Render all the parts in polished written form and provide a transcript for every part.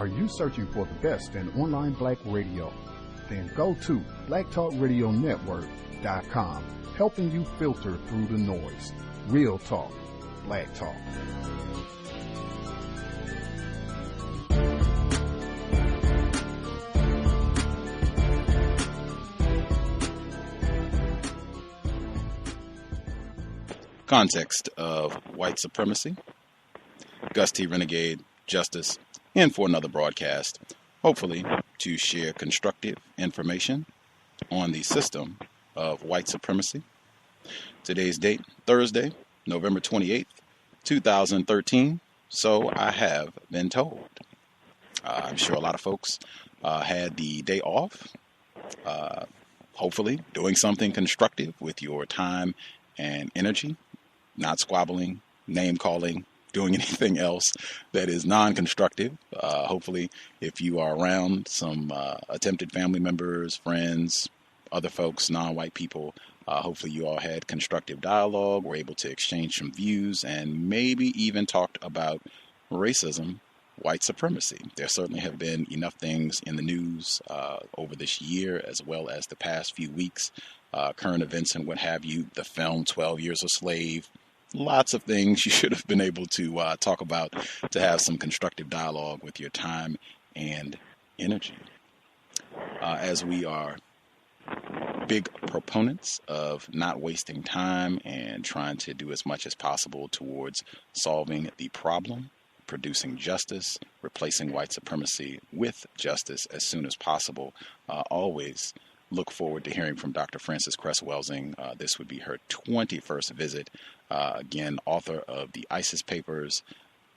Are you searching for the best in online black radio? Then go to blacktalkradionetwork.com, helping you filter through the noise. Real talk, black talk. Context of white supremacy, Gus T. Renegade, Justice, and for another broadcast, hopefully to share constructive information on the system of white supremacy. Today's date, Thursday, November 28th, 2013, so I have been told. I'm sure a lot of folks had the day off, hopefully doing something constructive with your time and energy, not squabbling, name-calling, doing anything else that is non-constructive. Hopefully, if you are around some attempted family members, friends, other folks, non-white people, hopefully you all had constructive dialogue, were able to exchange some views, and maybe even talked about racism, white supremacy. There certainly have been enough things in the news over this year, as well as the past few weeks, current events and what have you, the film 12 Years a Slave, lots of things you should have been able to talk about to have some constructive dialogue with your time and energy. As we are big proponents of not wasting time and trying to do as much as possible towards solving the problem, producing justice, replacing white supremacy with justice as soon as possible, always look forward to hearing from Dr. Frances Cress Welsing. This would be her 21st visit. Again, author of the ISIS Papers,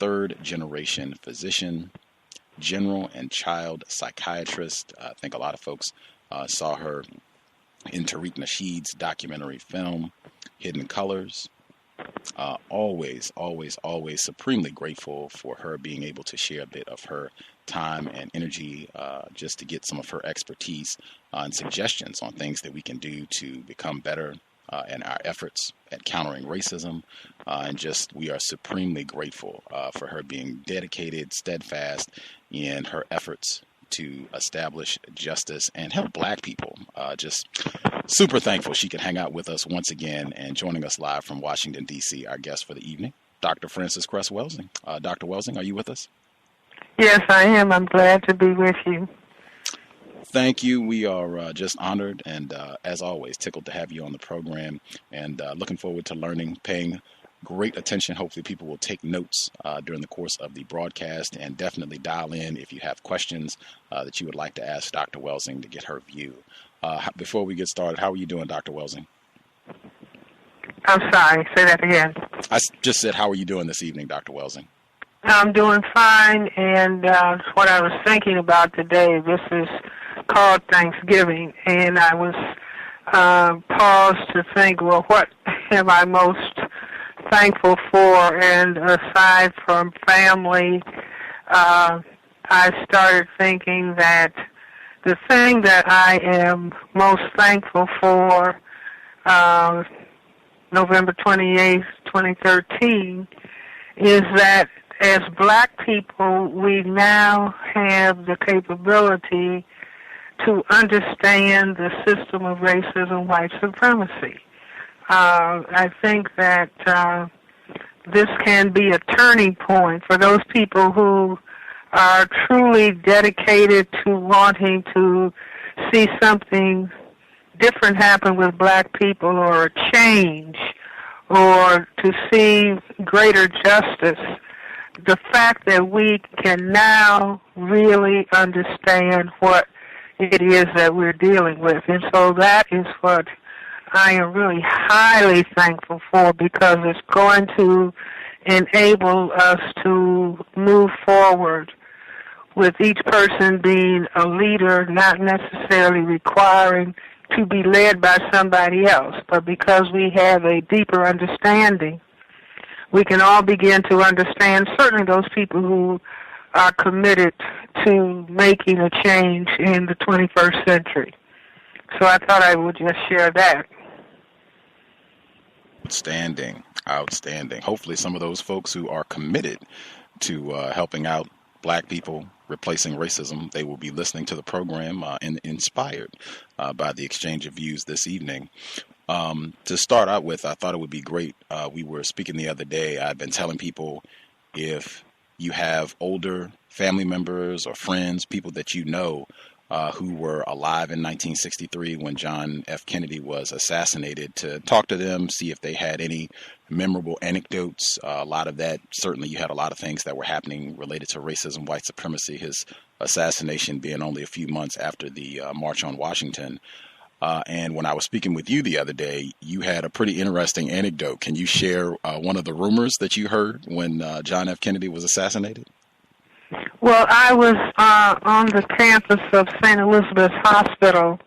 third generation physician, general and child psychiatrist. I think a lot of folks saw her in Tariq Nasheed's documentary film, Hidden Colors. Always supremely grateful for her being able to share a bit of her time and energy just to get some of her expertise and suggestions on things that we can do to become better in our efforts at countering racism. And just we are supremely grateful for her being dedicated, steadfast in her efforts to establish justice and help black people. Just super thankful she could hang out with us once again, and joining us live from Washington, D.C., our guest for the evening, Dr. Frances Cress Welsing. Dr. Welsing, are you with us? Yes, I am. I'm glad to be with you. Thank you. We are just honored and, as always, tickled to have you on the program, and looking forward to learning, paying great attention. Hopefully people will take notes during the course of the broadcast, and definitely dial in if you have questions that you would like to ask Dr. Welsing to get her view. Before we get started, how are you doing, Dr. Welsing? I'm sorry, say that again. I just said, how are you doing this evening, Dr. Welsing? I'm doing fine, and what I was thinking about today, this is called Thanksgiving, and I was paused to think, well, what am I most thankful for? And aside from family, I started thinking that the thing that I am most thankful for, November 28th, 2013, is that as black people, we now have the capability to understand the system of racism, white supremacy. I think that this can be a turning point for those people who are truly dedicated to wanting to see something different happen with black people, or a change, or to see greater justice. The fact that we can now really understand what it is that we're dealing with. And so that is what I am really highly thankful for, because it's going to enable us to move forward with each person being a leader, not necessarily requiring to be led by somebody else, but because we have a deeper understanding, we can all begin to understand, certainly those people who are committed to making a change in the 21st century. So I thought I would just share that. Outstanding. Hopefully some of those folks who are committed to helping out Black People Replacing Racism. They will be listening to the program and inspired by the exchange of views this evening. To start out with, I thought it would be great. We were speaking the other day. I've been telling people, if you have older family members or friends, people that you know who were alive in 1963 when John F. Kennedy was assassinated, to talk to them, see if they had any memorable anecdotes. A lot of that, certainly you had a lot of things that were happening related to racism, white supremacy, his assassination being only a few months after the March on Washington. And when I was speaking with you the other day, you had a pretty interesting anecdote. Can you share one of the rumors that you heard when John F. Kennedy was assassinated? Well, I was on the campus of St. Elizabeth's Hospital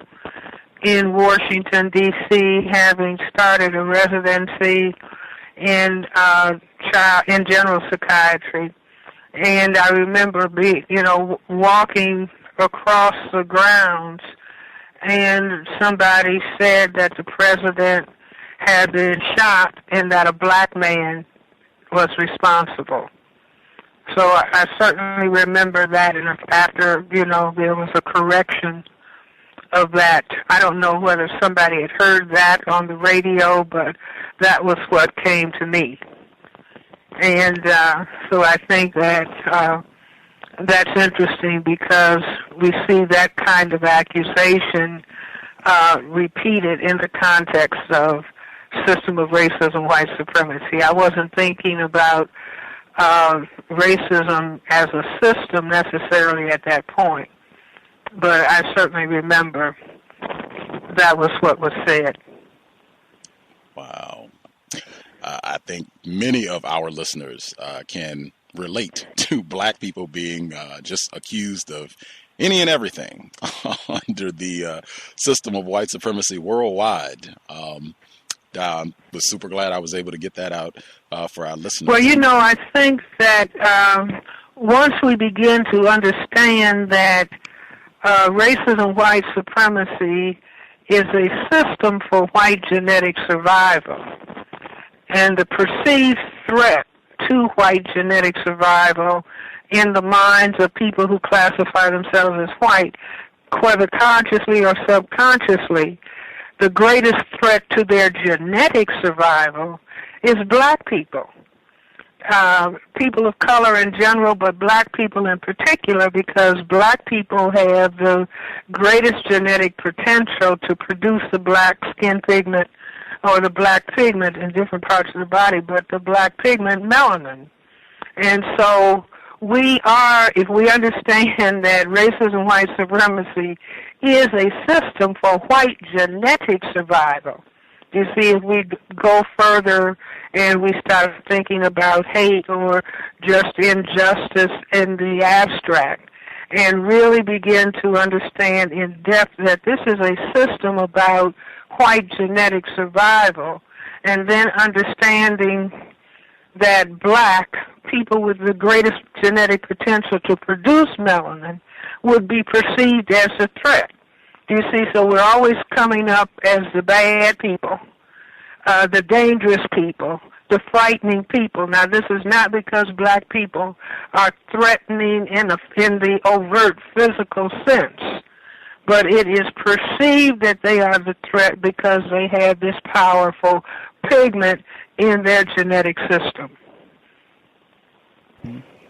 in Washington, D.C., having started a residency in general psychiatry. And I remember walking across the grounds, and somebody said that the president had been shot and that a black man was responsible. So I certainly remember that, and after, there was a correction of that. I don't know whether somebody had heard that on the radio, but that was what came to me. And so I think that that's interesting, because we see that kind of accusation repeated in the context of system of racism, white supremacy. I wasn't thinking about racism as a system necessarily at that point, but I certainly remember that was what was said. Wow. I think many of our listeners can relate to black people being just accused of any and everything under the system of white supremacy worldwide. I was super glad I was able to get that out for our listeners. Well, I think that once we begin to understand that racism, white supremacy is a system for white genetic survival, and the perceived threat to white genetic survival in the minds of people who classify themselves as white, whether consciously or subconsciously, the greatest threat to their genetic survival is black people. People of color in general, but black people in particular, because black people have the greatest genetic potential to produce the black skin pigment or the black pigment in different parts of the body, but the black pigment, melanin. And so if we understand that racism, white supremacy is a system for white genetic survival. You see, if we go further and we start thinking about hate or just injustice in the abstract, and really begin to understand in depth that this is a system about white genetic survival, and then understanding that black people with the greatest genetic potential to produce melanin would be perceived as a threat. You see, so we're always coming up as the bad people, the dangerous people, the frightening people. Now, this is not because black people are threatening in the overt physical sense, but it is perceived that they are the threat because they have this powerful pigment in their genetic system.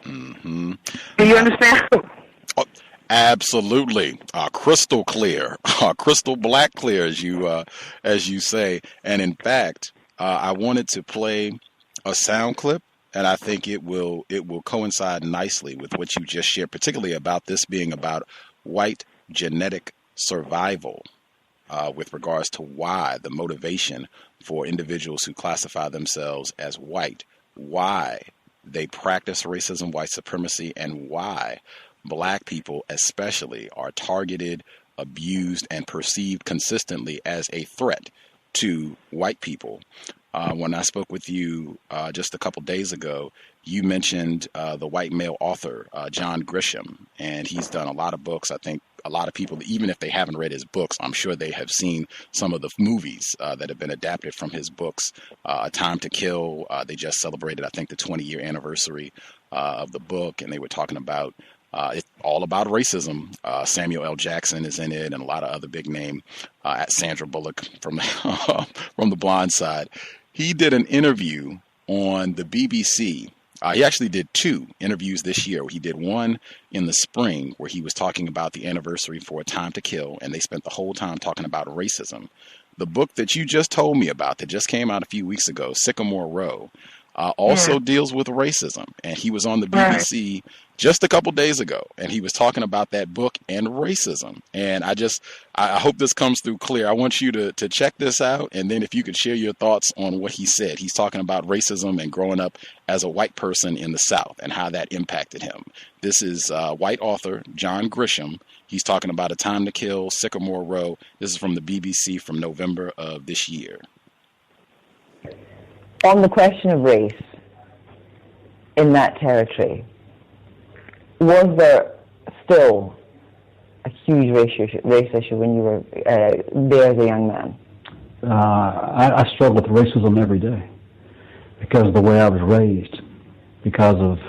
Mm-hmm. Do you understand? Absolutely, crystal clear, crystal black clear, as you say. And in fact, I wanted to play a sound clip, and I think it will coincide nicely with what you just shared, particularly about this being about white genetic survival, with regards to why the motivation for individuals who classify themselves as white, why they practice racism, white supremacy, and why black people especially are targeted, abused, and perceived consistently as a threat to white people. When I spoke with you just a couple days ago, you mentioned the white male author, John Grisham, and he's done a lot of books. I think a lot of people, even if they haven't read his books, I'm sure they have seen some of the movies that have been adapted from his books. A Time to Kill, they just celebrated, I think, the 20-year anniversary of the book, and they were talking about it's all about racism. Samuel L. Jackson is in it, and a lot of other big name at Sandra Bullock from from The Blind Side. He did an interview on the BBC. He actually did 2 interviews this year. He did one in the spring where he was talking about the anniversary for A Time to Kill, and they spent the whole time talking about racism. The book that you just told me about that just came out a few weeks ago, Sycamore Row, also deals with racism. And he was on the BBC just a couple days ago, and he was talking about that book and racism. And I hope this comes through clear. I want you to check this out, and then if you could share your thoughts on what he said. He's talking about racism and growing up as a white person in the South and how that impacted him. This is white author John Grisham. He's talking about A Time to Kill, Sycamore Row. This is from the BBC from November of this year. On the question of race in that territory, was there still a huge race issue when you were there as a young man? I struggle with racism every day because of the way I was raised, because of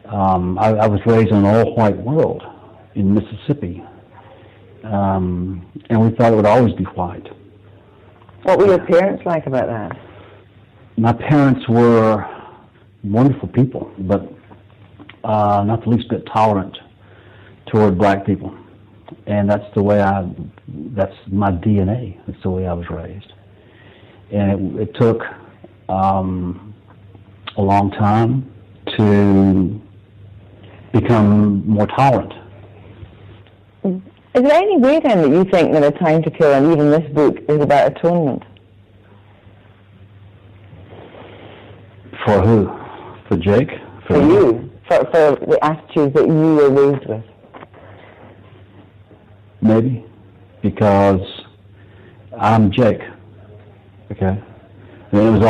I was raised in an all-white world in Mississippi, and we thought it would always be white. What were your parents like about that? My parents were wonderful people, but not the least bit tolerant toward black people. And that's the way that's my DNA. That's the way I was raised. And it took a long time to become more tolerant. Is there any way then that you think that A Time to Kill and even this book is about atonement? For who? For Jake? For you? For the attitudes that you were raised with? Maybe. Because I'm Jake. Okay? And it was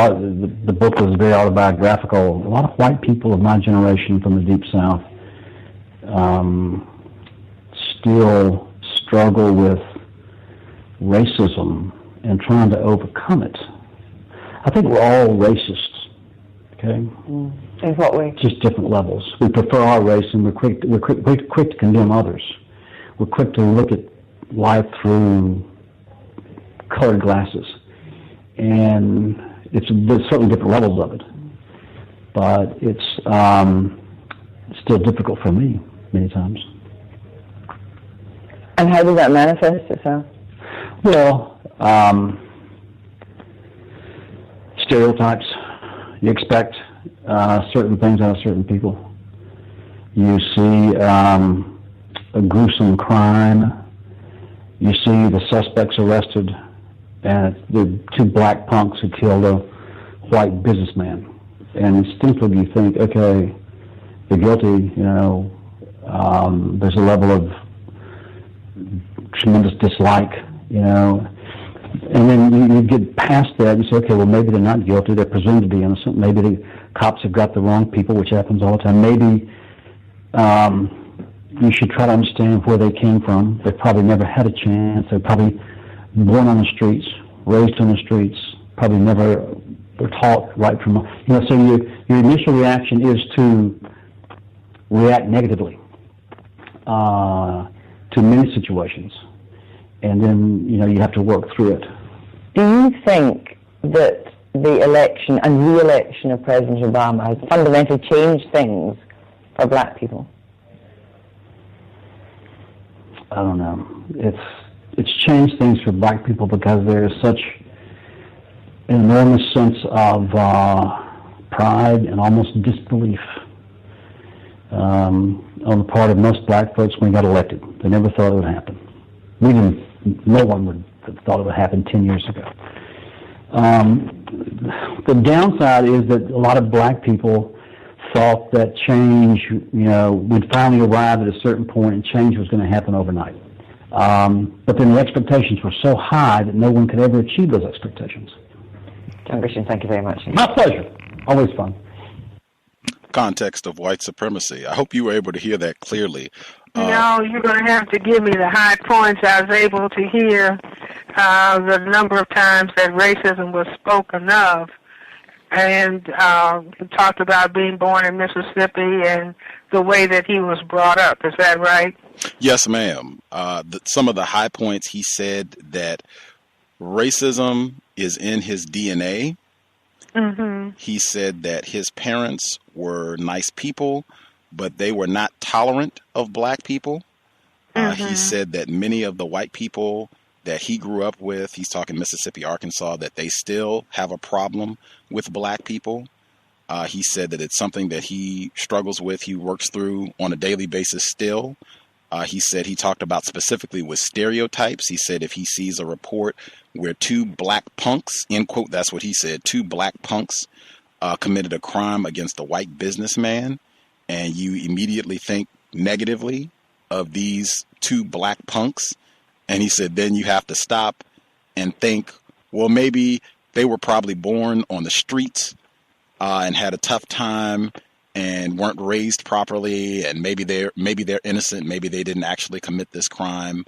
the book was very autobiographical. A lot of white people of my generation from the Deep South still struggle with racism and trying to overcome it. I think we're all racists. Okay. In what way? Just different levels. We prefer our race, and we're quick to condemn others. We're quick to look at life through colored glasses, and there's certainly different levels of it. But it's still difficult for me many times. And how does that manifest itself? Well, stereotypes. You expect certain things out of certain people. You see a gruesome crime. You see the suspects arrested, and the 2 black punks who killed a white businessman. And instinctively you think, okay, they're guilty, there's a level of tremendous dislike, and then you get past that and you say, okay, well, maybe they're not guilty, they're presumed to be innocent, maybe the cops have got the wrong people, which happens all the time, maybe you should try to understand where they came from. They probably never had a chance, they're probably born on the streets, raised on the streets, probably never were taught right from, so your initial reaction is to react negatively to many situations, and then you have to work through it. Do you think that the election and re-election of President Obama has fundamentally changed things for black people? I don't know. It's changed things for black people because there is such an enormous sense of pride and almost disbelief on the part of most black folks when he got elected. They never thought it would happen. No one would have thought it would happen 10 years ago. The downside is that a lot of black people thought that change, would finally arrive at a certain point and change was going to happen overnight. But then the expectations were so high that no one could ever achieve those expectations. John Grisham, thank you very much. My pleasure. Always fun. Context of white supremacy. I hope you were able to hear that clearly. No, you're going to have to give me the high points. I was able to hear the number of times that racism was spoken of. And he talked about being born in Mississippi and the way that he was brought up. Is that right? Yes, ma'am. Some of the high points, he said that racism is in his DNA. Mm-hmm. He said that his parents were nice people, but they were not tolerant of black people. He said that many of the white people that he grew up with, he's talking Mississippi, Arkansas, that they still have a problem with black people. He said that it's something that he struggles with, he works through on a daily basis still. He said he talked about specifically with stereotypes. He said if he sees a report where two black punks, end quote, that's what he said, two black punks committed a crime against a white businessman, and you immediately think negatively of these two black punks. And he said then you have to stop and think, well, maybe they were probably born on the streets and had a tough time and weren't raised properly, and maybe they're innocent, maybe they didn't actually commit this crime.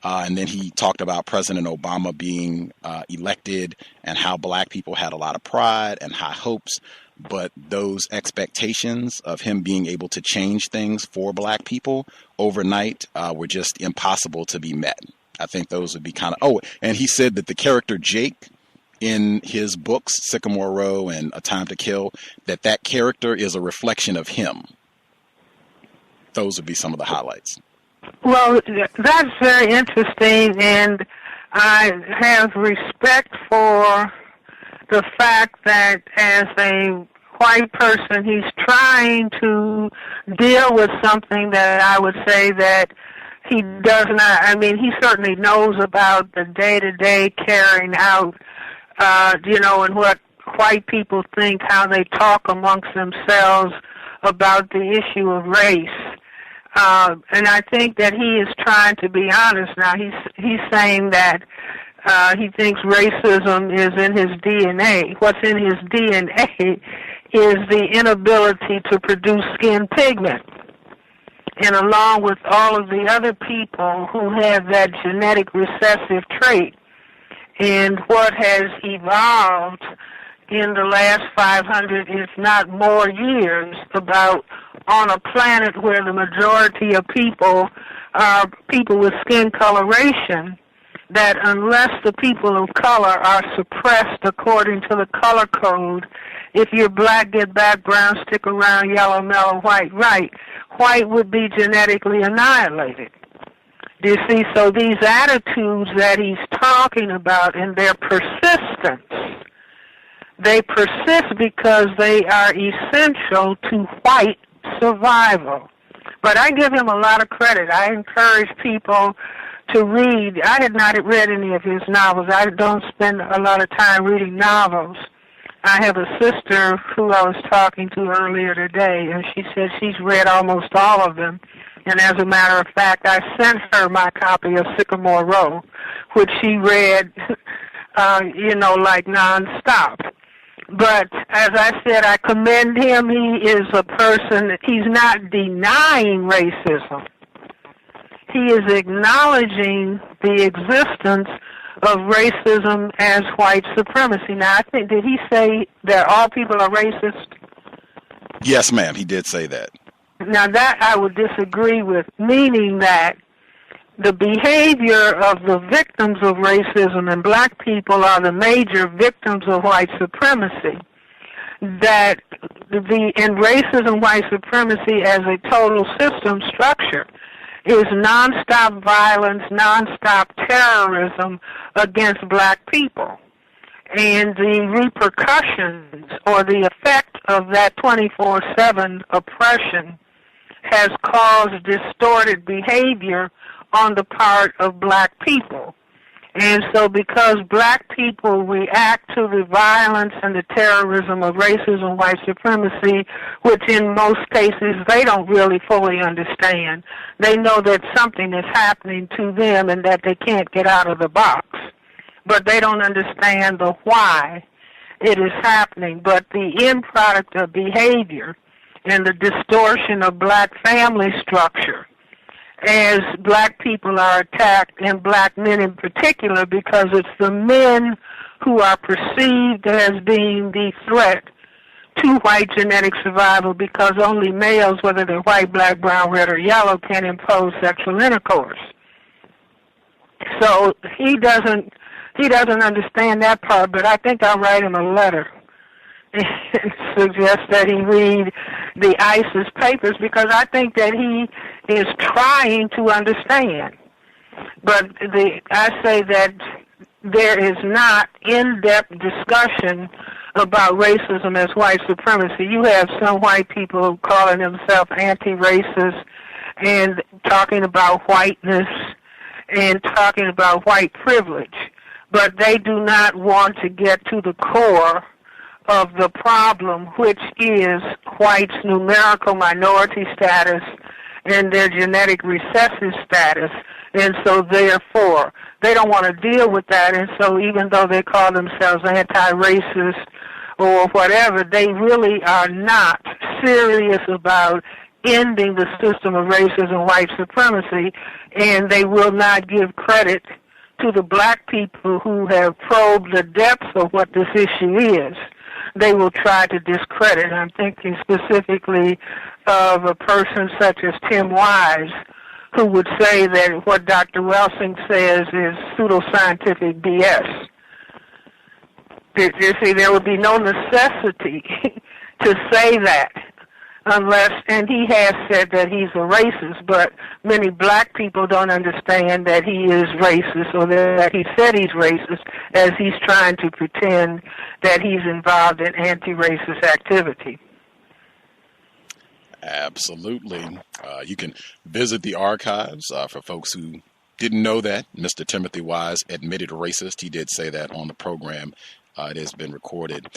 And then he talked about President Obama being elected and how black people had a lot of pride and high hopes, but those expectations of him being able to change things for black people overnight were just impossible to be met. I think those would be kind of, oh, and he said that the character Jake in his books, Sycamore Row and A Time to Kill, that character is a reflection of him. Those would be some of the highlights. Well, that's very interesting, and I have respect for the fact that as a white person, he's trying to deal with something that I would say that he does not, I mean, he certainly knows about the day-to-day carrying out, and what white people think, how they talk amongst themselves about the issue of race. And I think that he is trying to be honest now. He's saying that he thinks racism is in his DNA. What's in his DNA is the inability to produce skin pigment. And along with all of the other people who have that genetic recessive trait, and what has evolved in the last 500, if not more years, about on a planet where the majority of people are people with skin coloration, that unless the people of color are suppressed according to the color code, if you're black, get back, brown, stick around, yellow, mellow, white, right, white would be genetically annihilated. Do you see? So these attitudes that he's talking about and their persistence, they persist because they are essential to white survival. But I give him a lot of credit. I encourage people to read. I had not read any of his novels. I don't spend a lot of time reading novels. I have a sister who I was talking to earlier today, and she said she's read almost all of them. And as a matter of fact, I sent her my copy of Sycamore Row, which she read, like nonstop. But as I said, I commend him. He is a person that he's not denying racism. He is acknowledging the existence of racism as white supremacy. Now, I think, did he say that all people are racist? Yes, ma'am, he did say that. Now, that I would disagree with, meaning that the behavior of the victims of racism, and black people are the major victims of white supremacy, that in racism, white supremacy as a total system structure is nonstop violence, nonstop terrorism against black people. And the repercussions or the effect of that 24/7 oppression has caused distorted behavior on the part of black people. And so because black people react to the violence and the terrorism of racism, white supremacy, which in most cases they don't really fully understand, they know that something is happening to them and that they can't get out of the box. But they don't understand the why it is happening. But the end product of behavior and the distortion of black family structure, as black people are attacked, and black men in particular, because it's the men who are perceived as being the threat to white genetic survival because only males, whether they're white, black, brown, red, or yellow, can impose sexual intercourse. So he doesn't understand that part, but I think I'll write him a letter and suggest that he read the ISIS papers, because I think that he is trying to understand. But I say that there is not in-depth discussion about racism as white supremacy. You have some white people calling themselves anti-racist and talking about whiteness and talking about white privilege, but they do not want to get to the core of the problem, which is whites' numerical minority status and their genetic recessive status. And so therefore, they don't want to deal with that. And so even though they call themselves anti-racist or whatever, they really are not serious about ending the system of racism and white supremacy, and they will not give credit to the black people who have probed the depths of what this issue is. They will try to discredit. I'm thinking specifically of a person such as Tim Wise, who would say that what Dr. Welsing says is pseudoscientific BS. You see, there would be no necessity to say that unless, and he has said that he's a racist, but many black people don't understand that he is racist or that he said he's racist, as he's trying to pretend that he's involved in anti-racist activity. Absolutely. You can visit the archives for folks who didn't know that. Mr. Timothy Wise admitted racist. He did say that on the program. It has been recorded.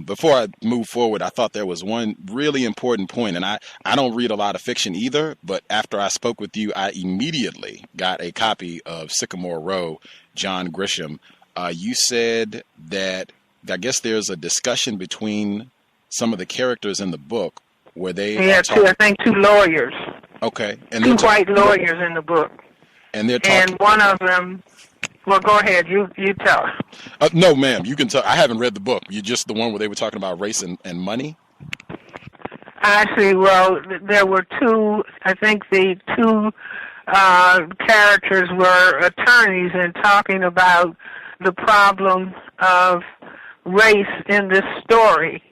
Before I move forward, I thought there was one really important point, and I don't read a lot of fiction either, but after I spoke with you, I immediately got a copy of Sycamore Row, John Grisham. You said that I guess there's a discussion between some of the characters in the book where they I think two lawyers. Okay. And two white lawyers in the book. And they're talking. And one of them, well, go ahead. You tell. No, ma'am. You can tell. I haven't read the book. You just the one where they were talking about race and money? Actually, well, there were two. I think the two characters were attorneys and talking about the problem of race in this story.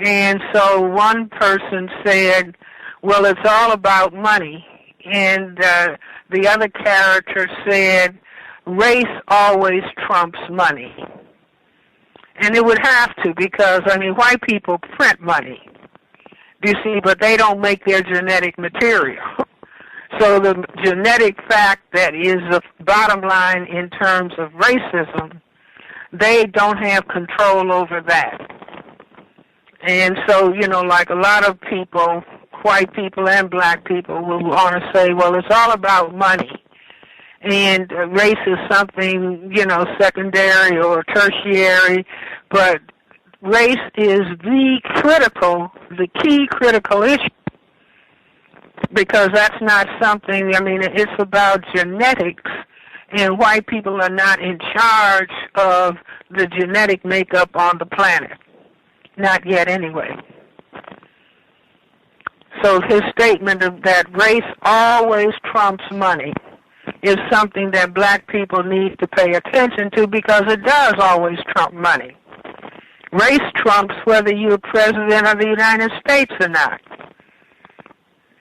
And so one person said, well, it's all about money. And the other character said, race always trumps money. And it would have to, because, I mean, white people print money, you see, but they don't make their genetic material. So the genetic fact that is the bottom line in terms of racism, they don't have control over that. And so, you know, like a lot of people, white people and black people, will want to say, well, it's all about money. And race is something, you know, secondary or tertiary, but race is the key critical issue, because that's not something, I mean, it's about genetics, and white people are not in charge of the genetic makeup on the planet. Not yet, anyway. So his statement of that race always trumps money is something that black people need to pay attention to, because it does always trump money. Race trumps whether you're president of the United States or not.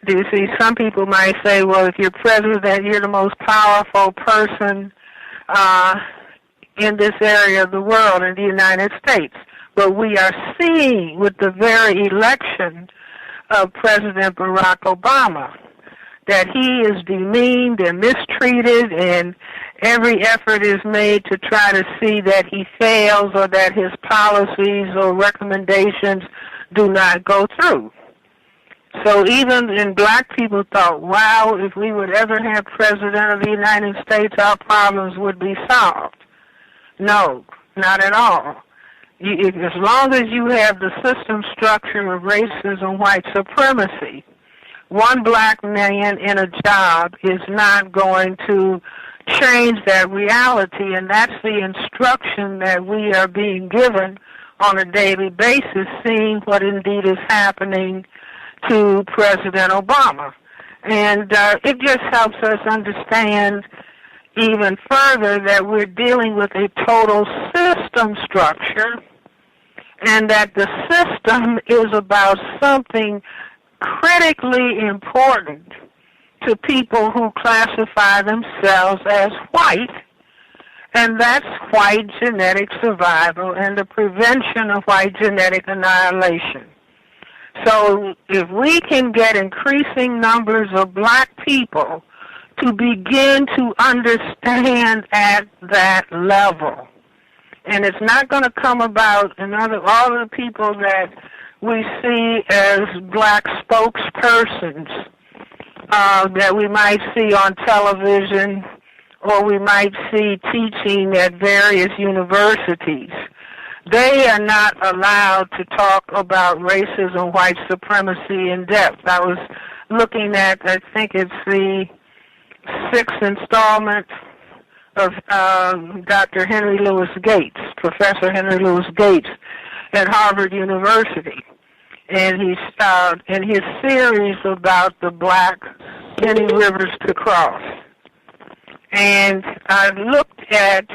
Do you see? Some people might say, well, if you're president, you're the most powerful person in this area of the world, in the United States. But we are seeing with the very election of President Barack Obama that he is demeaned and mistreated, and every effort is made to try to see that he fails or that his policies or recommendations do not go through. So even black people thought, wow, if we would ever have President of the United States, our problems would be solved. No, not at all. As long as you have the system structure of racism, white supremacy, one black man in a job is not going to change that reality, and that's the instruction that we are being given on a daily basis, seeing what indeed is happening to President Obama. And it just helps us understand even further that we're dealing with a total system structure, and that the system is about something critically important to people who classify themselves as white, and that's white genetic survival and the prevention of white genetic annihilation. So if we can get increasing numbers of black people to begin to understand at that level, and it's not going to come about in all of the people that we see as black spokespersons that we might see on television or we might see teaching at various universities. They are not allowed to talk about racism, white supremacy in depth. I was looking at, I think it's the 6th installment of Dr. Henry Louis Gates, Professor Henry Louis Gates at Harvard University. And he's in his series about the black many rivers to cross. And I looked at,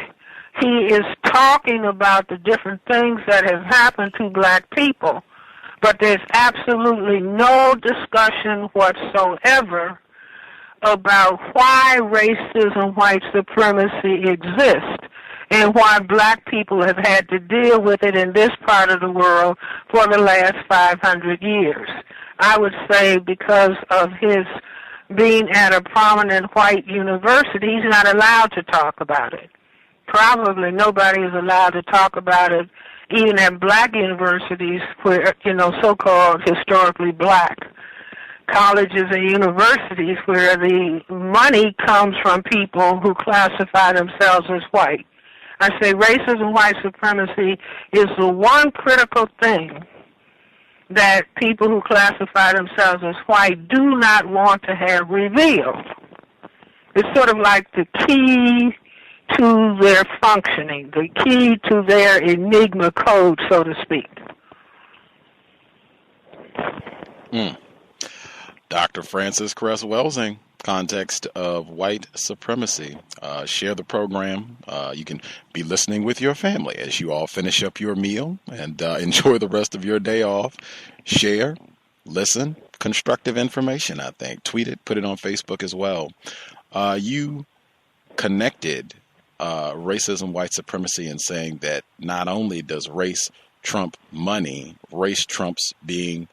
he is talking about the different things that have happened to black people, but there's absolutely no discussion whatsoever about why racism, white supremacy exists, and why black people have had to deal with it in this part of the world for the last 500 years. I would say because of his being at a prominent white university, he's not allowed to talk about it. Probably nobody is allowed to talk about it, even at black universities where, so-called historically black colleges and universities where the money comes from people who classify themselves as white. I say racism, white supremacy is the one critical thing that people who classify themselves as white do not want to have revealed. It's sort of like the key to their functioning, the key to their enigma code, so to speak. Dr. Frances Cress Welsing, context of white supremacy. Share the program. You can be listening with your family as you all finish up your meal and enjoy the rest of your day off. Share, listen, constructive information, I think. Tweet it, put it on Facebook as well. You connected racism, white supremacy, in saying that not only does race trump money, race trumps being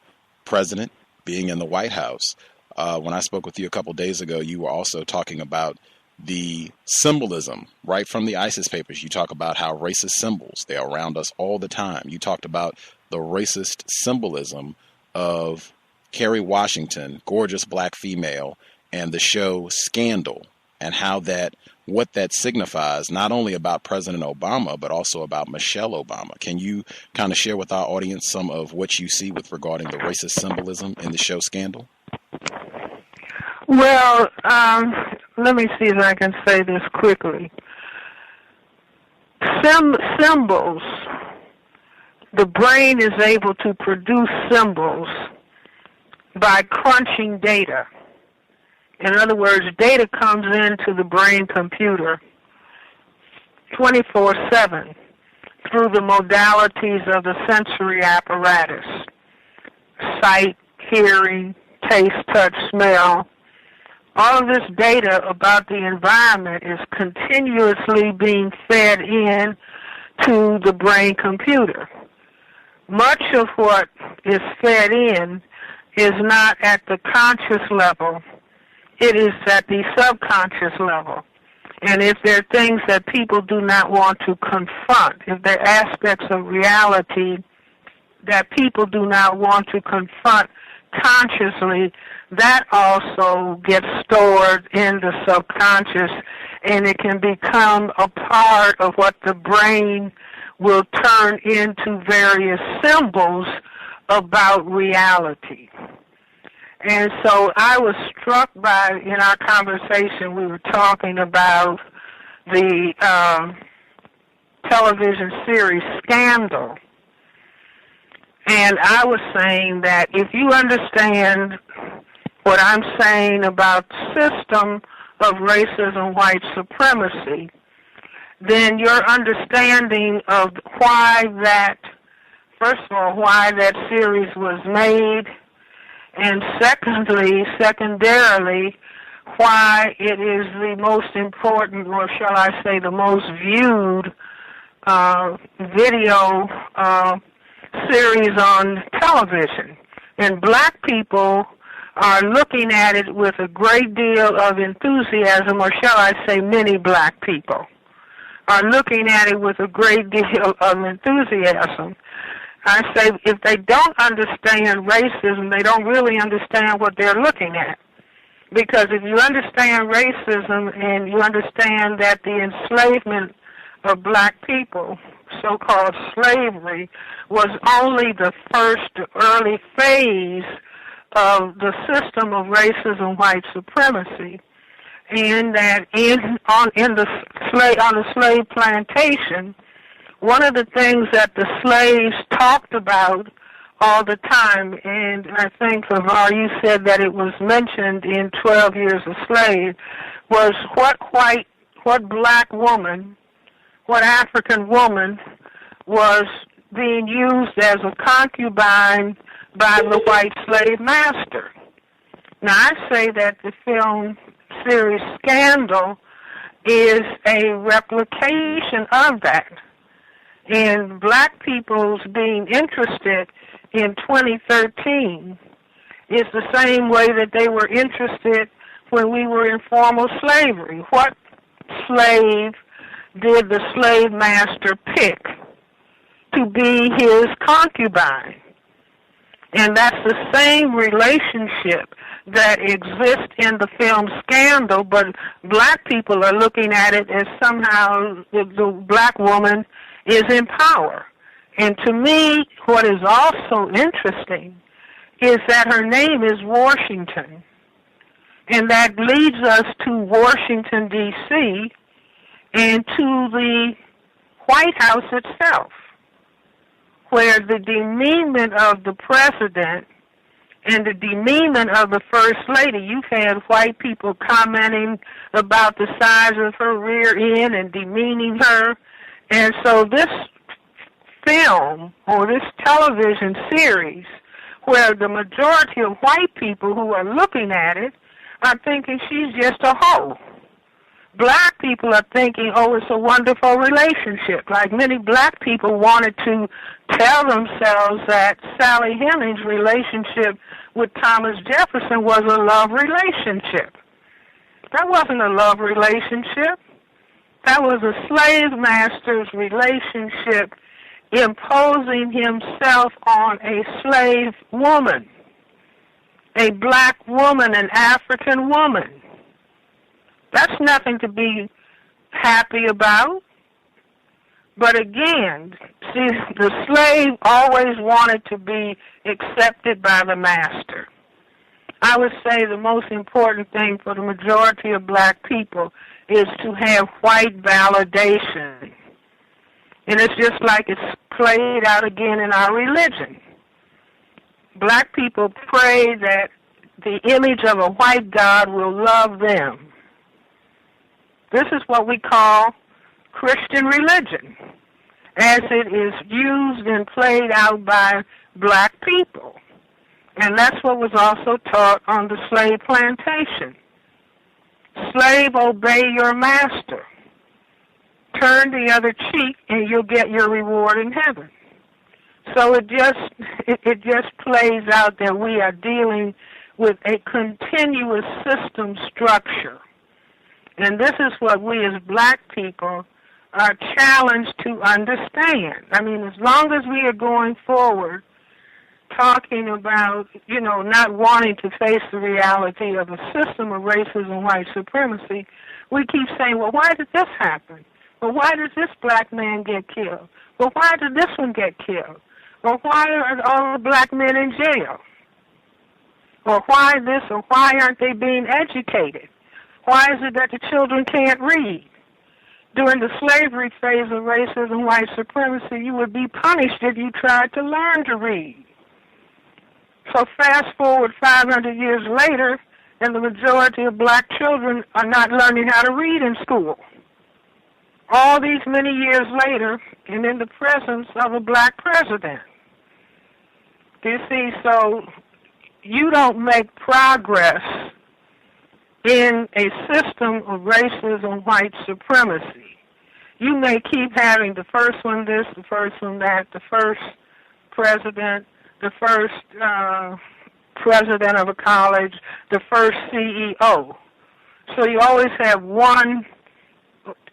president, being in the White House. When I spoke with you a couple days ago, you were also talking about the symbolism right from the ISIS papers. You talk about how racist symbols, they are around us all the time. You talked about the racist symbolism of Kerry Washington, gorgeous black female, and the show Scandal, and how that, what that signifies, not only about President Obama, but also about Michelle Obama. Can you kind of share with our audience some of what you see with regarding the racist symbolism in the show Scandal? Well, let me see if I can say this quickly. Symbols, the brain is able to produce symbols by crunching data. In other words, data comes into the brain computer 24/7 through the modalities of the sensory apparatus: sight, hearing, taste, touch, smell. All of this data about the environment is continuously being fed in to the brain computer. Much of what is fed in is not at the conscious level. It is at the subconscious level. And if there are things that people do not want to confront, if there are aspects of reality that people do not want to confront consciously, that also gets stored in the subconscious, and it can become a part of what the brain will turn into various symbols about reality. And so I was struck by, in our conversation, we were talking about the television series Scandal. And I was saying that if you understand what I'm saying about the system of racism, white supremacy, then your understanding of why that, first of all, why that series was made, and secondarily, why it is the most important, or shall I say the most viewed video series on television. And black people are looking at it with a great deal of enthusiasm, or shall I say many black people are looking at it with a great deal of enthusiasm. I say if they don't understand racism, they don't really understand what they're looking at. Because if you understand racism and you understand that the enslavement of black people, so-called slavery, was only the first early phase of the system of racism, white supremacy, and that on the slave plantation, one of the things that the slaves talked about all the time, and I think, LeVar, you said that it was mentioned in 12 Years a Slave, was what black woman, what African woman was being used as a concubine by the white slave master. Now, I say that the film series Scandal is a replication of that. And black people's being interested in 2013 is the same way that they were interested when we were in formal slavery. What slave did the slave master pick to be his concubine? And that's the same relationship that exists in the film Scandal, but black people are looking at it as somehow the black woman is in power. And to me, what is also interesting is that her name is Washington. And that leads us to Washington, D.C., and to the White House itself, where the demeanment of the president and the demeanment of the First Lady, you've had white people commenting about the size of her rear end and demeaning her. And so this film or this television series, where the majority of white people who are looking at it are thinking she's just a hoe. Black people are thinking, oh, it's a wonderful relationship. Like many black people wanted to tell themselves that Sally Hemings' relationship with Thomas Jefferson was a love relationship. That wasn't a love relationship. That was a slave master's relationship imposing himself on a slave woman, a black woman, an African woman. That's nothing to be happy about. But again, see, the slave always wanted to be accepted by the master. I would say the most important thing for the majority of black people is to have white validation. And it's just like it's played out again in our religion. Black people pray that the image of a white God will love them. This is what we call Christian religion, as it is used and played out by black people. And that's what was also taught on the slave plantation. Slave, obey your master. Turn the other cheek and you'll get your reward in heaven. So it just plays out that we are dealing with a continuous system structure. And this is what we as black people are challenged to understand. I mean, as long as we are going forward talking about, not wanting to face the reality of a system of racism and white supremacy, we keep saying, well, why did this happen? Well, why did this black man get killed? Well, why did this one get killed? Well, why are all the black men in jail? Or why this, or why aren't they being educated? Why is it that the children can't read? During the slavery phase of racism, white supremacy, you would be punished if you tried to learn to read. So fast forward 500 years later, and the majority of black children are not learning how to read in school. All these many years later, and in the presence of a black president. You see, so you don't make progress in a system of racism, white supremacy. You may keep having the first one this, the first one that, the first president, the first president of a college, the first CEO. So you always have one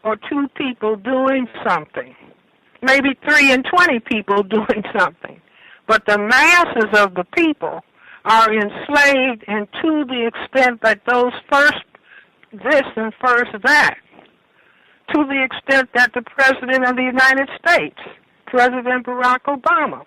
or two people doing something, maybe 3 and 20 people doing something. But the masses of the people are enslaved, and to the extent that those first this and first that, to the extent that the President of the United States, President Barack Obama,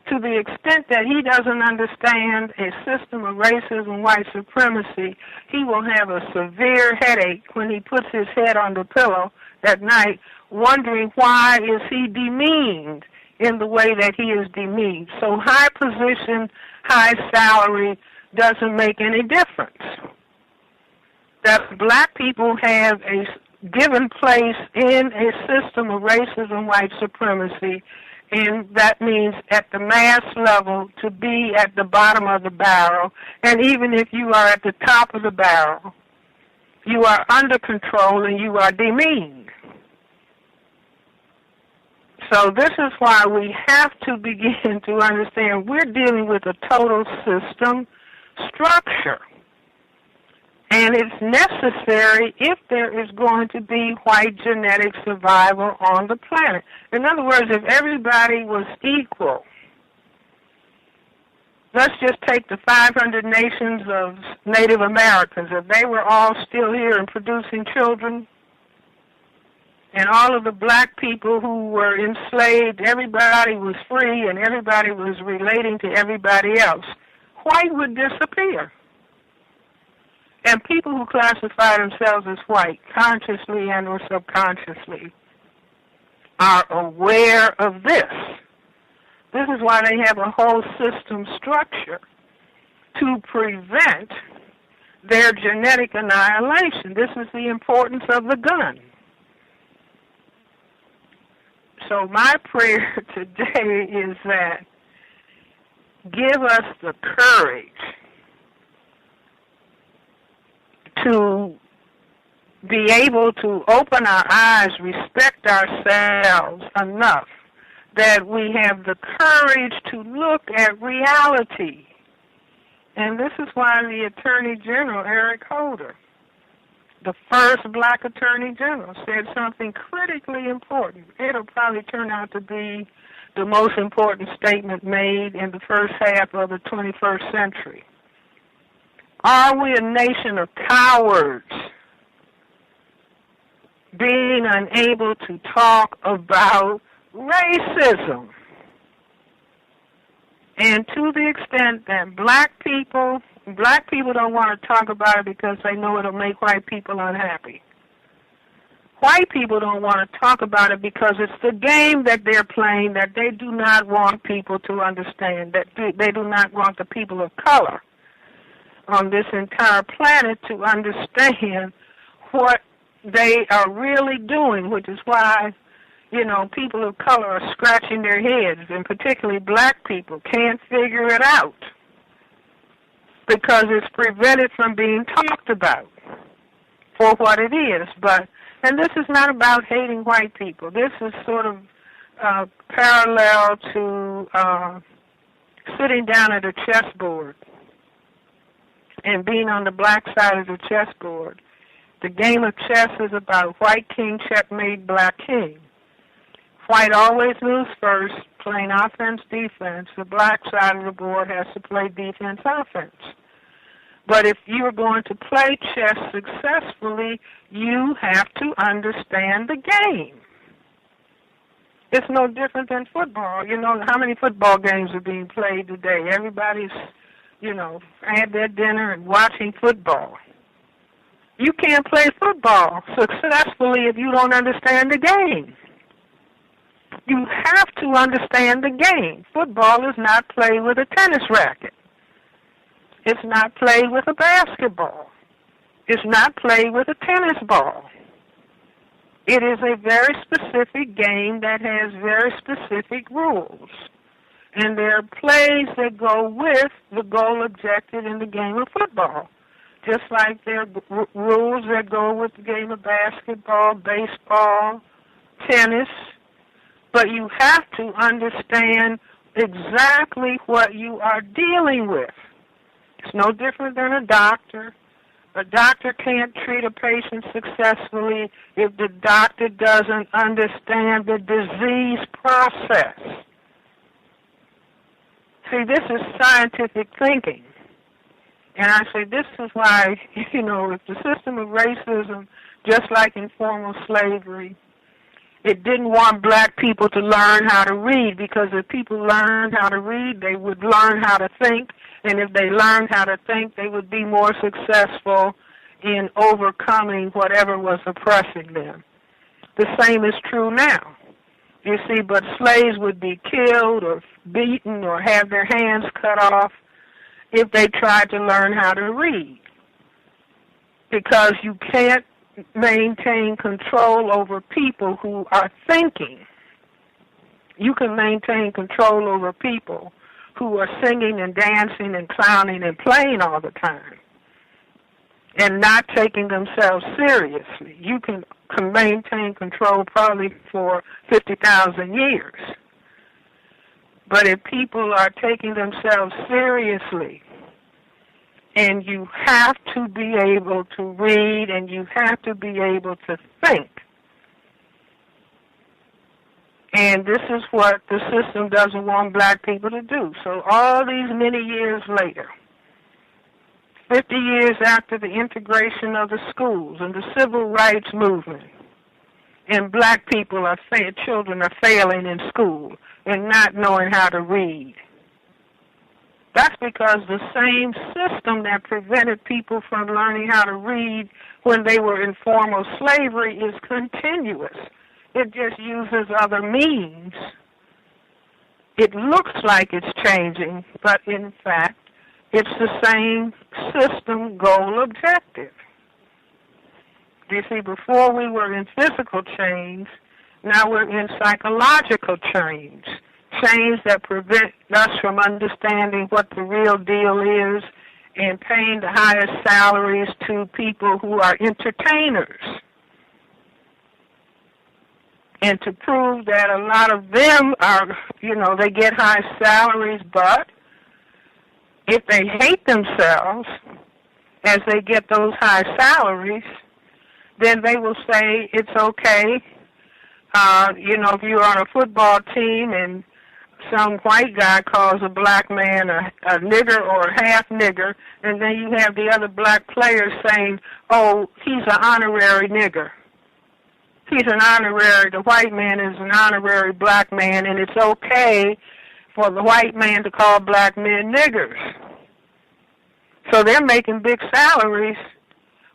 to the extent that he doesn't understand a system of racism, white supremacy, he will have a severe headache when he puts his head on the pillow at night, wondering why is he demeaned in the way that he is demeaned. So high position, high salary doesn't make any difference. That black people have a given place in a system of racism, white supremacy, and that means at the mass level to be at the bottom of the barrel, and even if you are at the top of the barrel, you are under control and you are demeaned. So this is why we have to begin to understand we're dealing with a total system structure. And it's necessary if there is going to be white genetic survival on the planet. In other words, if everybody was equal, let's just take the 500 nations of Native Americans. If they were all still here and producing children, and all of the black people who were enslaved, everybody was free and everybody was relating to everybody else, white would disappear. And people who classify themselves as white, consciously and or subconsciously, are aware of this. This is why they have a whole system structure to prevent their genetic annihilation. This is the importance of the gun. So my prayer today is that give us the courage to be able to open our eyes, respect ourselves enough that we have the courage to look at reality. And this is why the Attorney General, Eric Holder, the first black Attorney General, said something critically important. It'll probably turn out to be the most important statement made in the first half of the 21st century. Are we a nation of cowards, being unable to talk about racism? And to the extent that black people don't want to talk about it because they know it'll make white people unhappy. White people don't want to talk about it because it's the game that they're playing that they do not want people to understand, that they do not want the people of color on this entire planet to understand what they are really doing, which is why, people of color are scratching their heads, and particularly black people can't figure it out because it's prevented from being talked about for what it is. And this is not about hating white people. This is sort of parallel to sitting down at a chessboard and being on the black side of the chessboard. The game of chess is about white king, checkmate, black king. White always moves first, playing offense, defense. The black side of the board has to play defense, offense. But if you're going to play chess successfully, you have to understand the game. It's no different than football. How many football games are being played today? Everybody's, had their dinner and watching football. You can't play football successfully if you don't understand the game. You have to understand the game. Football is not played with a tennis racket. It's not played with a basketball. It's not played with a tennis ball. It is a very specific game that has very specific rules. And there are plays that go with the goal objective in the game of football. Just like there are rules that go with the game of basketball, baseball, tennis. But you have to understand exactly what you are dealing with. It's no different than a doctor. A doctor can't treat a patient successfully if the doctor doesn't understand the disease process. See, this is scientific thinking. And I say this is why, if the system of racism, just like in formal slavery, it didn't want black people to learn how to read, because if people learned how to read, they would learn how to think. And if they learned how to think, they would be more successful in overcoming whatever was oppressing them. The same is true now. You see, but slaves would be killed or beaten or have their hands cut off if they tried to learn how to read. Because you can't maintain control over people who are thinking. You can maintain control over people who are singing and dancing and clowning and playing all the time and not taking themselves seriously. You can maintain control probably for 50,000 years. But if people are taking themselves seriously, and you have to be able to read and you have to be able to think, and this is what the system doesn't want black people to do. So all these many years later, 50 years after the integration of the schools and the civil rights movement, and black people are saying children are failing in school and not knowing how to read. That's because the same system that prevented people from learning how to read when they were in formal slavery is continuous. It just uses other means. It looks like it's changing, but in fact, it's the same system, goal, objective. You see, before we were in physical change, now we're in psychological change. Change that prevent us from understanding what the real deal is and paying the highest salaries to people who are entertainers. And to prove that a lot of them are, they get high salaries, but if they hate themselves as they get those high salaries, then they will say it's okay. If you're on a football team and some white guy calls a black man a nigger or a half nigger, and then you have the other black players saying, oh, he's an honorary nigger. He's an honorary, the white man is an honorary black man, and it's okay for the white man to call black men niggers. So they're making big salaries,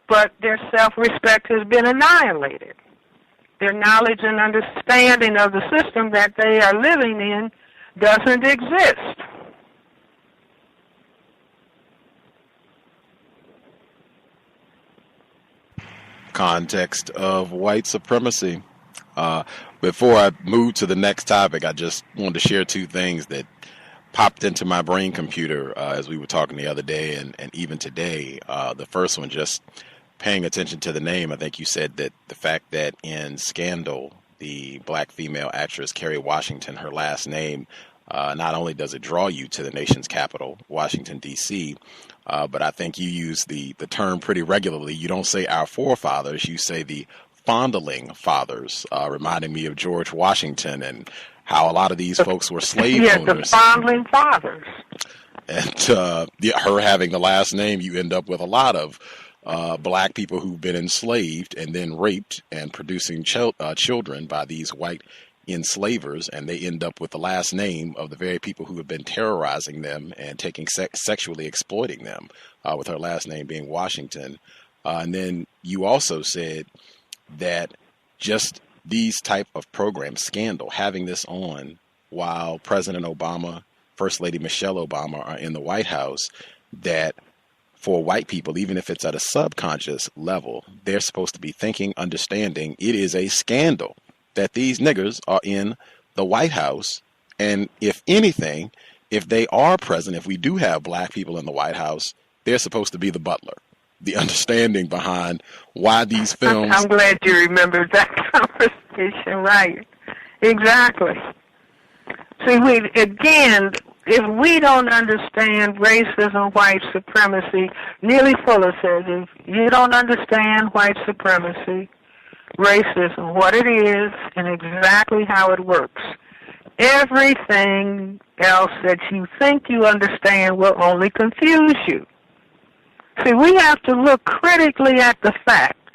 but their self-respect has been annihilated. Their knowledge and understanding of the system that they are living in doesn't exist. Context of white supremacy. Before I move to the next topic, I just wanted to share two things that popped into my brain computer as we were talking the other day and even today. The first one, just paying attention to the name. I think you said that the fact that in Scandal, the black female actress Kerry Washington, her last name, not only does it draw you to the nation's capital, Washington, D.C., but I think you use the term pretty regularly. You don't say our forefathers, you say the fondling fathers, reminding me of George Washington and how a lot of these folks were slave owners. The fondling fathers. And her having the last name, you end up with a lot of black people who've been enslaved and then raped and producing children by these white enslavers, and they end up with the last name of the very people who have been terrorizing them and sexually exploiting them, with her last name being Washington. And then you also said that just these type of programs, Scandal, having this on while President Obama, First Lady Michelle Obama are in the White House, that for white people, even if it's at a subconscious level, they're supposed to be thinking, understanding it is a scandal that these niggers are in the White House. And if anything, if they are present, if we do have black people in the White House, they're supposed to be the butler. The understanding behind why these films... I'm glad you remembered that conversation, right. Exactly. See, again, if we don't understand racism, white supremacy, Neely Fuller says, if you don't understand white supremacy, racism, what it is, and exactly how it works, everything else that you think you understand will only confuse you. See, we have to look critically at the fact,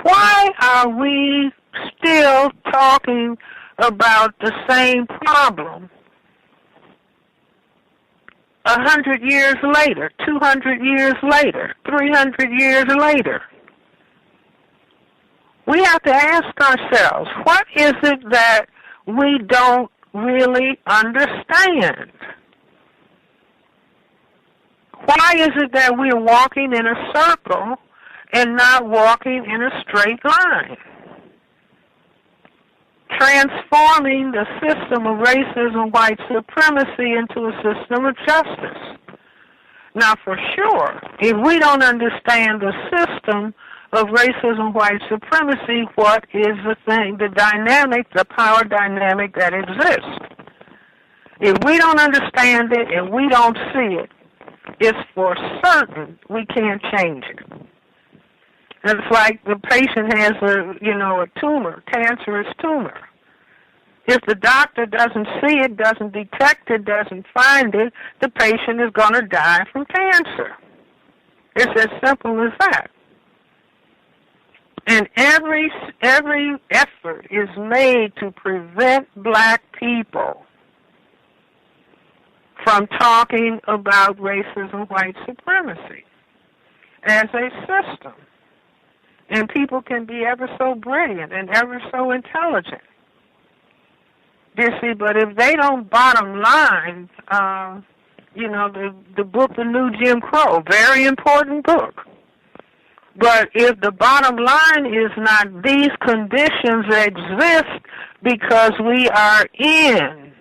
why are we still talking about the same problem 100 years later, 200 years later, 300 years later? We have to ask ourselves, what is it that we don't really understand? Why is it that we're walking in a circle and not walking in a straight line? Transforming the system of racism, white supremacy into a system of justice. Now, for sure, if we don't understand the system of racism, white supremacy, what is the thing, the dynamic, the power dynamic that exists? If we don't understand it and we don't see it, it's for certain we can't change it. It's like the patient has a tumor, cancerous tumor. If the doctor doesn't see it, doesn't detect it, doesn't find it, the patient is going to die from cancer. It's as simple as that. And every effort is made to prevent black people from talking about racism, white supremacy as a system. And people can be ever so brilliant and ever so intelligent. You see, but if they don't bottom line, the book, The New Jim Crow, very important book. But if the bottom line is not these conditions exist because we are in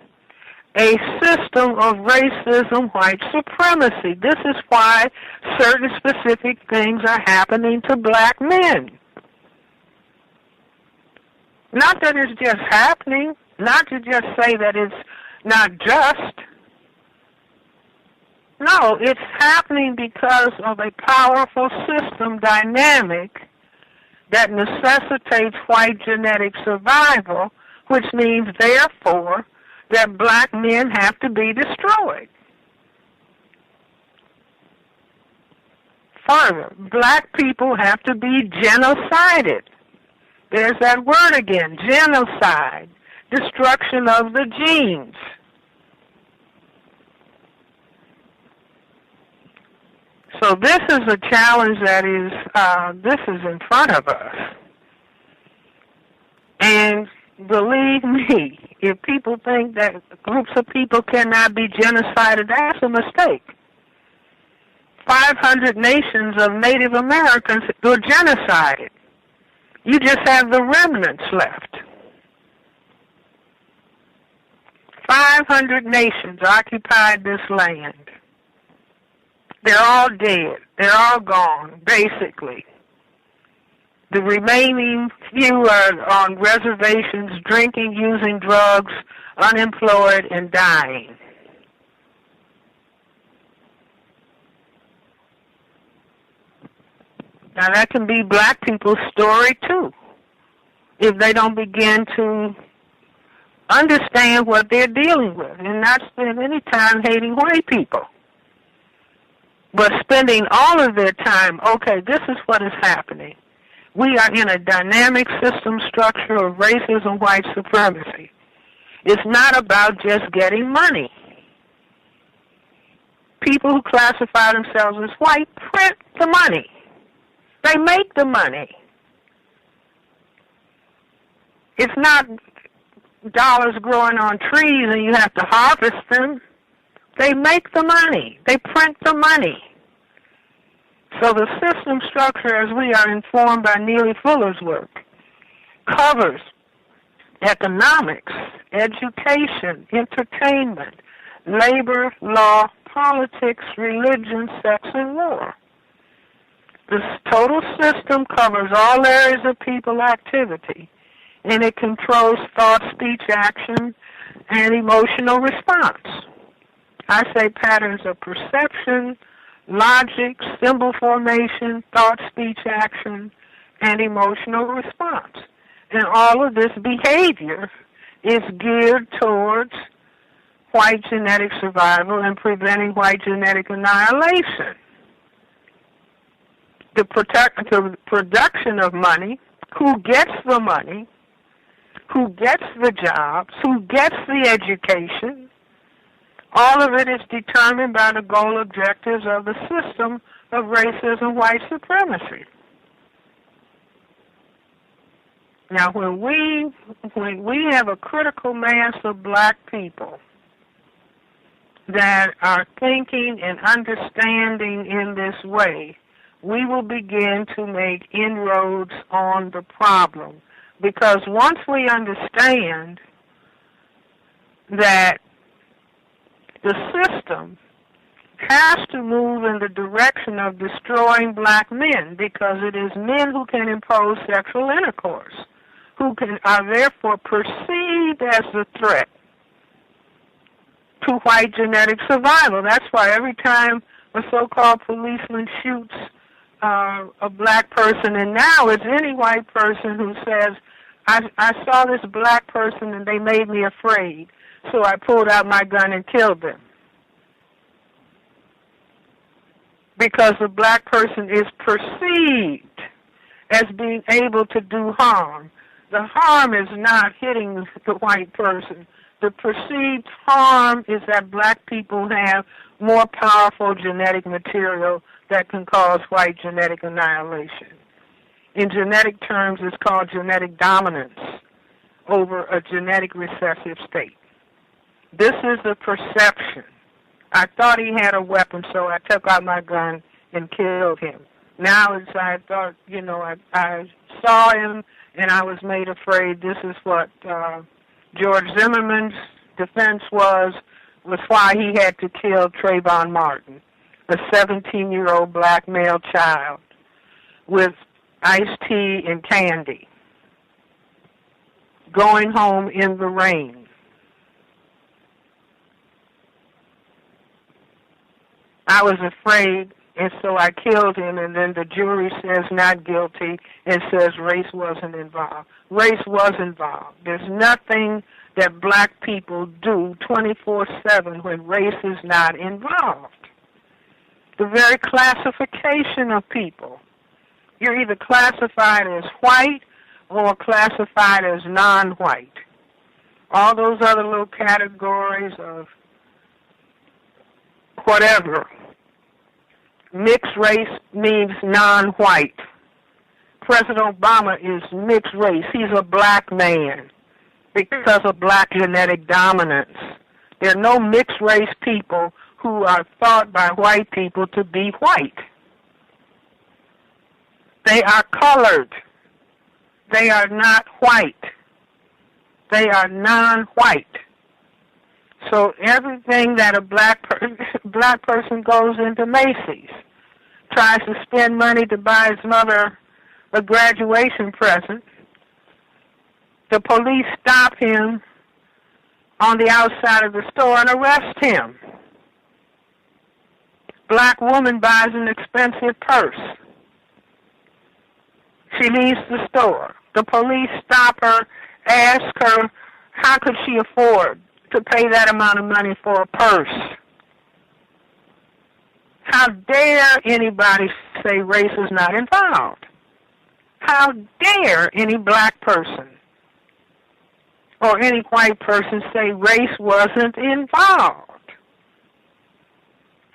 a system of racism, white supremacy. This is why certain specific things are happening to black men. Not that it's just happening, not to just say that it's not just. No, it's happening because of a powerful system dynamic that necessitates white genetic survival, which means, therefore, that black men have to be destroyed. Further, black people have to be genocided. There's that word again, genocide, destruction of the genes. So this is a challenge that is in front of us. And believe me, if people think that groups of people cannot be genocided, that's a mistake. 500 nations of Native Americans were genocided. You just have the remnants left. 500 nations occupied this land. They're all dead. They're all gone, basically. The remaining few are on reservations, drinking, using drugs, unemployed, and dying. Now, that can be black people's story, too, if they don't begin to understand what they're dealing with and not spend any time hating white people, but spending all of their time, okay, this is what is happening. We are in a dynamic system structure of racism, white supremacy. It's not about just getting money. People who classify themselves as white print the money. They make the money. It's not dollars growing on trees and you have to harvest them. They make the money. They print the money. So the system structure, as we are informed by Neely Fuller's work, covers economics, education, entertainment, labor, law, politics, religion, sex, and war. This total system covers all areas of people activity, and it controls thought, speech, action, and emotional response. I say patterns of perception, logic, symbol formation, thought, speech, action, and emotional response. And all of this behavior is geared towards white genetic survival and preventing white genetic annihilation. The production of money, who gets the money, who gets the jobs, who gets the education, all of it is determined by the goal objectives of the system of racism, white supremacy. Now, when we have a critical mass of black people that are thinking and understanding in this way, we will begin to make inroads on the problem. Because once we understand that the system has to move in the direction of destroying black men, because it is men who can impose sexual intercourse, who are therefore perceived as a threat to white genetic survival. That's why every time a so-called policeman shoots a black person, and now it's any white person who says, I saw this black person and they made me afraid, so I pulled out my gun and killed them. Because the black person is perceived as being able to do harm. The harm is not hitting the white person. The perceived harm is that black people have more powerful genetic material that can cause white genetic annihilation. In genetic terms, it's called genetic dominance over a genetic recessive state. This is the perception. I thought he had a weapon, so I took out my gun and killed him. Now it's I thought, I saw him and I was made afraid. This is what George Zimmerman's defense was why he had to kill Trayvon Martin, a 17-year-old black male child with iced tea and candy, going home in the rain. I was afraid, and so I killed him, and then the jury says not guilty and says race wasn't involved. Race was involved. There's nothing that black people do 24/7 when race is not involved. The very classification of people. You're either classified as white or classified as non-white. All those other little categories of whatever. Mixed race means non-white. President Obama is mixed race. He's a black man because of black genetic dominance. There are no mixed race people who are thought by white people to be white. They are colored. They are not white. They are non-white. So everything that a black person goes into Macy's, tries to spend money to buy his mother a graduation present, the police stop him on the outside of the store and arrest him. Black woman buys an expensive purse. She leaves the store. The police stop her, ask her how could she afford to pay that amount of money for a purse. How dare anybody say race is not involved? How dare any black person or any white person say race wasn't involved?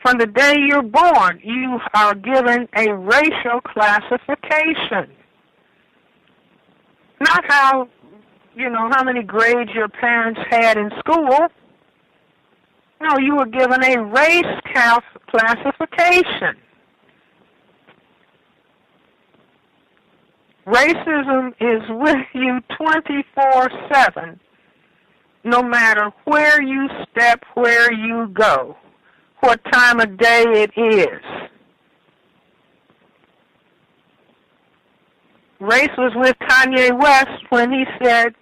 From the day you're born, you are given a racial classification. Not how many grades your parents had in school. No, you were given a race classification. Racism is with you 24/7, no matter where you step, where you go, what time of day it is. Race was with Kanye West when he said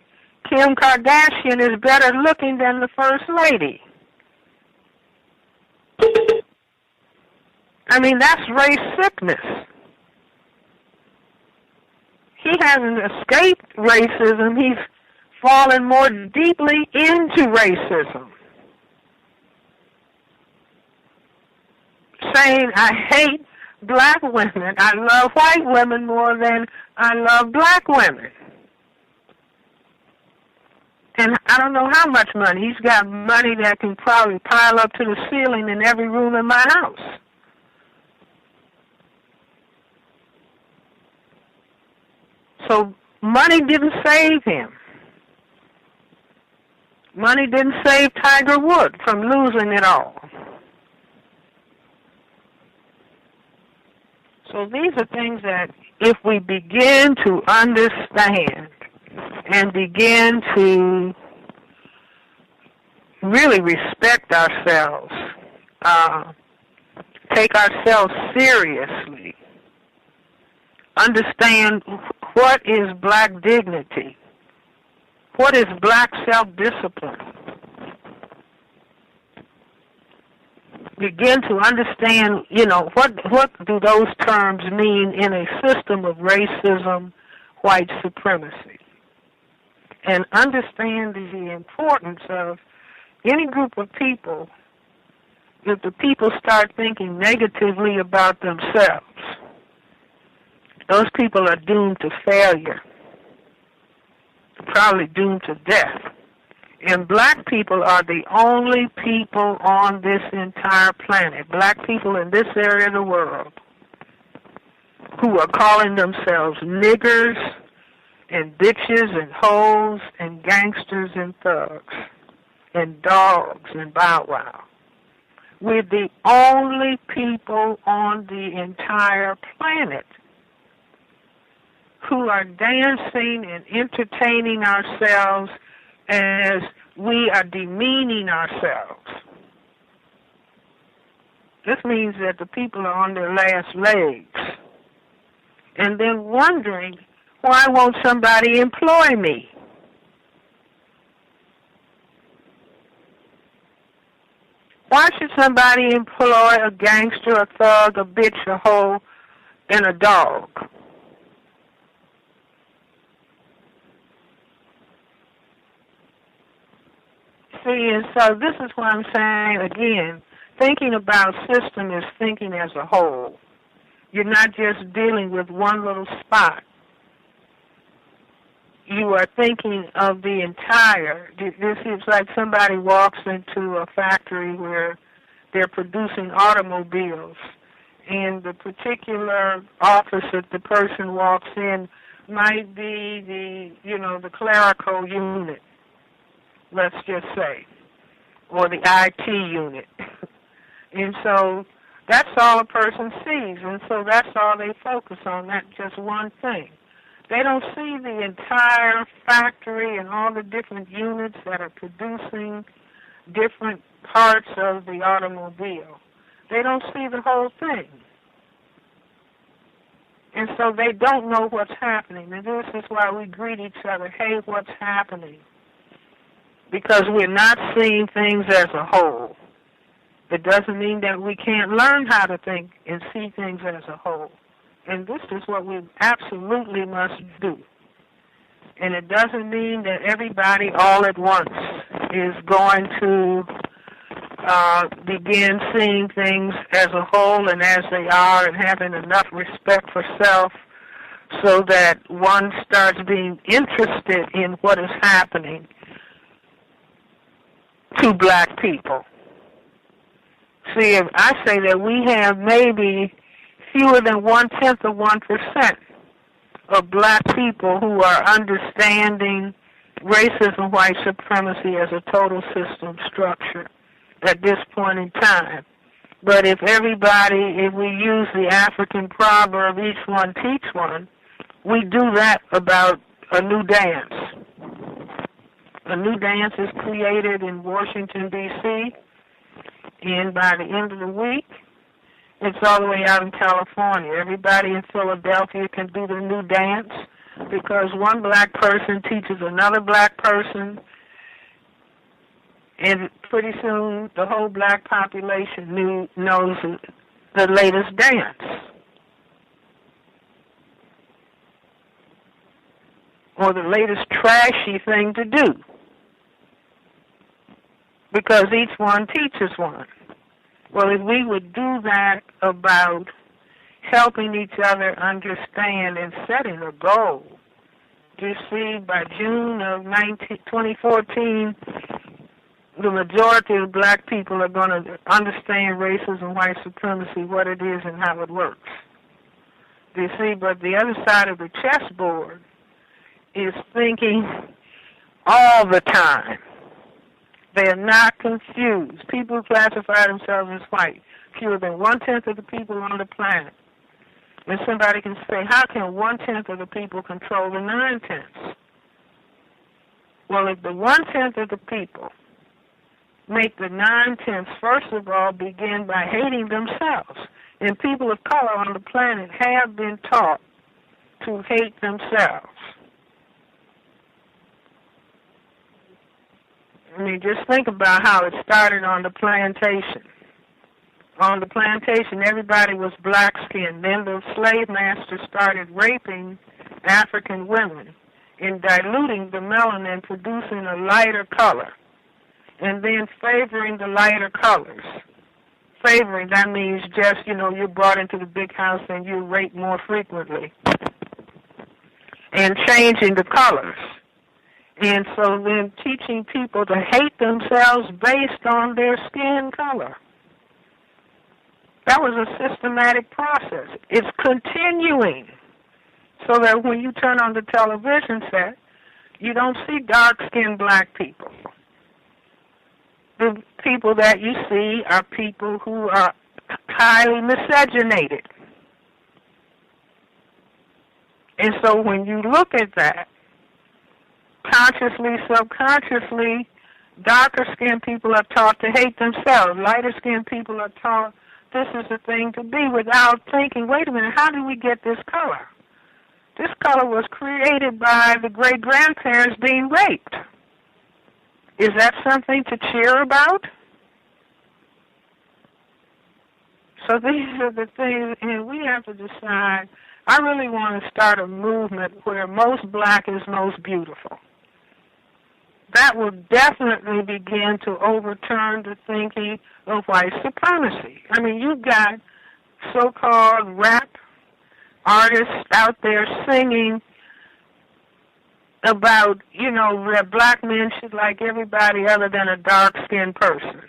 Kim Kardashian is better looking than the First Lady. I mean, that's race sickness. He hasn't escaped racism. He's fallen more deeply into racism. Saying, I hate black women. I love white women more than I love black women. And I don't know how much money. He's got money that can probably pile up to the ceiling in every room in my house. So money didn't save him. Money didn't save Tiger Woods from losing it all. So these are things that if we begin to understand and begin to really respect ourselves, take ourselves seriously, understand what is black dignity, what is black self-discipline, begin to understand, what do those terms mean in a system of racism, white supremacy, and understand the importance of any group of people. If the people start thinking negatively about themselves, those people are doomed to failure, probably doomed to death. And black people are the only people on this entire planet, black people in this area of the world, who are calling themselves niggers and bitches and hoes and gangsters and thugs and dogs and bow wow. We're the only people on the entire planet who are dancing and entertaining ourselves as we are demeaning ourselves. This means that the people are on their last legs and then wondering, why won't somebody employ me? Why should somebody employ a gangster, a thug, a bitch, a hoe, and a dog? See, and so this is what I'm saying again. Thinking about system is thinking as a whole. You're not just dealing with one little spot. You are thinking of the entire. This is like somebody walks into a factory where they're producing automobiles, and the particular office that the person walks in might be the clerical unit, let's just say, or the IT unit. And so that's all a person sees, and so that's all they focus on, that just one thing. They don't see the entire factory and all the different units that are producing different parts of the automobile. They don't see the whole thing. And so they don't know what's happening. And this is why we greet each other, hey, what's happening? Because we're not seeing things as a whole. It doesn't mean that we can't learn how to think and see things as a whole. And this is what we absolutely must do. And it doesn't mean that everybody all at once is going to begin seeing things as a whole and as they are and having enough respect for self so that one starts being interested in what is happening to black people. See, if I say that we have maybe fewer than 0.1% of black people who are understanding racism, white supremacy as a total system structure at this point in time. But if we use the African proverb, each one teach one, we do that about a new dance. A new dance is created in Washington, D.C., and by the end of the week, it's all the way out in California. Everybody in Philadelphia can do the new dance because one black person teaches another black person, and pretty soon the whole black population knows the latest dance. Or the latest trashy thing to do. Because each one teaches one. Well, if we would do that about helping each other understand and setting a goal, you see, by June of 2014, the majority of black people are going to understand racism, white supremacy, what it is and how it works. You see, but the other side of the chessboard is thinking all the time. They are not confused. People who classify themselves as white, fewer than 1/10 of the people on the planet. And somebody can say, how can 1/10 of the people control the 9/10? Well, if the 1/10 of the people make the 9/10, first of all, begin by hating themselves. And people of color on the planet have been taught to hate themselves. I mean, just think about how it started on the plantation. On the plantation, everybody was black-skinned. Then the slave masters started raping African women and diluting the melanin, producing a lighter color, and then favoring the lighter colors. Favoring, that means just, you're brought into the big house and you're raped more frequently. And changing the colors. And so then teaching people to hate themselves based on their skin color. That was a systematic process. It's continuing. So that when you turn on the television set, you don't see dark-skinned black people. The people that you see are people who are highly miscegenated. And so when you look at that, consciously, subconsciously, darker-skinned people are taught to hate themselves. Lighter-skinned people are taught this is the thing to be without thinking, wait a minute, how did we get this color? This color was created by the great-grandparents being raped. Is that something to cheer about? So these are the things, and we have to decide, I really want to start a movement where most black is most beautiful. That will definitely begin to overturn the thinking of white supremacy. I mean, you've got so-called rap artists out there singing about, that black men should like everybody other than a dark-skinned person.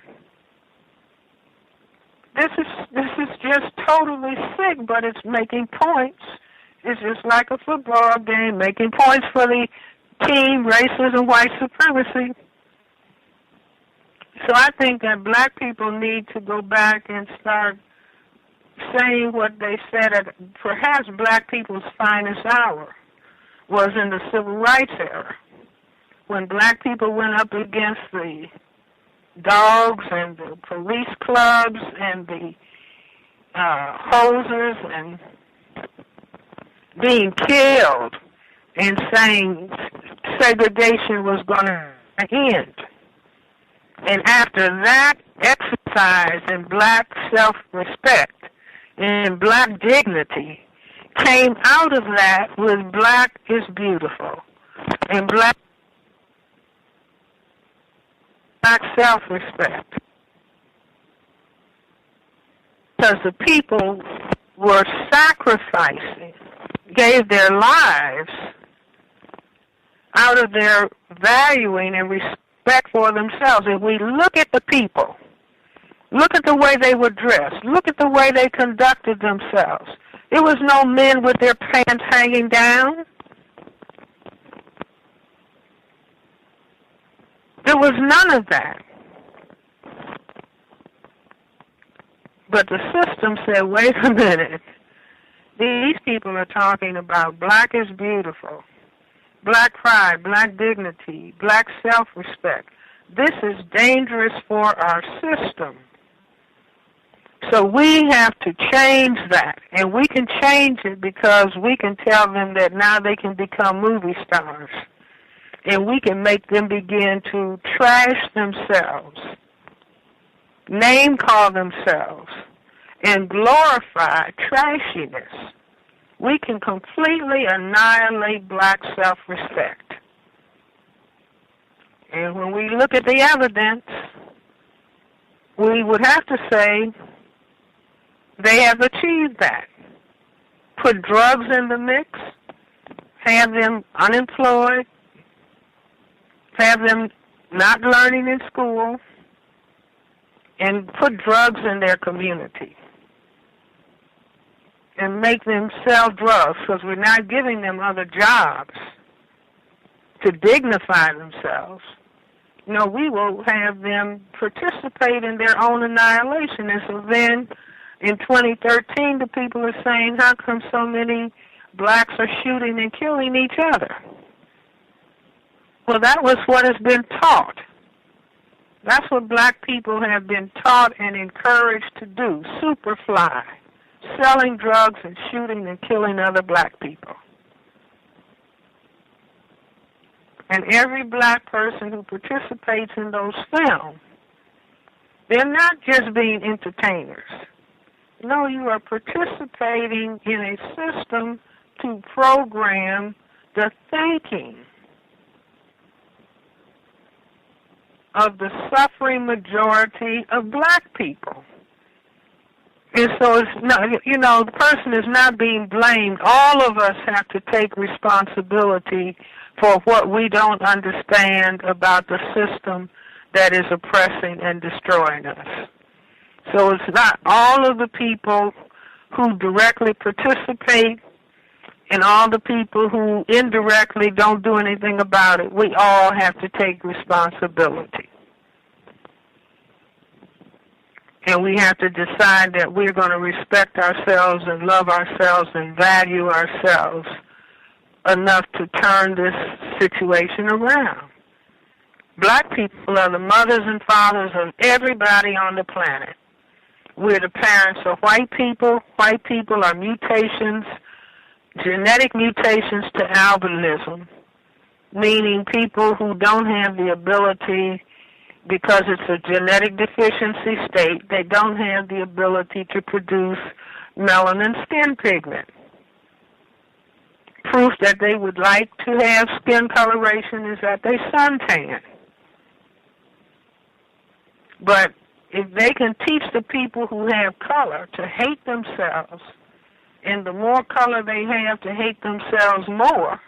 This is just totally sick, but it's making points. It's just like a football game, making points for the team, racism, white supremacy. So I think that black people need to go back and start saying what they said at perhaps black people's finest hour was in the civil rights era, when black people went up against the dogs and the police clubs and the hosers and being killed and saying segregation was going to end. And after that exercise in black self-respect and black dignity came out of that with black is beautiful and black self-respect. Because the people were sacrificing, gave their lives out of their valuing and respect for themselves. If we look at the people, Look at the way they were dressed. Look at the way they conducted themselves. There was no men with their pants hanging down. There was none of that. But the system said, wait a minute. These people are talking about black is beautiful, black pride, black dignity, black self-respect. This is dangerous for our system. So we have to change that. And we can change it because we can tell them that now they can become movie stars. And we can make them begin to trash themselves, name call themselves, and glorify trashiness. We can completely annihilate black self-respect. And when we look at the evidence, we would have to say they have achieved that. Put drugs in the mix, have them unemployed, have them not learning in school, and put drugs in their community and make them sell drugs because we're not giving them other jobs to dignify themselves. No, we will have them participate in their own annihilation. And so then in 2013, the people are saying, how come so many blacks are shooting and killing each other? Well, that was what has been taught. That's what black people have been taught and encouraged to do, superfly, selling drugs and shooting and killing other black people. And every black person who participates in those films, they're not just being entertainers. No, you are participating in a system to program the thinking of the suffering majority of black people. And so it's not, the person is not being blamed. All of us have to take responsibility for what we don't understand about the system that is oppressing and destroying us. So it's not all of the people who directly participate and all the people who indirectly don't do anything about it. We all have to take responsibility. And we have to decide that we're going to respect ourselves and love ourselves and value ourselves enough to turn this situation around. Black people are the mothers and fathers of everybody on the planet. We're the parents of white people. White people are mutations, genetic mutations to albinism, meaning people who don't have the ability, because it's a genetic deficiency state, they don't have the ability to produce melanin skin pigment. Proof that they would like to have skin coloration is that they suntan. But if they can teach the people who have color to hate themselves, and the more color they have to hate themselves more,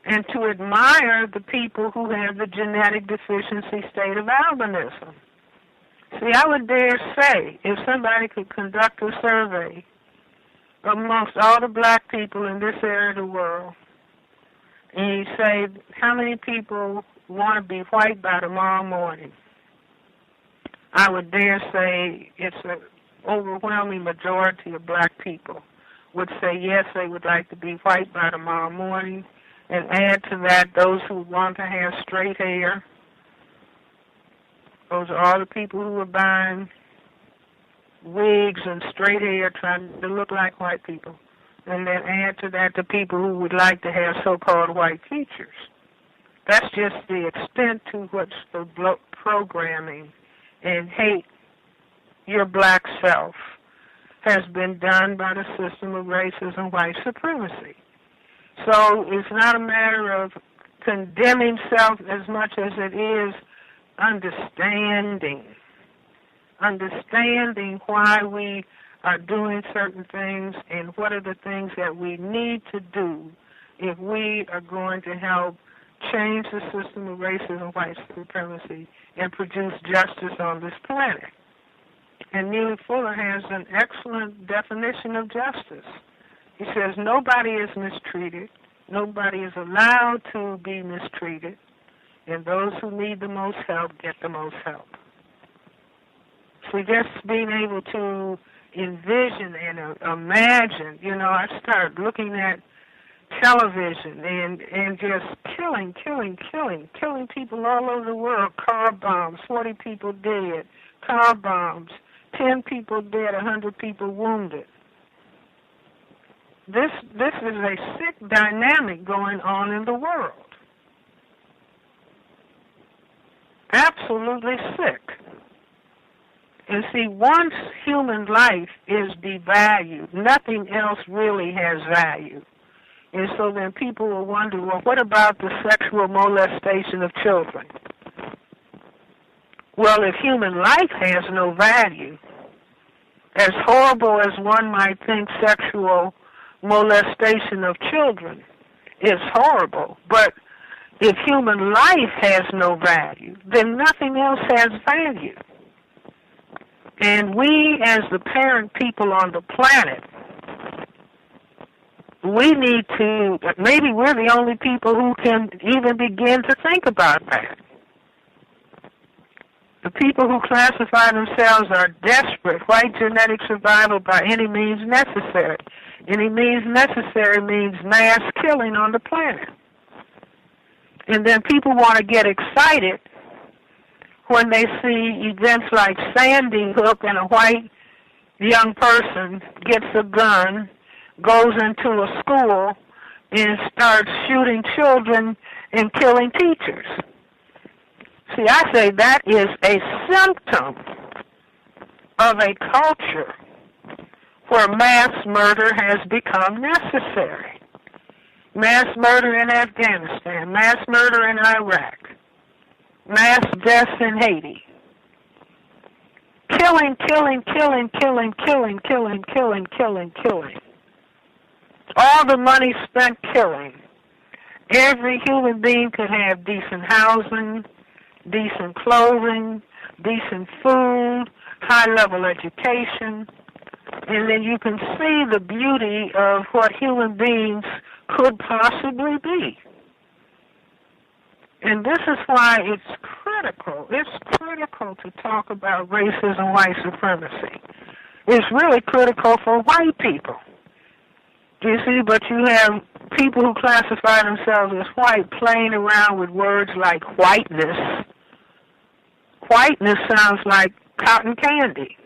and to admire the people who have the genetic deficiency state of albinism. See, I would dare say, if somebody could conduct a survey amongst all the black people in this area of the world, and you say, how many people want to be white by tomorrow morning? I would dare say it's an overwhelming majority of black people would say yes, they would like to be white by tomorrow morning. And add to that those who want to have straight hair. Those are all the people who are buying wigs and straight hair trying to look like white people. And then add to that the people who would like to have so-called white features. That's just the extent to which the programming and hate your black self has been done by the system of racism, white supremacy. So it's not a matter of condemning self as much as it is understanding why we are doing certain things and what are the things that we need to do if we are going to help change the system of racism, white supremacy, and produce justice on this planet. And Neely Fuller has an excellent definition of justice. He says nobody is mistreated, nobody is allowed to be mistreated, and those who need the most help get the most help. So just being able to envision and imagine, I started looking at television and just killing people all over the world. Car bombs, 40 people dead. Car bombs, 10 people dead, 100 people wounded. This is a sick dynamic going on in the world. Absolutely sick. And see, once human life is devalued, nothing else really has value. And so then people will wonder, well, what about the sexual molestation of children? Well, if human life has no value, as horrible as one might think sexual molestation of children is horrible, but if human life has no value, then nothing else has value. And we, as the parent people on the planet, we need to, maybe we're the only people who can even begin to think about that. The people who classify themselves are desperate, white genetic survival by any means necessary. Any means necessary means mass killing on the planet. And then people want to get excited when they see events like Sandy Hook and a white young person gets a gun, goes into a school, and starts shooting children and killing teachers. See, I say that is a symptom of a culture where mass murder has become necessary. Mass murder in Afghanistan, mass murder in Iraq, mass deaths in Haiti. Killing. All the money spent killing. Every human being could have decent housing, decent clothing, decent food, high-level education, and then you can see the beauty of what human beings could possibly be. And this is why it's critical. It's critical to talk about racism, white supremacy. It's really critical for white people. Do you see? But you have people who classify themselves as white playing around with words like whiteness. Whiteness sounds like cotton candy,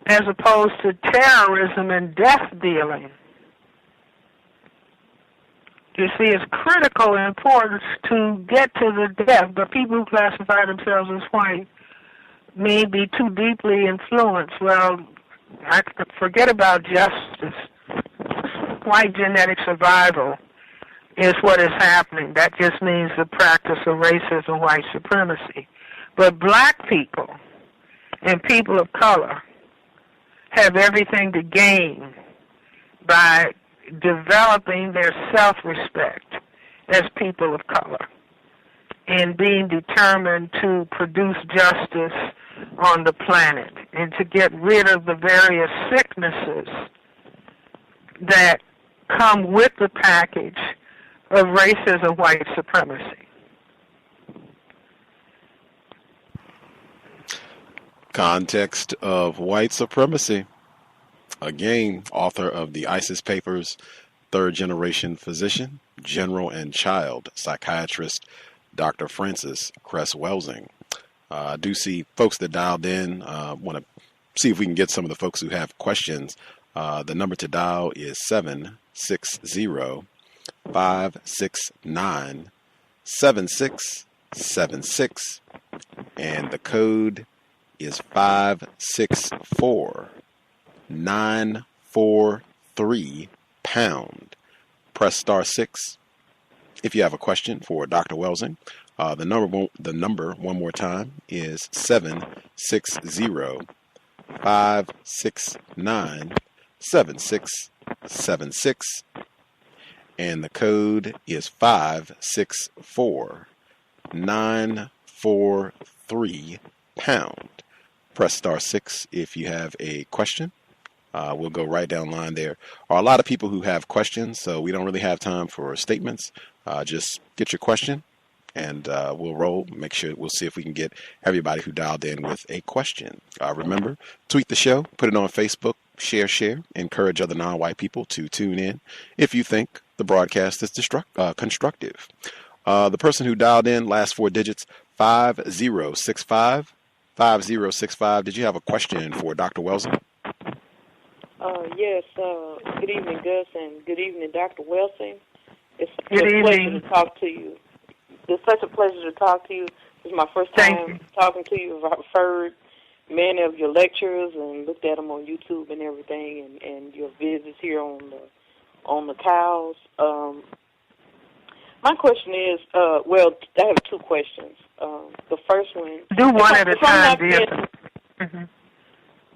as opposed to terrorism and death dealing. You see, it's critical and important to get to the death, but people who classify themselves as white may be too deeply influenced. Well, I forget about justice. White genetic survival is what is happening. That just means the practice of racism, white supremacy. But black people and people of color have everything to gain by developing their self-respect as people of color and being determined to produce justice on the planet and to get rid of the various sicknesses that come with the package of racism, white supremacy. Context of white supremacy. Again, author of the ISIS Papers, third-generation physician, general and child psychiatrist, Dr. Francis Cress Welsing. I do see folks that dialed in. Want to see if we can get some of the folks who have questions. The number to dial is 760-569-7676, and the code is 564-943#. Press *6 if you have a question for Dr. Welsing. The number one more time is 760-569-7676, and the code is 564-943#. #3#. Press *6 if you have a question. We'll go right down line. There are a lot of people who have questions, so we don't really have time for statements. Just get your question, and we'll roll. Make sure we'll see if we can get everybody who dialed in with a question. Remember, tweet the show, put it on Facebook, share, encourage other non-white people to tune in if you think the broadcast is constructive. The person who dialed in, last 4 digits, 5065. 5065. Did you have a question for Dr. Welsing? Yes. Good evening, Gus, and good evening, Dr. Welsing. It's a Good evening. pleasure to talk to you. It's such a pleasure to talk to you. This is my first time talking to you. I've heard many of your lectures and looked at them on YouTube and everything, and your visits here on the cows. My question is, well, I have 2 questions. The first one. Do one at a time, dear.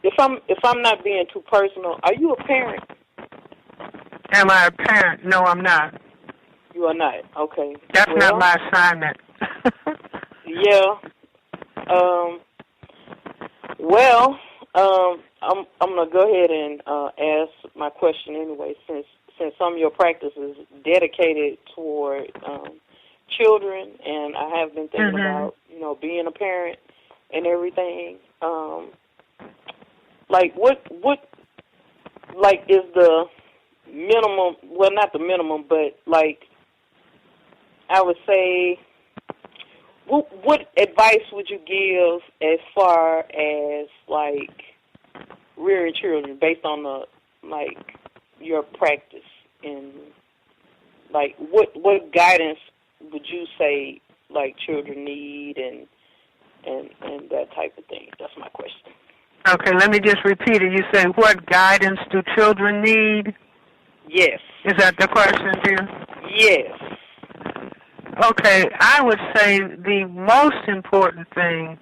If I'm not being too personal, are you a parent? Am I a parent? No, I'm not. You are not. Okay. That's not my assignment. Yeah. I'm gonna go ahead and ask my question anyway, since some of your practice is dedicated toward children, and I have been thinking about being a parent and everything. What is the minimum? Well, not the minimum, but I would say, what advice would you give as far as rearing children based on your practice, and what guidance would you say children need and that type of thing? That's my question. Okay, let me just repeat it. You say, what guidance do children need? Yes. Is that the question, dear? Yes. Okay, I would say the most important thing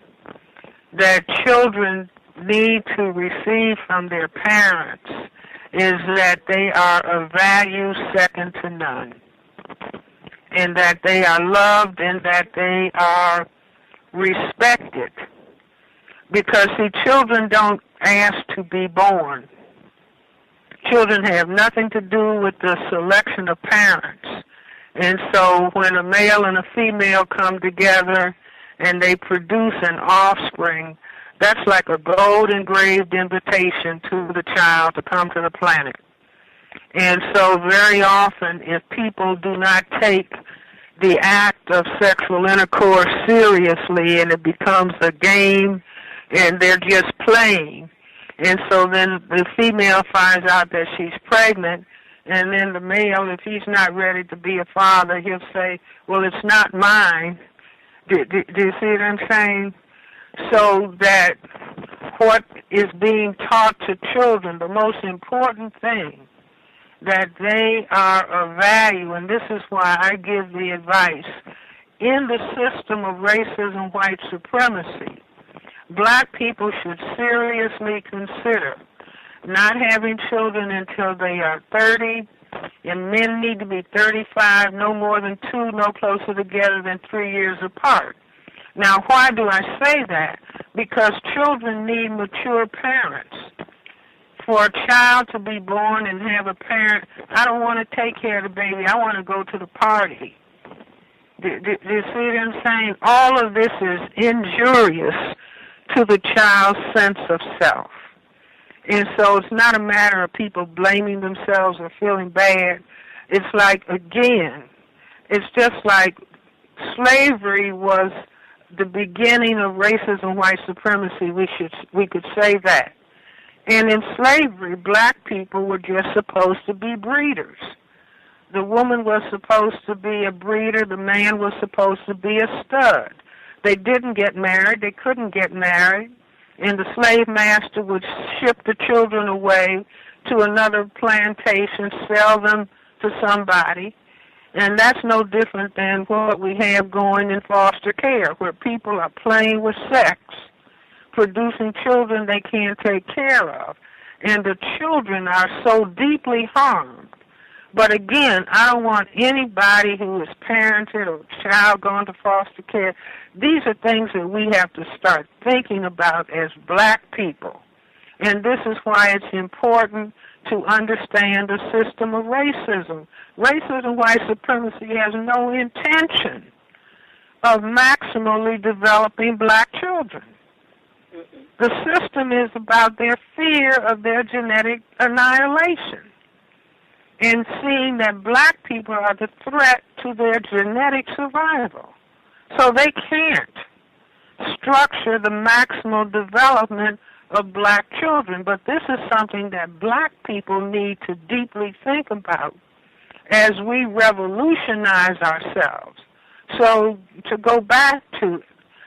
that children need to receive from their parents is that they are of value second to none, and that they are loved and that they are respected. Because, see, children don't ask to be born. Children have nothing to do with the selection of parents. And so when a male and a female come together and they produce an offspring, that's like a gold-engraved invitation to the child to come to the planet. And so very often, if people do not take the act of sexual intercourse seriously and it becomes a game and they're just playing, and so then the female finds out that she's pregnant, and then the male, if he's not ready to be a father, he'll say, well, it's not mine. Do you see what I'm saying? So that what is being taught to children, the most important thing, that they are of value, and this is why I give the advice, in the system of racism, white supremacy, black people should seriously consider not having children until they are 30, and men need to be 35, no more than 2, no closer together than 3 years apart. Now, why do I say that? Because children need mature parents. For a child to be born and have a parent, I don't want to take care of the baby, I want to go to the party. Do you see what I'm saying? All of this is injurious to the child's sense of self. And so it's not a matter of people blaming themselves or feeling bad. It's like, again, it's just like slavery was the beginning of racism, white supremacy. We could say that. And in slavery, black people were just supposed to be breeders. The woman was supposed to be a breeder. The man was supposed to be a stud. They didn't get married. They couldn't get married. And the slave master would ship the children away to another plantation, sell them to somebody. And that's no different than what we have going in foster care, where people are playing with sex, producing children they can't take care of. And the children are so deeply harmed But again, I don't want anybody who is parented or child going to foster care. These are things that we have to start thinking about as black people. And this is why it's important to understand the system of racism. Racism, white supremacy, has no intention of maximally developing black children. The system is about their fear of their genetic annihilation and seeing that black people are the threat to their genetic survival. So they can't structure the maximal development of black children. But this is something that black people need to deeply think about as we revolutionize ourselves. So to go back to it,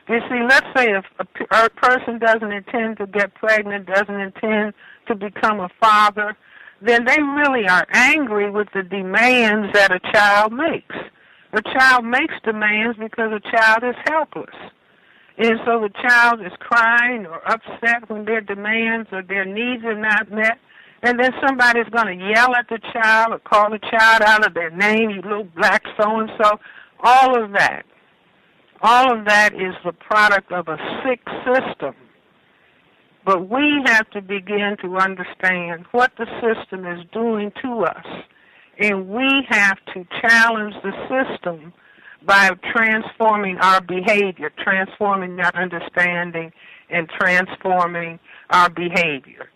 you see, let's say if a person doesn't intend to get pregnant, doesn't intend to become a father, then they really are angry with the demands that a child makes. A child makes demands because a child is helpless. And so the child is crying or upset when their demands or their needs are not met. And then somebody's going to yell at the child or call the child out of their name, you little black so-and-so. All of that is the product of a sick system. But we have to begin to understand what the system is doing to us. And we have to challenge the system by transforming our behavior, transforming our understanding, and transforming our behavior.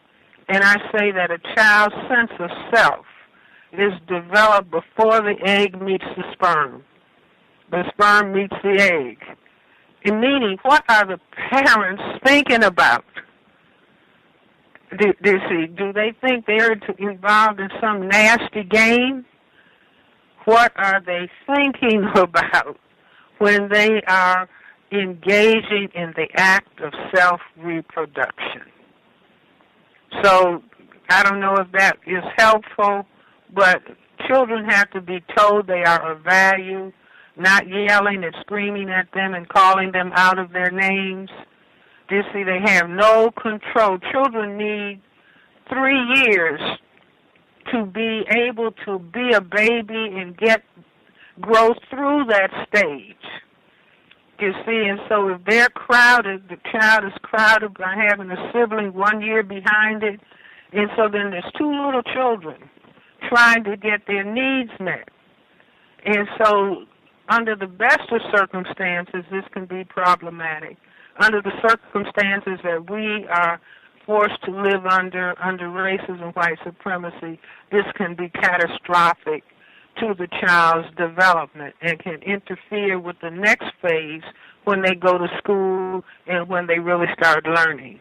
And I say that a child's sense of self is developed before the egg meets the sperm. The sperm meets the egg. And meaning, what are the parents thinking about? Do they think they're involved in some nasty game? What are they thinking about when they are engaging in the act of self-reproduction? So I don't know if that is helpful, but children have to be told they are of value, not yelling and screaming at them and calling them out of their names. You see, they have no control. Children need 3 years to be able to be a baby and grow through that stage. You see, and so if they're crowded, the child is crowded by having a sibling 1 year behind it, and so then there's 2 little children trying to get their needs met. And so under the best of circumstances, this can be problematic. Under the circumstances that we are forced to live under racism, white supremacy, this can be catastrophic to the child's development and can interfere with the next phase when they go to school and when they really start learning.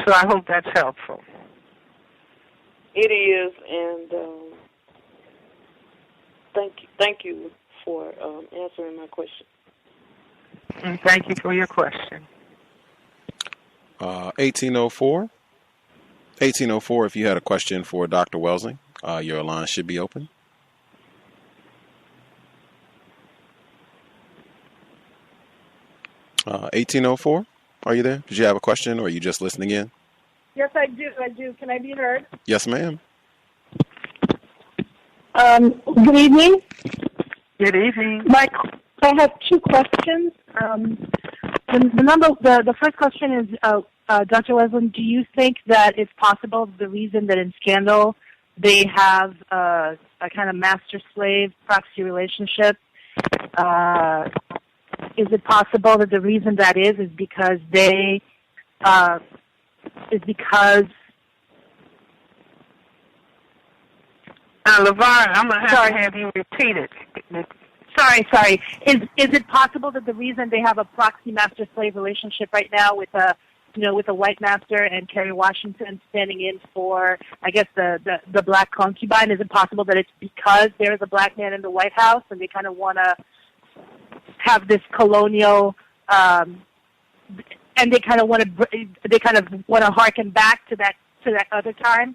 So I hope that's helpful. It is, and thank you for answering my question. And thank you for your question. 1804. 1804, if you had a question for Dr. Welsing, your line should be open. Uh, 1804, are you there? Did you have a question, or are you just listening in? Yes, I do. Can I be heard? Yes, ma'am. Good evening. Good evening. I have 2 questions. The first question is, Dr. Welsing, do you think that it's possible the reason that in Scandal they have a kind of master-slave proxy relationship, is it possible that the reason that is because they LeVar, I'm going to have you repeat it. Sorry. Is it possible that the reason they have a proxy master-slave relationship right now with a white master and Kerry Washington standing in for, I guess, the black concubine, is it possible that it's because there is a black man in the White House and they kind of want to have this colonial, and they kind of want to harken back to that other time?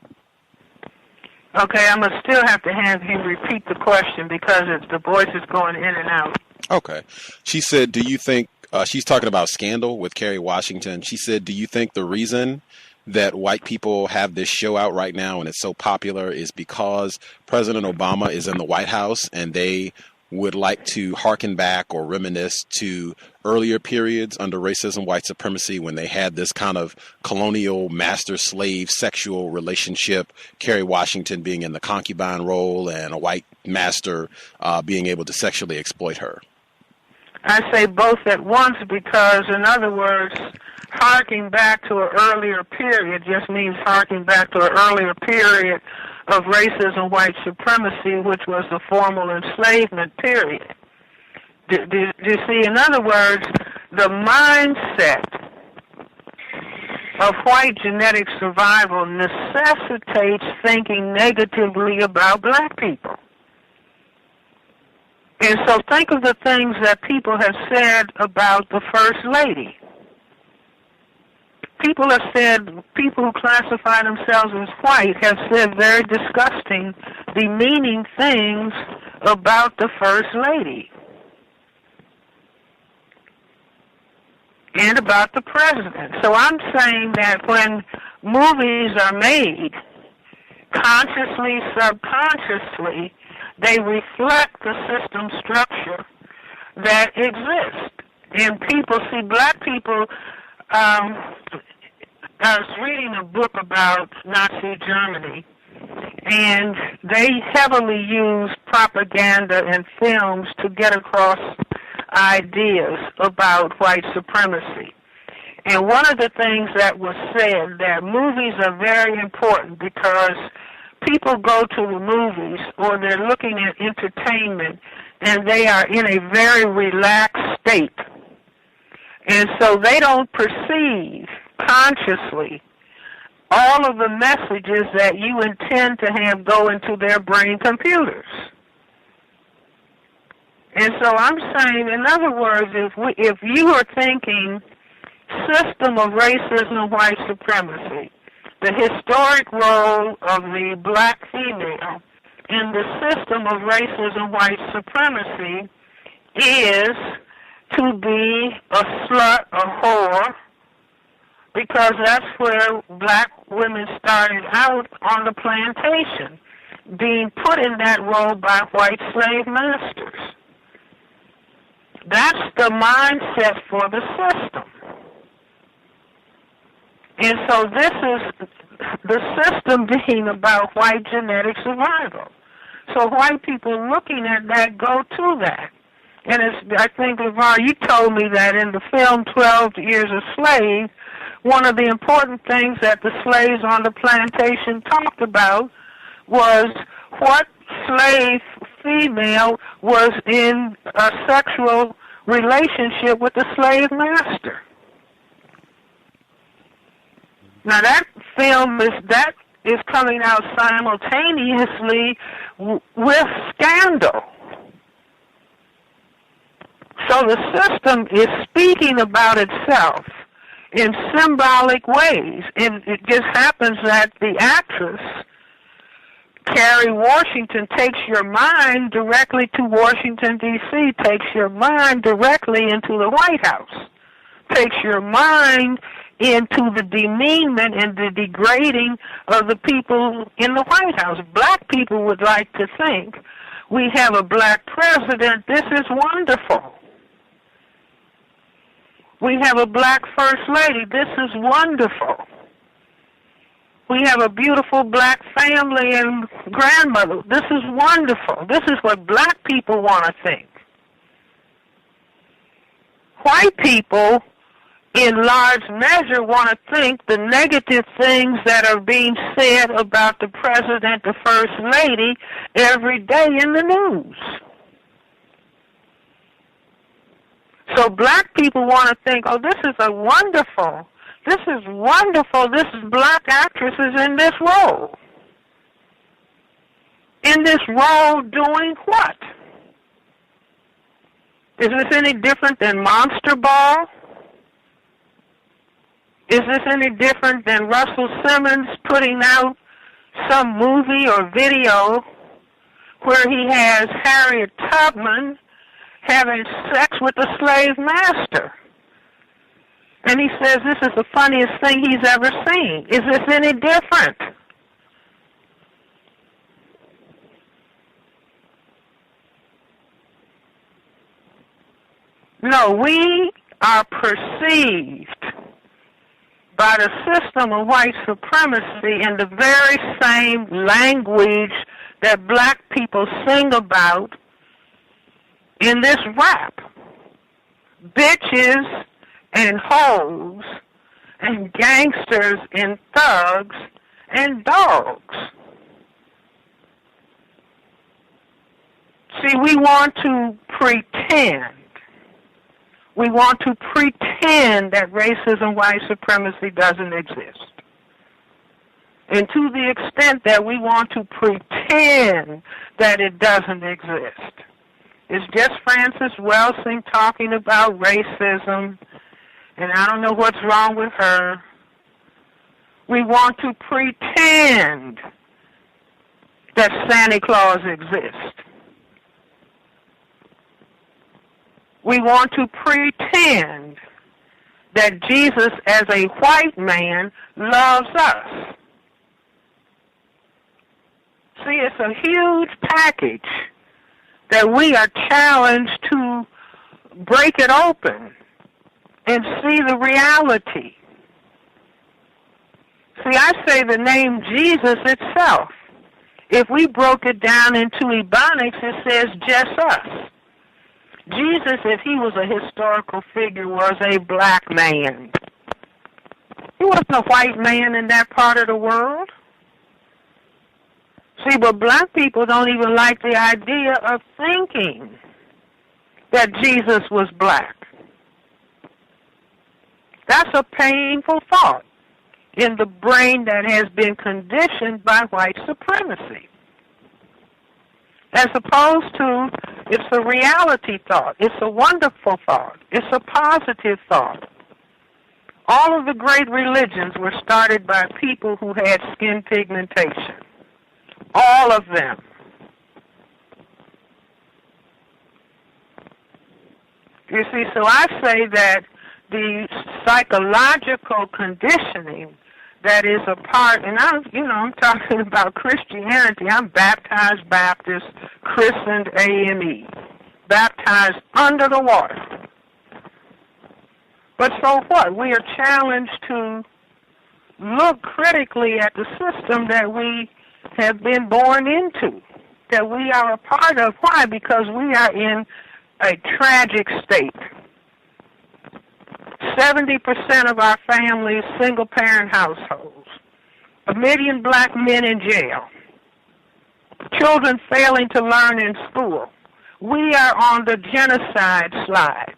Okay, I'm going to still have to have him repeat the question because the voice is going in and out. Okay. She said, do you think, she's talking about Scandal with Kerry Washington. She said, do you think the reason that white people have this show out right now and it's so popular is because President Obama is in the White House and they would like to harken back or reminisce to earlier periods under racism, white supremacy, when they had this kind of colonial master-slave sexual relationship, Kerry Washington being in the concubine role and a white master being able to sexually exploit her. I say both at once because, in other words, harking back to an earlier period just means harking back to an earlier period of racism, white supremacy, which was the formal enslavement period. Do you see? In other words, the mindset of white genetic survival necessitates thinking negatively about black people. And so think of the things that people have said about the First Lady. People have said, people who classify themselves as white have said very disgusting, demeaning things about the First Lady and about the President. So I'm saying that when movies are made, consciously, subconsciously, they reflect the system structure that exists. And people see black people. I was reading a book about Nazi Germany, and they heavily used propaganda and films to get across ideas about white supremacy. And one of the things that was said, that movies are very important because people go to the movies or they're looking at entertainment and they are in a very relaxed state. And so they don't perceive consciously all of the messages that you intend to have go into their brain computers. And so I'm saying, in other words, if you are thinking system of racism and white supremacy, the historic role of the black female in the system of racism and white supremacy is to be a slut, a whore, because that's where black women started out on the plantation, being put in that role by white slave masters. That's the mindset for the system. And so this is the system being about white genetic survival. So white people looking at that go to that. And I think, LeVar, you told me that in the film 12 Years a Slave, one of the important things that the slaves on the plantation talked about was what slave female was in a sexual relationship with the slave master. Now that film is coming out simultaneously with Scandal. So the system is speaking about itself in symbolic ways. And it just happens that the actress, Kerry Washington, takes your mind directly to Washington, D.C., takes your mind directly into the White House, takes your mind into the demeanment and the degrading of the people in the White House. Black people would like to think, we have a black president, this is wonderful. We have a black first lady, this is wonderful. We have a beautiful black family and grandmother, this is wonderful. This is what black people want to think. White people, in large measure, want to think the negative things that are being said about the president, the first lady, every day in the news. So black people want to think, oh, this is wonderful. This is black actresses in this role. In this role doing what? Is this any different than Monster Ball? Is this any different than Russell Simmons putting out some movie or video where he has Harriet Tubman having sex with the slave master? And he says this is the funniest thing he's ever seen. Is this any different? No, we are perceived by the system of white supremacy in the very same language that black people sing about in this rap. Bitches and hoes and gangsters and thugs and dogs. See, we want to pretend. We want to pretend that racism, white supremacy doesn't exist. And to the extent that we want to pretend that it doesn't exist, it's just Cress Welsing talking about racism, and I don't know what's wrong with her. We want to pretend that Santa Claus exists. We want to pretend that Jesus as a white man loves us. See, it's a huge package that we are challenged to break it open and see the reality. See, I say the name Jesus itself. If we broke it down into Ebonics, it says just us. Jesus, if he was a historical figure, was a black man. He wasn't a white man in that part of the world. See, but black people don't even like the idea of thinking that Jesus was black. That's a painful thought in the brain that has been conditioned by white supremacy. As opposed to, it's a reality thought. It's a wonderful thought. It's a positive thought. All of the great religions were started by people who had skin pigmentation. All of them. You see, so I say that the psychological conditioning that is a part, and I'm talking about Christianity. I'm baptized Baptist, christened AME, baptized under the water. But so what? We are challenged to look critically at the system that we have been born into, that we are a part of. Why? Because we are in a tragic state. 70% of our families, single-parent households. 1 million black men in jail. Children failing to learn in school. We are on the genocide slide.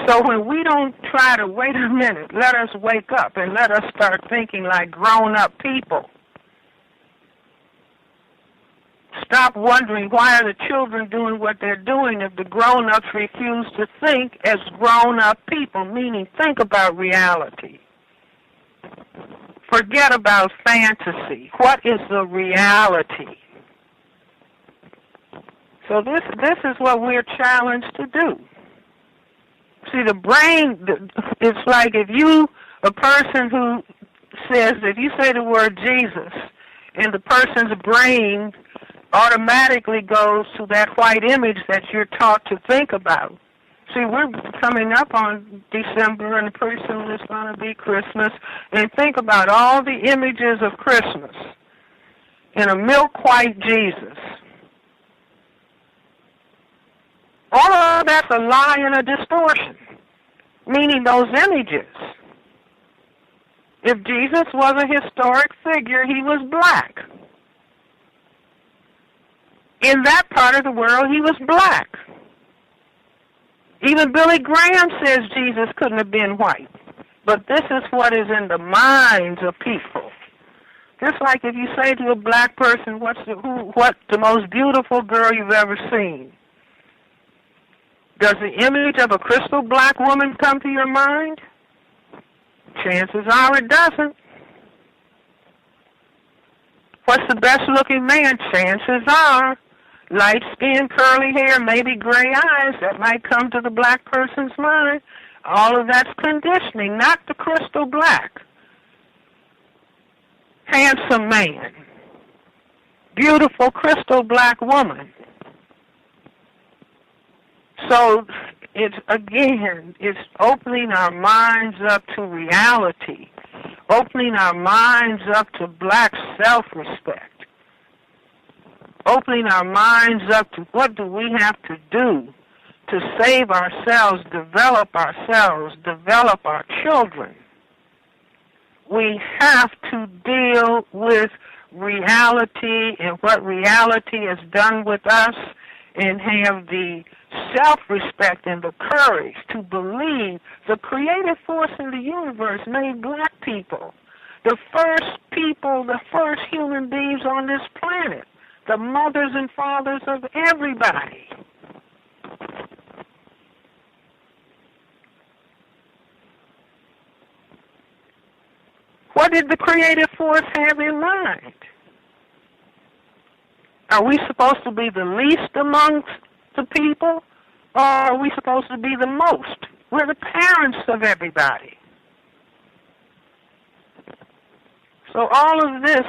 So when we don't try to wait a minute, let us wake up and let us start thinking like grown-up people. Stop wondering why are the children doing what they're doing if the grown-ups refuse to think as grown-up people, meaning think about reality. Forget about fantasy. What is the reality? So this is what we're challenged to do. See, the brain, it's like a person who says, if you say the word Jesus, and the person's brain automatically goes to that white image that you're taught to think about. See, we're coming up on December, and pretty soon it's going to be Christmas, and think about all the images of Christmas in a milk-white Jesus. All of that's a lie and a distortion, meaning those images. If Jesus was a historic figure, he was black. In that part of the world, he was black. Even Billy Graham says Jesus couldn't have been white. But this is what is in the minds of people. Just like if you say to a black person, what's the most beautiful girl you've ever seen? Does the image of a crystal black woman come to your mind? Chances are it doesn't. What's the best looking man? Chances are light skin, curly hair, maybe gray eyes. That might come to the black person's mind. All of that's conditioning, not the crystal black. Handsome man. Beautiful crystal black woman. So it's opening our minds up to reality, opening our minds up to black self-respect, opening our minds up to what do we have to do to save ourselves, develop our children. We have to deal with reality and what reality has done with us, and have the self-respect and the courage to believe the creative force in the universe made black people the first human beings on this planet, the mothers and fathers of everybody. What did the creative force have in mind? Are we supposed to be the least amongst the people, or are we supposed to be the most? We're the parents of everybody. So all of this,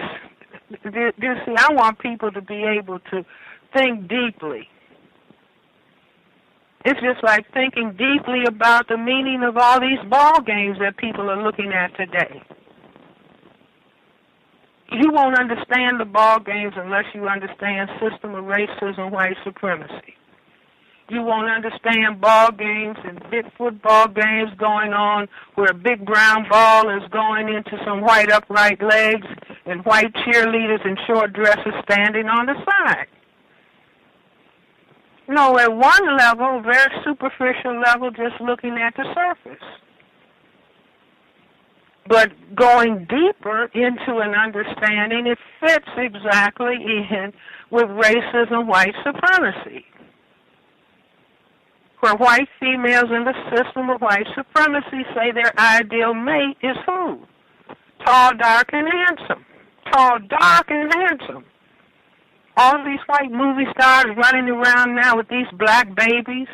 you see, I want people to be able to think deeply. It's just like thinking deeply about the meaning of all these ball games that people are looking at today. You won't understand the ball games unless you understand system of racism, white supremacy. You won't understand ball games and big football games going on where a big brown ball is going into some white upright legs and white cheerleaders in short dresses standing on the side. No, at one level, very superficial level, just looking at the surface. But going deeper into an understanding, it fits exactly in with racism, white supremacy. Where white females in the system of white supremacy say their ideal mate is who? Tall, dark, and handsome. Tall, dark, and handsome. All of these white movie stars running around now with these black babies.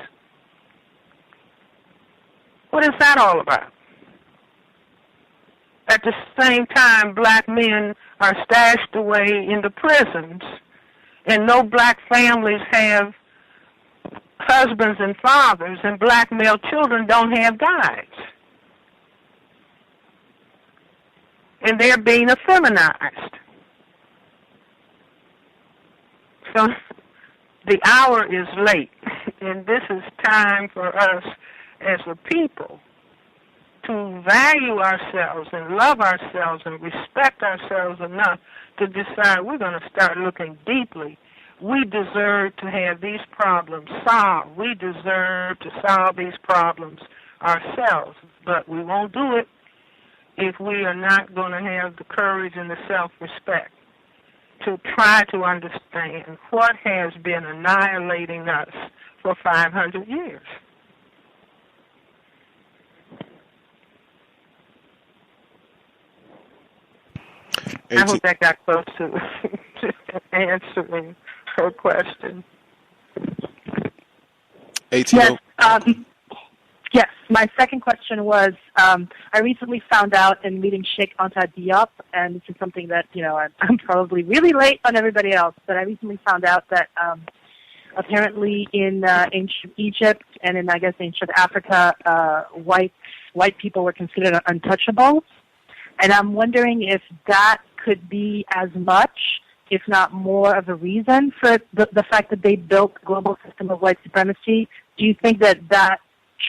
What is that all about? At the same time, black men are stashed away in the prisons, and no black families have husbands and fathers, and black male children don't have guides. And they're being effeminized. So the hour is late, and this is time for us as a people to value ourselves and love ourselves and respect ourselves enough to decide we're going to start looking deeply. We deserve to have these problems solved. We deserve to solve these problems ourselves, but we won't do it if we are not going to have the courage and the self-respect to try to understand what has been annihilating us for 500 years. I hope that got close to answering her question. ATO? Yes, my second question was, I recently found out in meeting Shik Ana Jop, and this is something that, I'm probably really late on everybody else, but I recently found out that apparently in ancient Egypt and in, I guess, ancient Africa, white people were considered untouchables. And I'm wondering if that could be as much, if not more, of a reason for the fact that they built a global system of white supremacy. Do you think that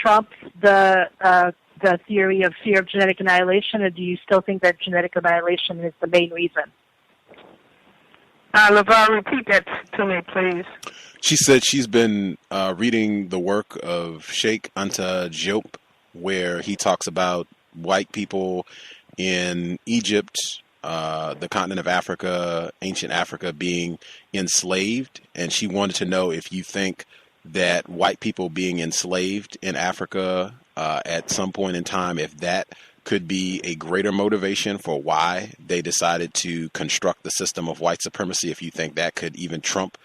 trumps the theory of fear of genetic annihilation, or do you still think that genetic annihilation is the main reason? LaVar, repeat that to me, please. She said she's been reading the work of Shik Ana Jop, where he talks about white people in Egypt, the continent of Africa, ancient Africa, being enslaved, and she wanted to know if you think that white people being enslaved in Africa at some point in time, if that could be a greater motivation for why they decided to construct the system of white supremacy, if you think that could even trump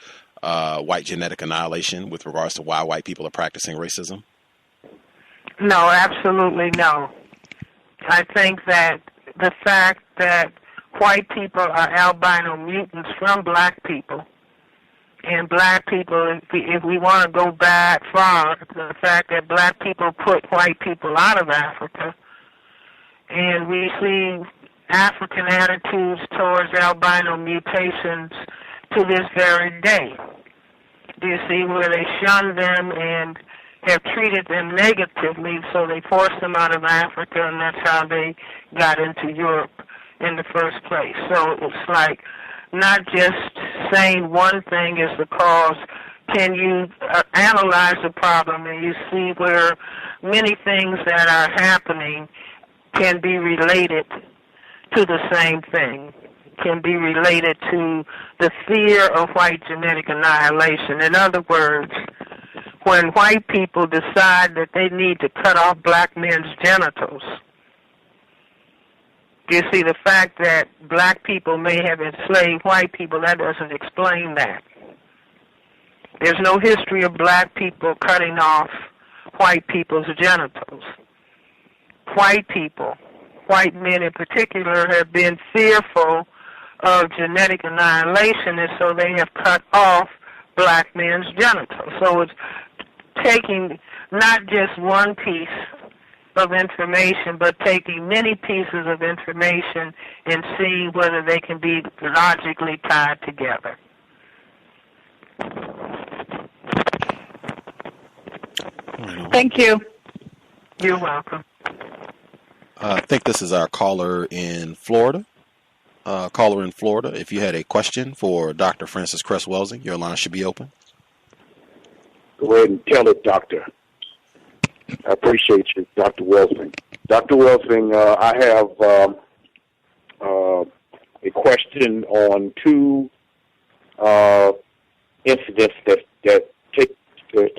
white genetic annihilation with regards to why white people are practicing racism? No, absolutely no. I think that the fact that white people are albino mutants from black people, and black people, if we want to go back far, the fact that black people put white people out of Africa, and we see African attitudes towards albino mutations to this very day. Do you see where they shun them and have treated them negatively, so they forced them out of Africa, and that's how they got into Europe in the first place. So it's like not just saying one thing is the cause. Can you analyze the problem and you see where many things that are happening can be related to the same thing, can be related to the fear of white genetic annihilation. In other words, when white people decide that they need to cut off black men's genitals, you see, the fact that black people may have enslaved white people, that doesn't explain that. There's no history of black people cutting off white people's genitals. White people, white men in particular, have been fearful of genetic annihilation, and so they have cut off black men's genitals. So it's taking not just one piece of information, but taking many pieces of information and seeing whether they can be logically tied together. Thank you. You're welcome. I think this is our caller in Florida. Caller in Florida, if you had a question for Dr. Francis Cress Welsing, your line should be open. Go ahead and tell it, Doctor. I appreciate you, Dr. Welsing. Dr. Welsing, I have a question on two incidents that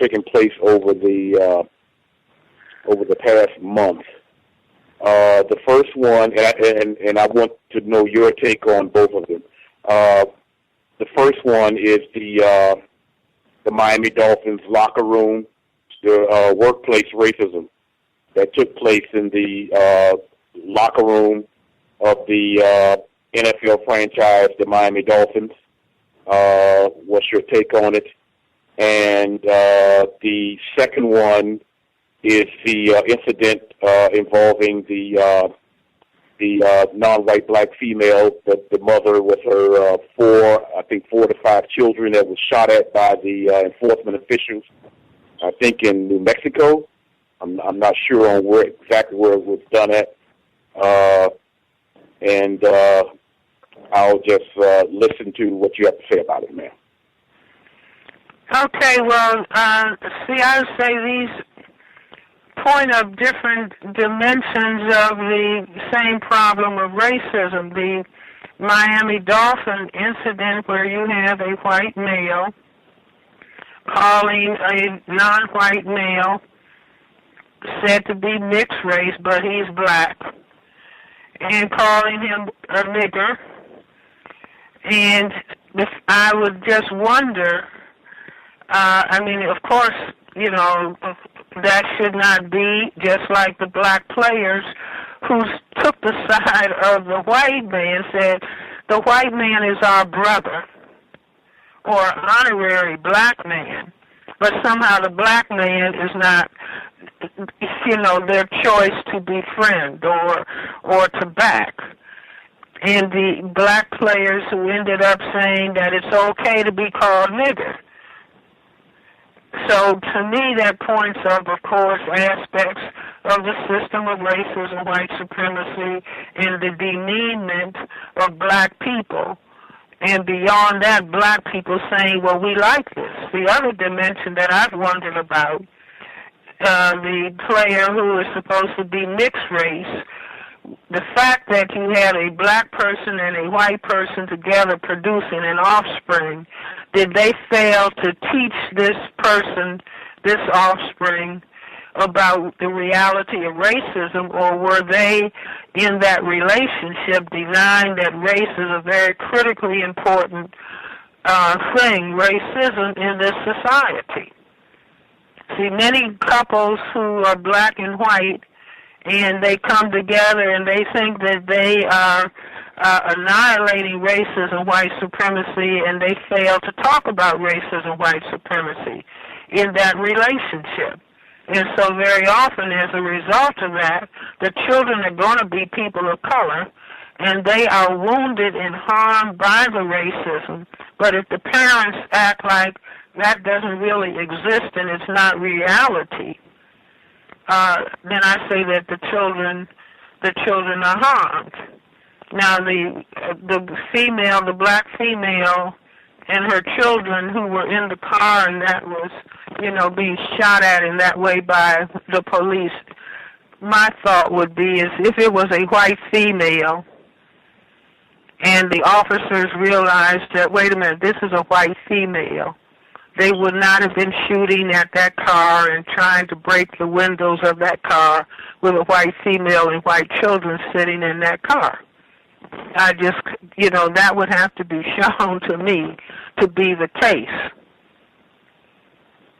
taken place over the past month. The first one, and I want to know your take on both of them. The first one is the Miami Dolphins locker room, the workplace racism that took place in the locker room of the NFL franchise, the Miami Dolphins. What's your take on it? And the second one is the incident involving the non-white black female, the mother with her 4 to 5 children that was shot at by the enforcement officials, I think in New Mexico. I'm not sure on exactly where it was done at. And I'll just listen to what you have to say about it, ma'am. Okay, well, I would say these point of different dimensions of the same problem of racism. The Miami Dolphin incident, where you have a white male calling a non-white male said to be mixed race, but he's black, and calling him a nigger. And I would just wonder, of course, that should not be, just like the black players who took the side of the white man, said the white man is our brother or honorary black man, but somehow the black man is not, their choice to befriend or to back. And the black players who ended up saying that it's okay to be called nigger. So to me, that points up, of course, aspects of the system of racism, white supremacy, and the demeanment of black people. And beyond that, black people saying, well, we like this. The other dimension that I've wondered about, the player who is supposed to be mixed race, the fact that you had a black person and a white person together producing an offspring, did they fail to teach this person, this offspring, about the reality of racism, or were they in that relationship denying that race is a very critically important thing, racism in this society? see many couples who are black and white, and they come together and they think that they are annihilating racism, white supremacy, and they fail to talk about racism, white supremacy in that relationship. And so very often as a result of that, the children are going to be people of color, and they are wounded and harmed by the racism. But if the parents act like that doesn't really exist and it's not reality, then I say that the children are harmed. Now the black female and her children who were in the car and that was, being shot at in that way by the police, my thought would be is if it was a white female and the officers realized that, wait a minute, this is a white female, they would not have been shooting at that car and trying to break the windows of that car with a white female and white children sitting in that car. I just, that would have to be shown to me to be the case.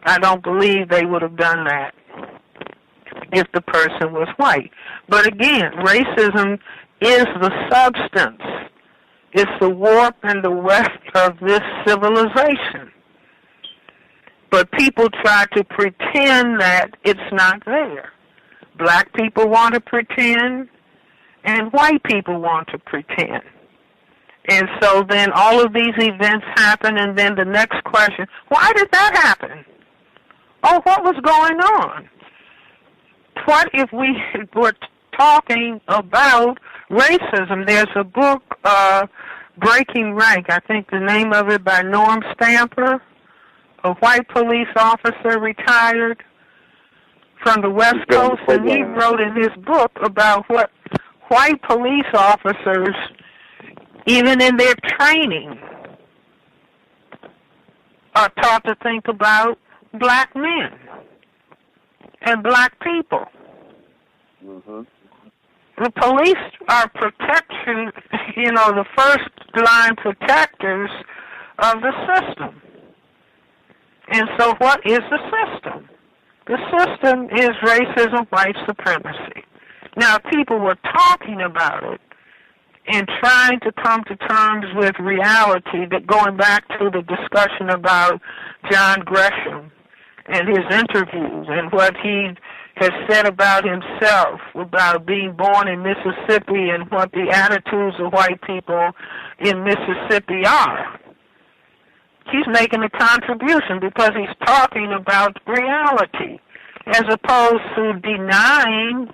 I don't believe they would have done that if the person was white. But again, racism is the substance. It's the warp and the weft of this civilization. But people try to pretend that it's not there. Black people want to pretend, and white people want to pretend. And so then all of these events happen, and then the next question, why did that happen? Oh, what was going on? What if we were talking about racism? There's a book, Breaking Rank, I think the name of it, by Norm Stamper, a white police officer retired from the West Coast, and he wrote in his book about what white police officers, even in their training, are taught to think about black men and black people. Mm-hmm. The police are protection, the first line protectors of the system. And so what is the system? The system is racism, white supremacy. Now, people were talking about it and trying to come to terms with reality, that going back to the discussion about John Grisham and his interviews and what he has said about himself, about being born in Mississippi and what the attitudes of white people in Mississippi are. He's making a contribution because he's talking about reality as opposed to denying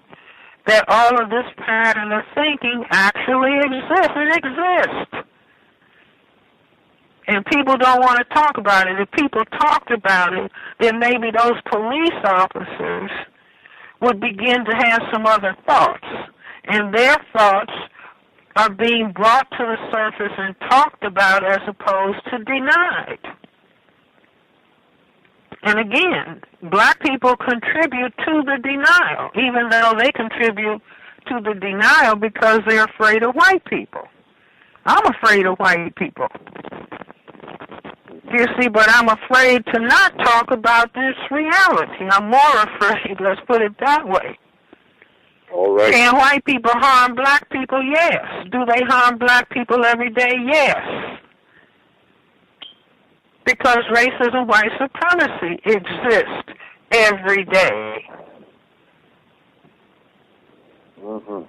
that all of this pattern of thinking actually exists. It exists. And people don't want to talk about it. If people talked about it, then maybe those police officers would begin to have some other thoughts. And their thoughts are being brought to the surface and talked about as opposed to denied. And again, black people contribute to the denial, even though they contribute to the denial because they're afraid of white people. I'm afraid of white people. You see, but I'm afraid to not talk about this reality. I'm more afraid, let's put it that way. All right. Can white people harm black people? Yes. Do they harm black people every day? Yes. Because racism, white supremacy exists every day. Mm-hmm.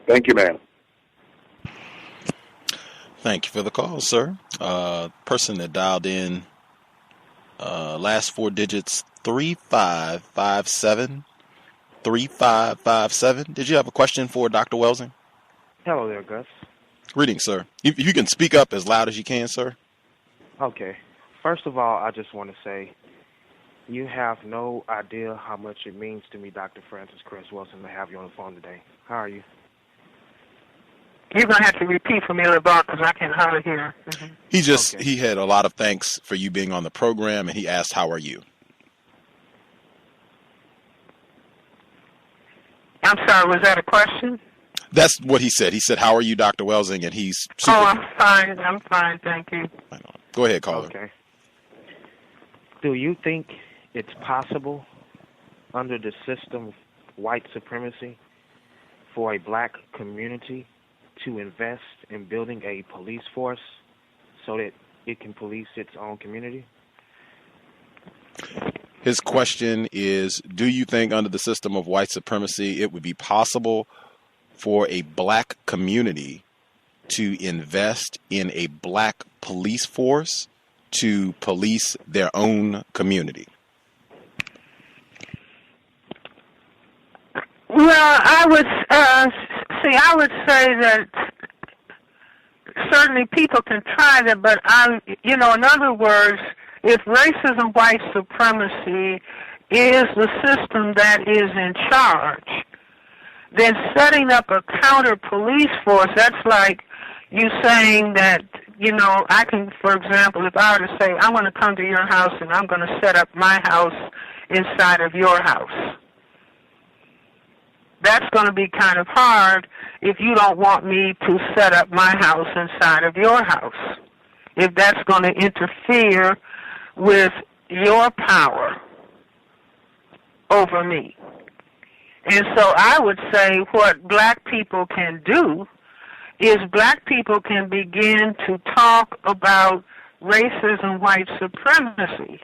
Thank you, ma'am. Thank you for the call, sir. Person that dialed in, last four digits, 3557. 3557. Did you have a question for Dr. Welsing? Hello there, Gus. Greetings, sir. If you can speak up as loud as you can, sir. Okay. First of all, I just want to say you have no idea how much it means to me, Dr. Francis Cress Welsing, to have you on the phone today. How are you? You're going to have to repeat for me a little bit because I can hardly hear. Mm-hmm. He had a lot of thanks for you being on the program, and he asked, how are you? I'm sorry, was that a question? That's what he said. He said, how are you, Dr. Welsing? And he's super... Oh, I'm fine. I'm fine, thank you. Go ahead, caller. Okay. Do you think it's possible under the system of white supremacy for a black community to invest in building a police force so that it can police its own community? His question is, do you think under the system of white supremacy it would be possible for a black community to invest in a black police force to police their own community? Well, I would say that certainly people can try that, but in other words, if racism, white supremacy is the system that is in charge, then setting up a counter police force, that's like you saying that, I can, for example, if I were to say, I want to come to your house and I'm going to set up my house inside of your house. That's going to be kind of hard if you don't want me to set up my house inside of your house, if that's going to interfere with your power over me. And so I would say what black people can do is black people can begin to talk about racism, white supremacy,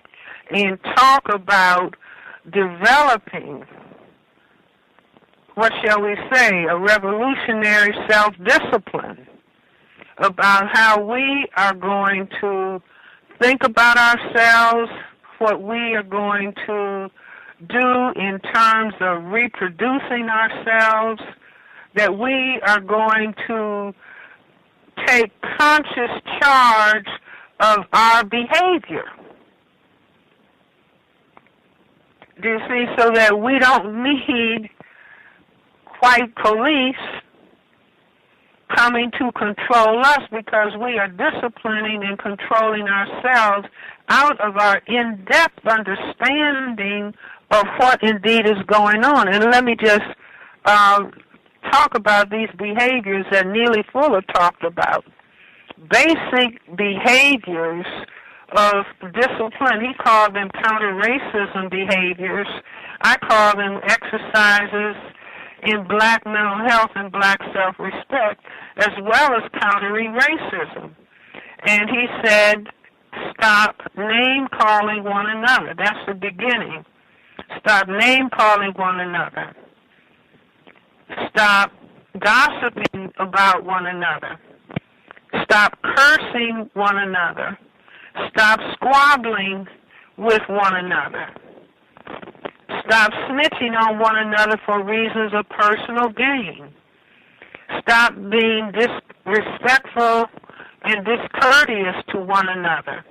and talk about developing, what shall we say, a revolutionary self-discipline about how we are going to think about ourselves, what we are going to do in terms of reproducing ourselves, that we are going to take conscious charge of our behavior. Do you see? So that we don't need white police coming to control us, because we are disciplining and controlling ourselves out of our in-depth understanding of what indeed is going on. And let me just talk about these behaviors that Neely Fuller talked about. Basic behaviors of discipline. He called them counter-racism behaviors. I call them exercises in black mental health and black self-respect, as well as countering racism. And he said, stop name-calling one another. That's the beginning. Stop name-calling one another. Stop gossiping about one another. Stop cursing one another. Stop squabbling with one another. Stop snitching on one another for reasons of personal gain. Stop being disrespectful and discourteous to one another.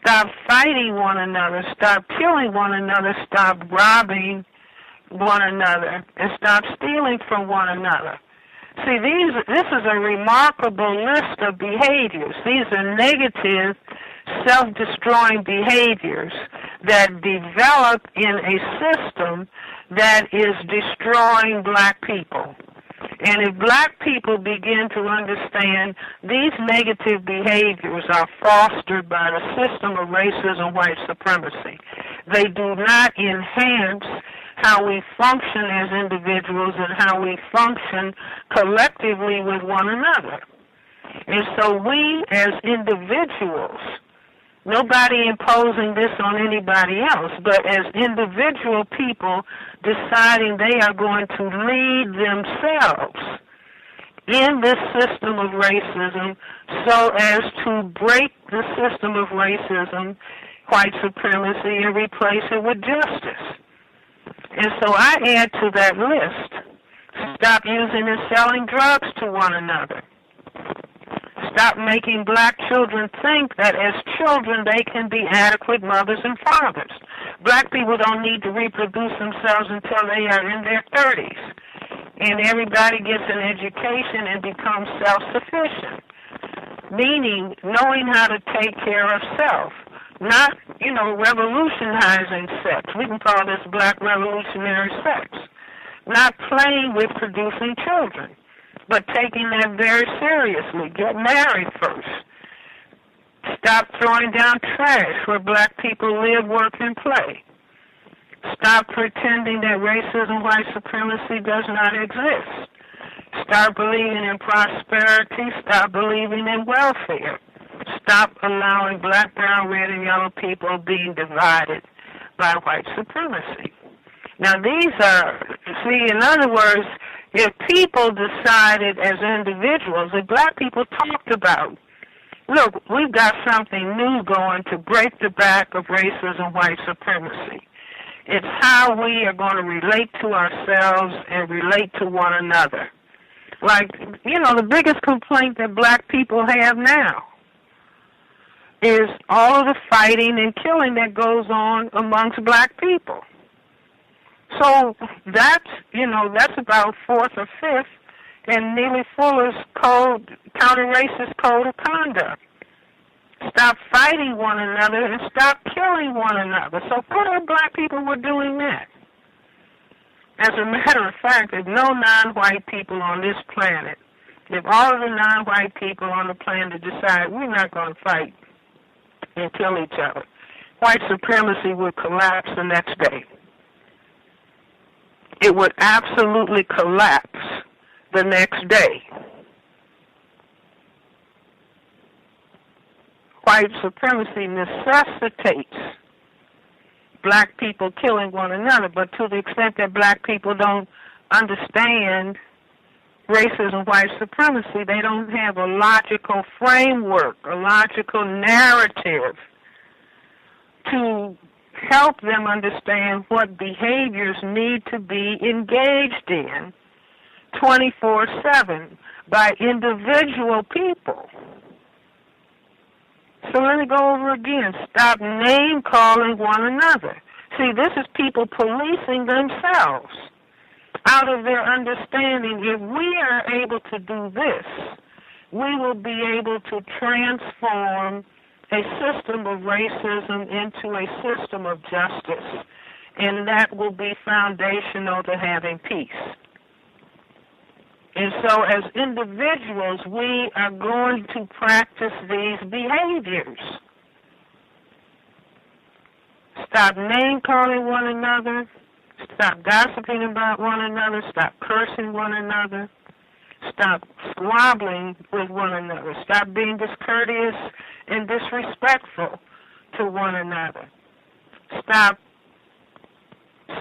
Stop fighting one another. Stop killing one another. Stop robbing one another. And stop stealing from one another. See, this is a remarkable list of behaviors. These are negative, self-destroying behaviors that develop in a system that is destroying black people. And if black people begin to understand these negative behaviors are fostered by the system of racism, white supremacy, they do not enhance how we function as individuals and how we function collectively with one another. And so we as individuals, nobody imposing this on anybody else, but as individual people deciding they are going to lead themselves in this system of racism so as to break the system of racism, white supremacy, and replace it with justice. And so I add to that list, stop using and selling drugs to one another. Stop making black children think that as children they can be adequate mothers and fathers. Black people don't need to reproduce themselves until they are in their 30s. And everybody gets an education and becomes self-sufficient, meaning knowing how to take care of self. Not, revolutionizing sex. We can call this black revolutionary sex. Not playing with producing children, but taking that very seriously. Get married first. Stop throwing down trash where black people live, work, and play. Stop pretending that racism, white supremacy does not exist. Start believing in prosperity. Stop believing in welfare. Stop allowing black, brown, red, and yellow people being divided by white supremacy. Now these are, see, in other words, if people decided as individuals, if black people talked about, look, we've got something new going to break the back of racism, white supremacy. It's how we are going to relate to ourselves and relate to one another. Like, you know, the biggest complaint that black people have now is all of the fighting and killing that goes on amongst black people. So that's, you know, that's about fourth or fifth in Neely Fuller's code, counter-racist code of conduct. Stop fighting one another and stop killing one another. So what if black people were doing that? As a matter of fact, if no non-white people on this planet, if all of the non-white people on the planet decide we're not going to fight and kill each other, white supremacy would collapse the next day. It would absolutely collapse the next day. White supremacy necessitates black people killing one another, but to the extent that black people don't understand racism, white supremacy, they don't have a logical framework, a logical narrative to help them understand what behaviors need to be engaged in 24/7 by individual people. So let me go over again. Stop name-calling one another. See, this is people policing themselves out of their understanding. If we are able to do this, we will be able to transform a system of racism into a system of justice, and that will be foundational to having peace. And so as individuals, we are going to practice these behaviors. Stop name-calling one another. Stop gossiping about one another. Stop cursing one another. Stop squabbling with one another. Stop being discourteous and disrespectful to one another. Stop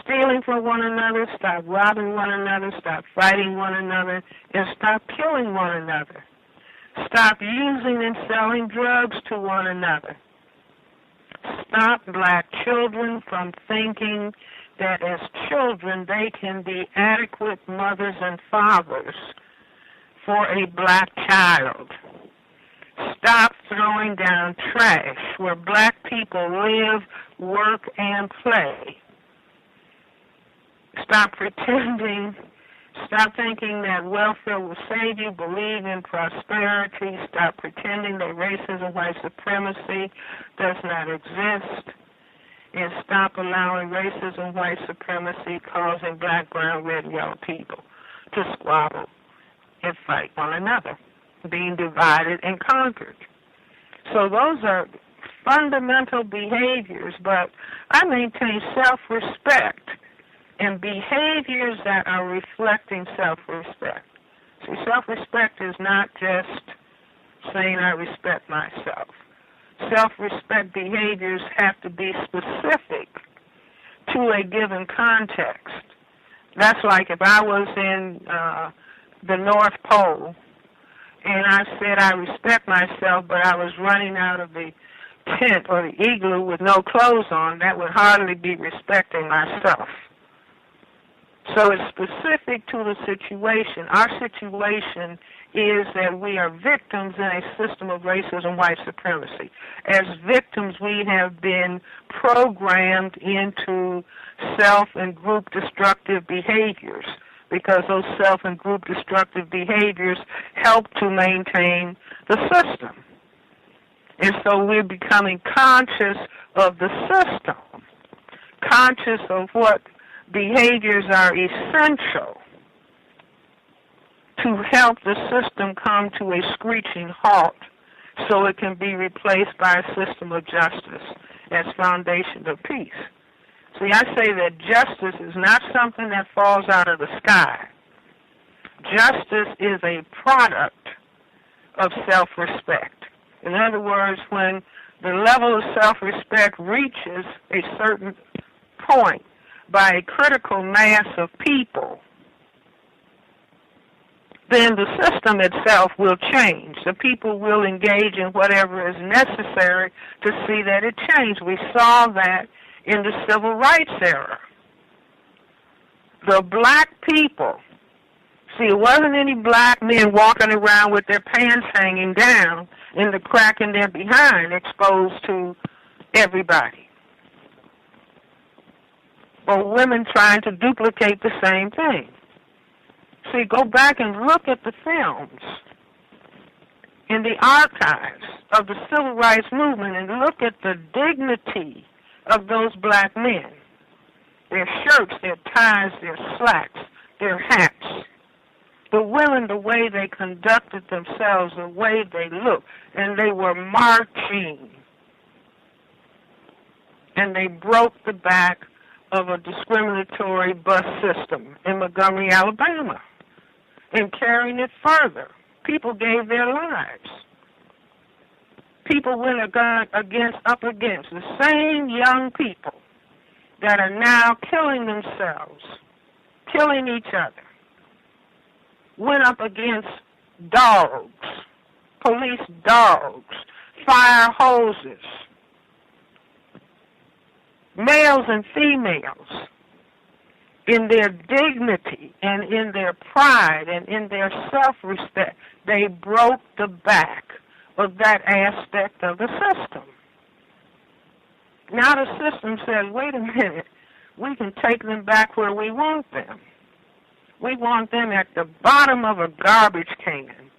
stealing from one another, stop robbing one another, stop fighting one another, and stop killing one another. Stop using and selling drugs to one another. Stop black children from thinking that as children they can be adequate mothers and fathers for a black child. Stop throwing down trash where black people live, work, and play. Stop pretending. Stop thinking that welfare will save you. Believe in prosperity. Stop pretending that racism, white supremacy does not exist. And stop allowing racism, white supremacy causing black, brown, red, and yellow people to squabble and fight one another, being divided and conquered. So those are fundamental behaviors, but I maintain self-respect and behaviors that are reflecting self-respect. See, self-respect is not just saying I respect myself. Self-respect behaviors have to be specific to a given context. That's like if I was in the North Pole and I said I respect myself, but I was running out of the tent or the igloo with no clothes on, that would hardly be respecting myself. So it's specific to the situation. Our situation is that we are victims in a system of racism, white supremacy. As victims, we have been programmed into self and group destructive behaviors because those self and group destructive behaviors help to maintain the system. And so we're becoming conscious of the system, conscious of what behaviors are essential to help the system come to a screeching halt so it can be replaced by a system of justice as foundation of peace. See, I say that justice is not something that falls out of the sky. Justice is a product of self-respect. In other words, when the level of self-respect reaches a certain point by a critical mass of people, then the system itself will change. The people will engage in whatever is necessary to see that it changed. We saw that in the civil rights era. The black people, see, it wasn't any black men walking around with their pants hanging down and the crack in their behind exposed to everybody. Or women trying to duplicate the same thing. See, go back and look at the films in the archives of the civil rights movement and look at the dignity of those black men. Their shirts, their ties, their slacks, their hats. The women, the way they conducted themselves, the way they looked, and they were marching. And they broke the back of a discriminatory bus system in Montgomery, Alabama. And carrying it further, people gave their lives. People went up against the same young people that are now killing themselves, killing each other. Went up against dogs, police dogs, fire hoses, males and females. In their dignity and in their pride and in their self-respect, they broke the back of that aspect of the system. Now the system says, wait a minute, we can take them back where we want them. We want them at the bottom of a garbage can.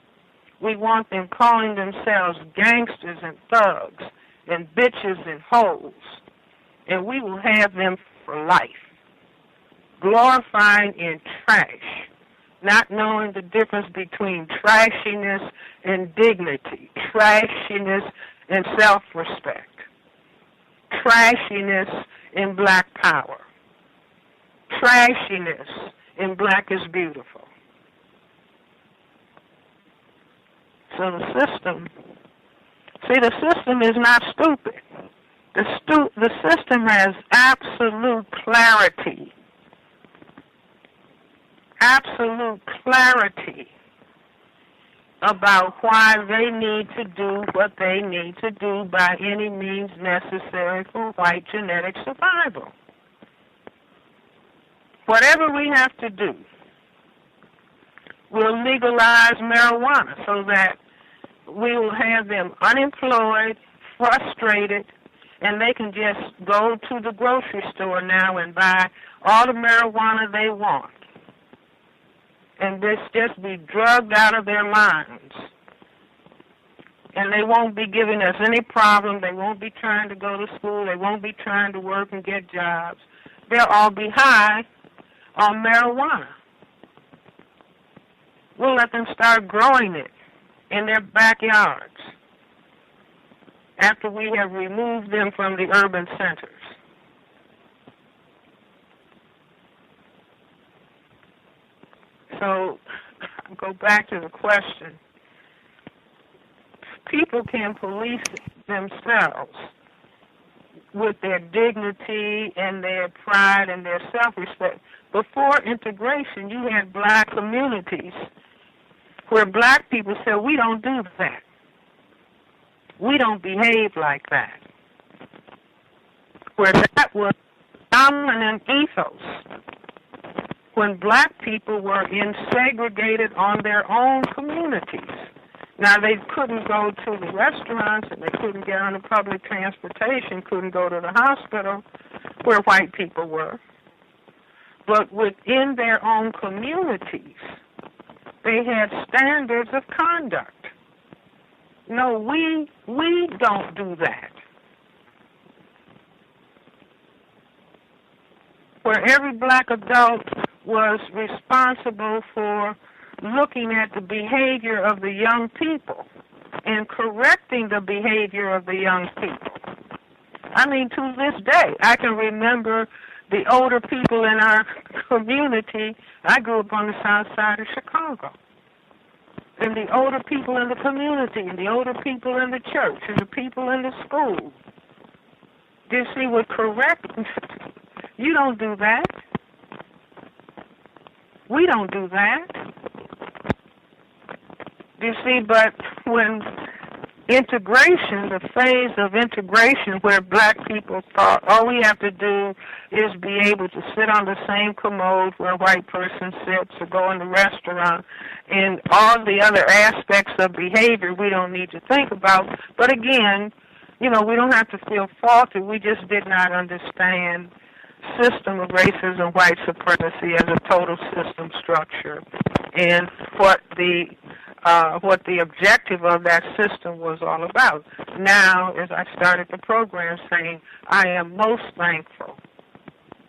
We want them calling themselves gangsters and thugs and bitches and hoes. And we will have them for life. Glorifying in trash, not knowing the difference between trashiness and dignity, trashiness and self-respect, trashiness in black power, trashiness in black is beautiful. So the system is not stupid. The system has absolute clarity about why they need to do what they need to do by any means necessary for white genetic survival. Whatever we have to do, we'll legalize marijuana so that we will have them unemployed, frustrated, and they can just go to the grocery store now and buy all the marijuana they want. And just be drugged out of their minds. And they won't be giving us any problem. They won't be trying to go to school. They won't be trying to work and get jobs. They'll all be high on marijuana. We'll let them start growing it in their backyards after we have removed them from the urban centers. So, go back to the question. People can police themselves with their dignity and their pride and their self-respect. Before integration, you had black communities where black people said, we don't do that. We don't behave like that. Where that was dominant ethos. When black people were segregated on their own communities. Now, they couldn't go to the restaurants and they couldn't get on the public transportation, couldn't go to the hospital where white people were. But within their own communities, they had standards of conduct. No, we don't do that. Where every black adult was responsible for looking at the behavior of the young people and correcting the behavior of the young people. I mean, to this day, I can remember the older people in our community. I grew up on the south side of Chicago. And the older people in the community, and the older people in the church, and the people in the school. You see, would correct. You don't do that. We don't do that. You see, but when integration, the phase of integration where black people thought all we have to do is be able to sit on the same commode where a white person sits or go in the restaurant, and all the other aspects of behavior we don't need to think about. But again, we don't have to feel faulty. We just did not understand system of racism, white supremacy as a total system structure, and what the objective of that system was all about. Now, as I started the program saying, I am most thankful.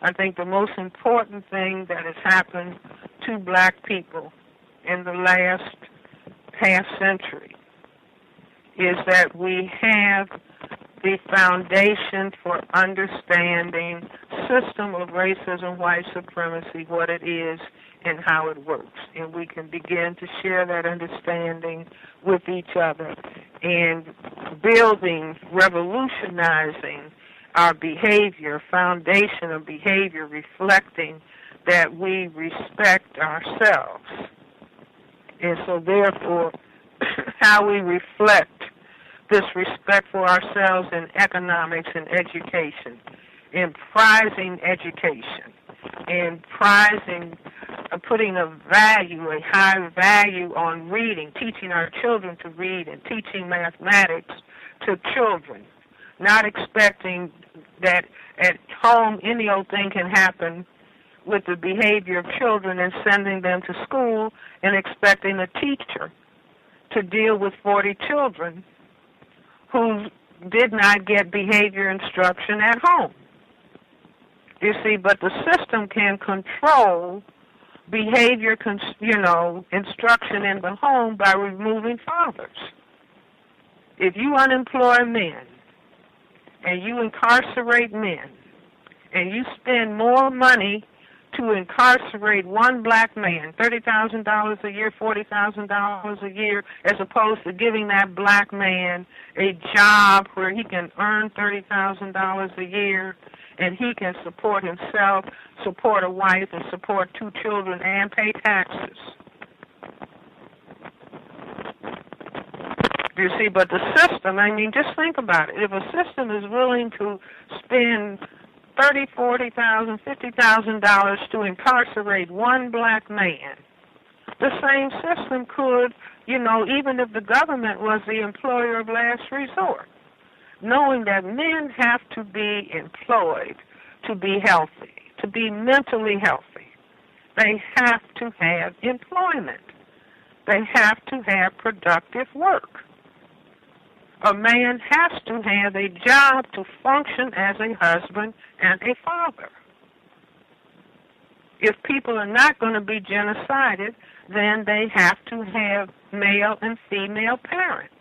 I think the most important thing that has happened to black people in the last half century is that we have the foundation for understanding system of racism, white supremacy, what it is, and how it works. And we can begin to share that understanding with each other and building, revolutionizing our behavior, foundation of behavior, reflecting that we respect ourselves. And so therefore, how we reflect this respect for ourselves in economics and education, in prizing education, and prizing, putting a high value on reading, teaching our children to read and teaching mathematics to children, not expecting that at home any old thing can happen with the behavior of children and sending them to school and expecting a teacher to deal with 40 children who did not get behavior instruction at home. You see, but the system can control behavior, instruction in the home by removing fathers. If you unemploy men and you incarcerate men and you spend more money to incarcerate one black man, $30,000 a year, $40,000 a year, as opposed to giving that black man a job where he can earn $30,000 a year and he can support himself, support a wife, and support 2 children and pay taxes. You see, but the system, just think about it. If a system is willing to spend $30,000, $40,000, $50,000 to incarcerate one black man, the same system could, even if the government was the employer of last resort, knowing that men have to be employed to be healthy, to be mentally healthy. They have to have employment. They have to have productive work. A man has to have a job to function as a husband and a father. If people are not going to be genocided, then they have to have male and female parents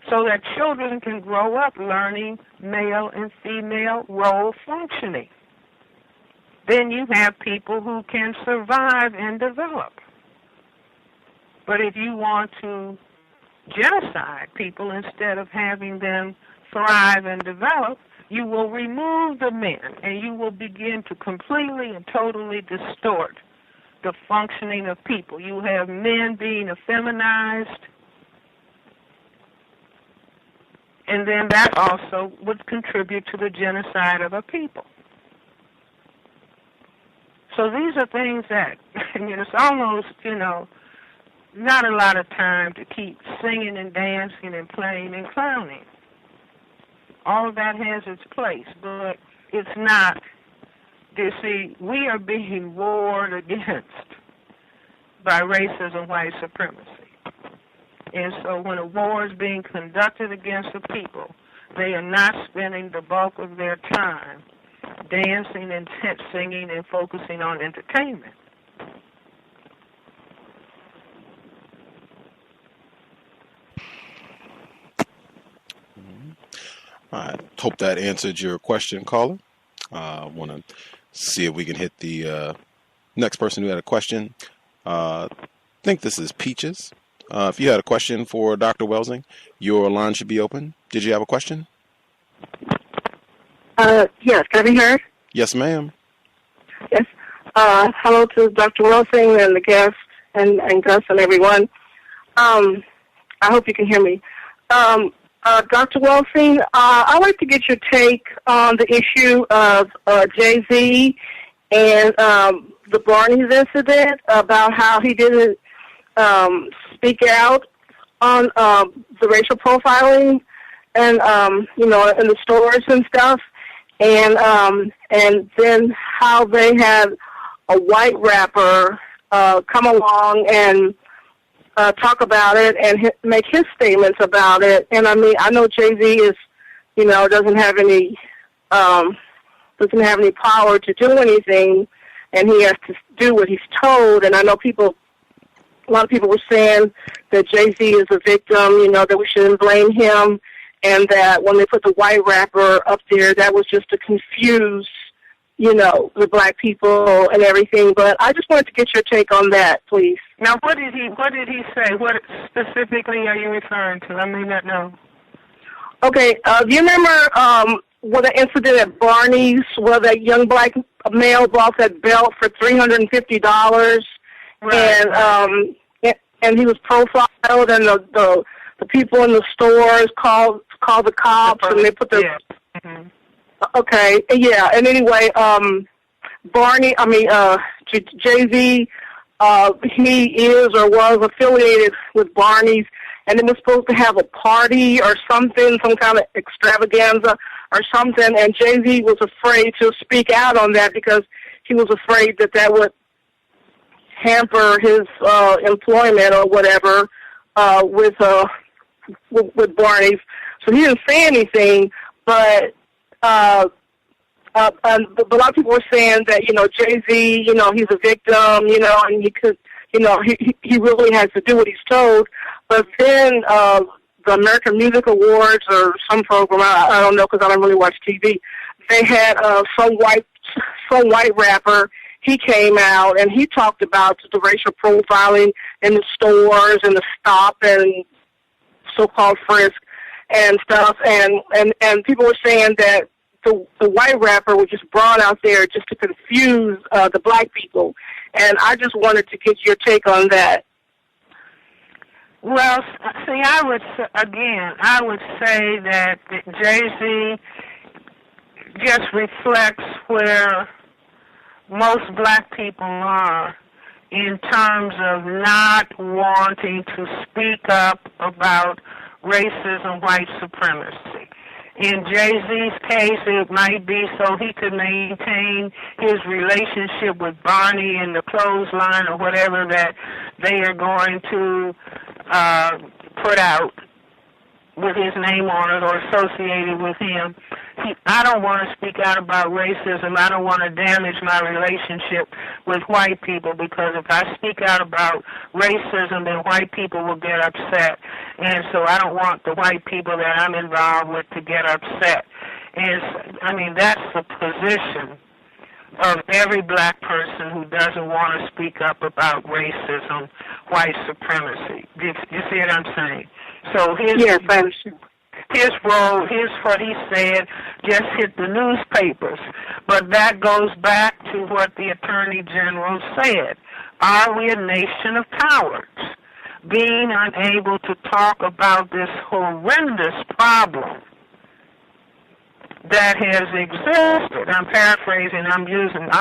so that children can grow up learning male and female role functioning. Then you have people who can survive and develop. But if you want to genocide people instead of having them thrive and develop, you will remove the men and you will begin to completely and totally distort the functioning of people. You have men being effeminized, and then that also would contribute to the genocide of a people. So these are things that, it's almost, not a lot of time to keep singing and dancing and playing and clowning. All of that has its place, but it's not. You see, we are being warred against by racism, white supremacy. And so when a war is being conducted against the people, they are not spending the bulk of their time dancing and singing and focusing on entertainment. Hope that answered your question, caller. I want to see if we can hit the next person who had a question. I think this is Peaches. If you had a question for Dr. Welsing, your line should be open. Did you have a question? Yes, can I be heard? Yes, ma'am. Yes. Hello to Dr. Welsing and the guests and Gus and everyone. I hope you can hear me. Dr. Welsing, I'd like to get your take on the issue of Jay-Z and the Barney's incident, about how he didn't speak out on the racial profiling and, in the stores and stuff, and then how they had a white rapper come along and talk about it and make his statements about it. And I mean, I know Jay-Z is, doesn't have any power to do anything, and he has to do what he's told. And I know a lot of people were saying that Jay-Z is a victim, that we shouldn't blame him, and that when they put the white rapper up there, that was just to confuse, the black people and everything. But I just wanted to get your take on that, please. Now, what did he say? What specifically are you referring to? I may not know. Okay, do you remember what the incident at Barney's where that young black male bought that belt for $350, right. And he was profiled, and the people in the stores called the cops, and they put their... Yeah. Mm-hmm. Okay, yeah, and anyway, Jay-Z, he is or was affiliated with Barney's, and they were supposed to have a party or something, some kind of extravaganza or something, and Jay-Z was afraid to speak out on that because he was afraid that would hamper his employment or whatever with Barney's. So he didn't say anything, but a lot of people were saying that, Jay-Z, he's a victim, and he could, he really has to do what he's told. But then the American Music Awards or some program, I don't know because I don't really watch TV, they had some white rapper. He came out and he talked about the racial profiling in the stores and the stop and so-called frisk and stuff, and people were saying that the white rapper was just brought out there just to confuse the black people, and I just wanted to get your take on that. Well, see, I would say that Jay-Z just reflects where most black people are in terms of not wanting to speak up about racism, white supremacy. In Jay-Z's case, it might be so he could maintain his relationship with Barney and the clothesline or whatever that they are going to put out with his name on it or associated with him. I don't want to speak out about racism. I don't want to damage my relationship with white people, because if I speak out about racism, then white people will get upset. And so I don't want the white people that I'm involved with to get upset. And I mean, that's the position of every black person who doesn't want to speak up about racism, white supremacy. You see what I'm saying? So his role, here's what he said, just hit the newspapers. But that goes back to what the Attorney General said. Are we a nation of cowards? Being unable to talk about this horrendous problem that has existed. I'm paraphrasing, I'm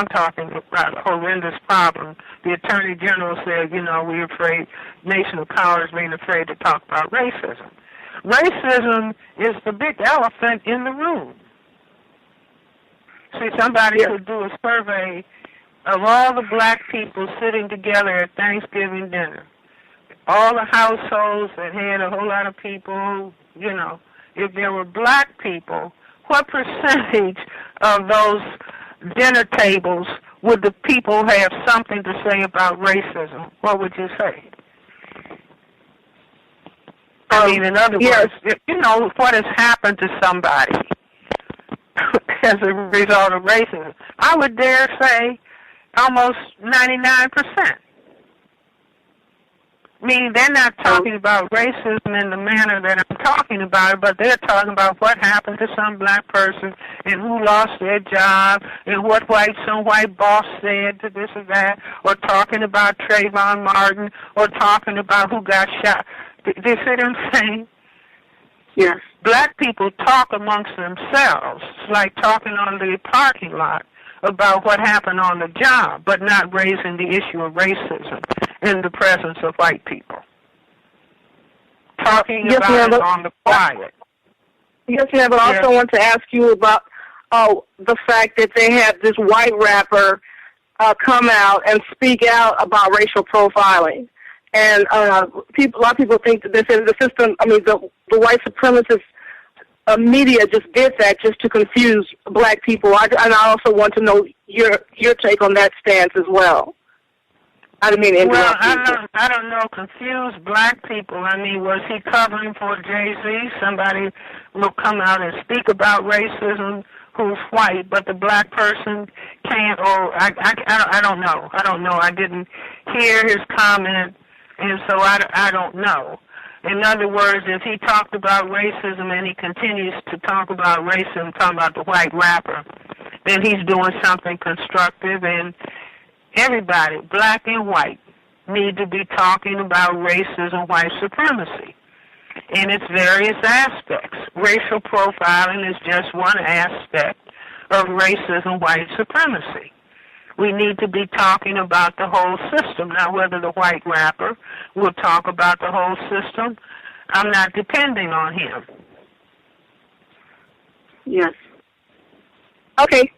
talking about a horrendous problem. The Attorney General said, we're afraid, nation of cowards being afraid to talk about racism. Racism is the big elephant in the room. See, somebody could do a survey of all the black people sitting together at Thanksgiving dinner. All the households that had a whole lot of people, if there were black people, what percentage of those dinner tables would the people have something to say about racism? What would you say? I mean, in other words, what has happened to somebody as a result of racism. I would dare say almost 99%. Meaning they're not talking about racism in the manner that I'm talking about it, but they're talking about what happened to some black person and who lost their job and what some white boss said to this or that, or talking about Trayvon Martin, or talking about who got shot. Do you see what I'm saying? Yes. Black people talk amongst themselves. It's like talking on the parking lot about what happened on the job, but not raising the issue of racism in the presence of white people. Talking about it on the quiet. Yes, ma'am, but I also want to ask you about the fact that they had this white rapper come out and speak out about racial profiling. And a lot of people think that this is the system, the white supremacist media just did that just to confuse black people. And I also want to know your take on that stance as well. I didn't mean to interrupt you. I don't know, confuse black people. Was he covering for Jay-Z? Somebody will come out and speak about racism who's white, but the black person can't, or I don't know. I didn't hear his comment, and so I don't know. In other words, if he talked about racism and he continues to talk about racism, talking about the white rapper, then he's doing something constructive, and everybody, black and white, need to be talking about racism, white supremacy in its various aspects. Racial profiling is just one aspect of racism, white supremacy. We need to be talking about the whole system. Now, whether the white rapper will talk about the whole system, I'm not depending on him. Yes. Okay.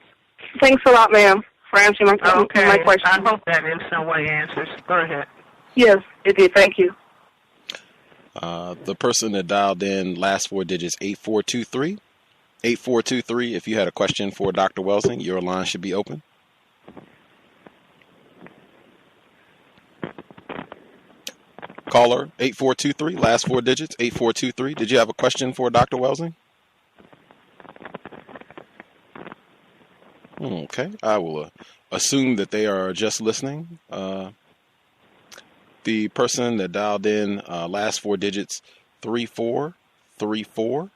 Thanks a lot, ma'am, for answering my question. I hope that in some way answers. Go ahead. Yes, it did. Thank you. The person that dialed in, last four digits, 8423. 8423, if you had a question for Dr. Welsing, your line should be open. Caller, 8423, last four digits, 8423. Did you have a question for Dr. Welsing? Okay, I will assume that they are just listening. The person that dialed in, last four digits, 3434.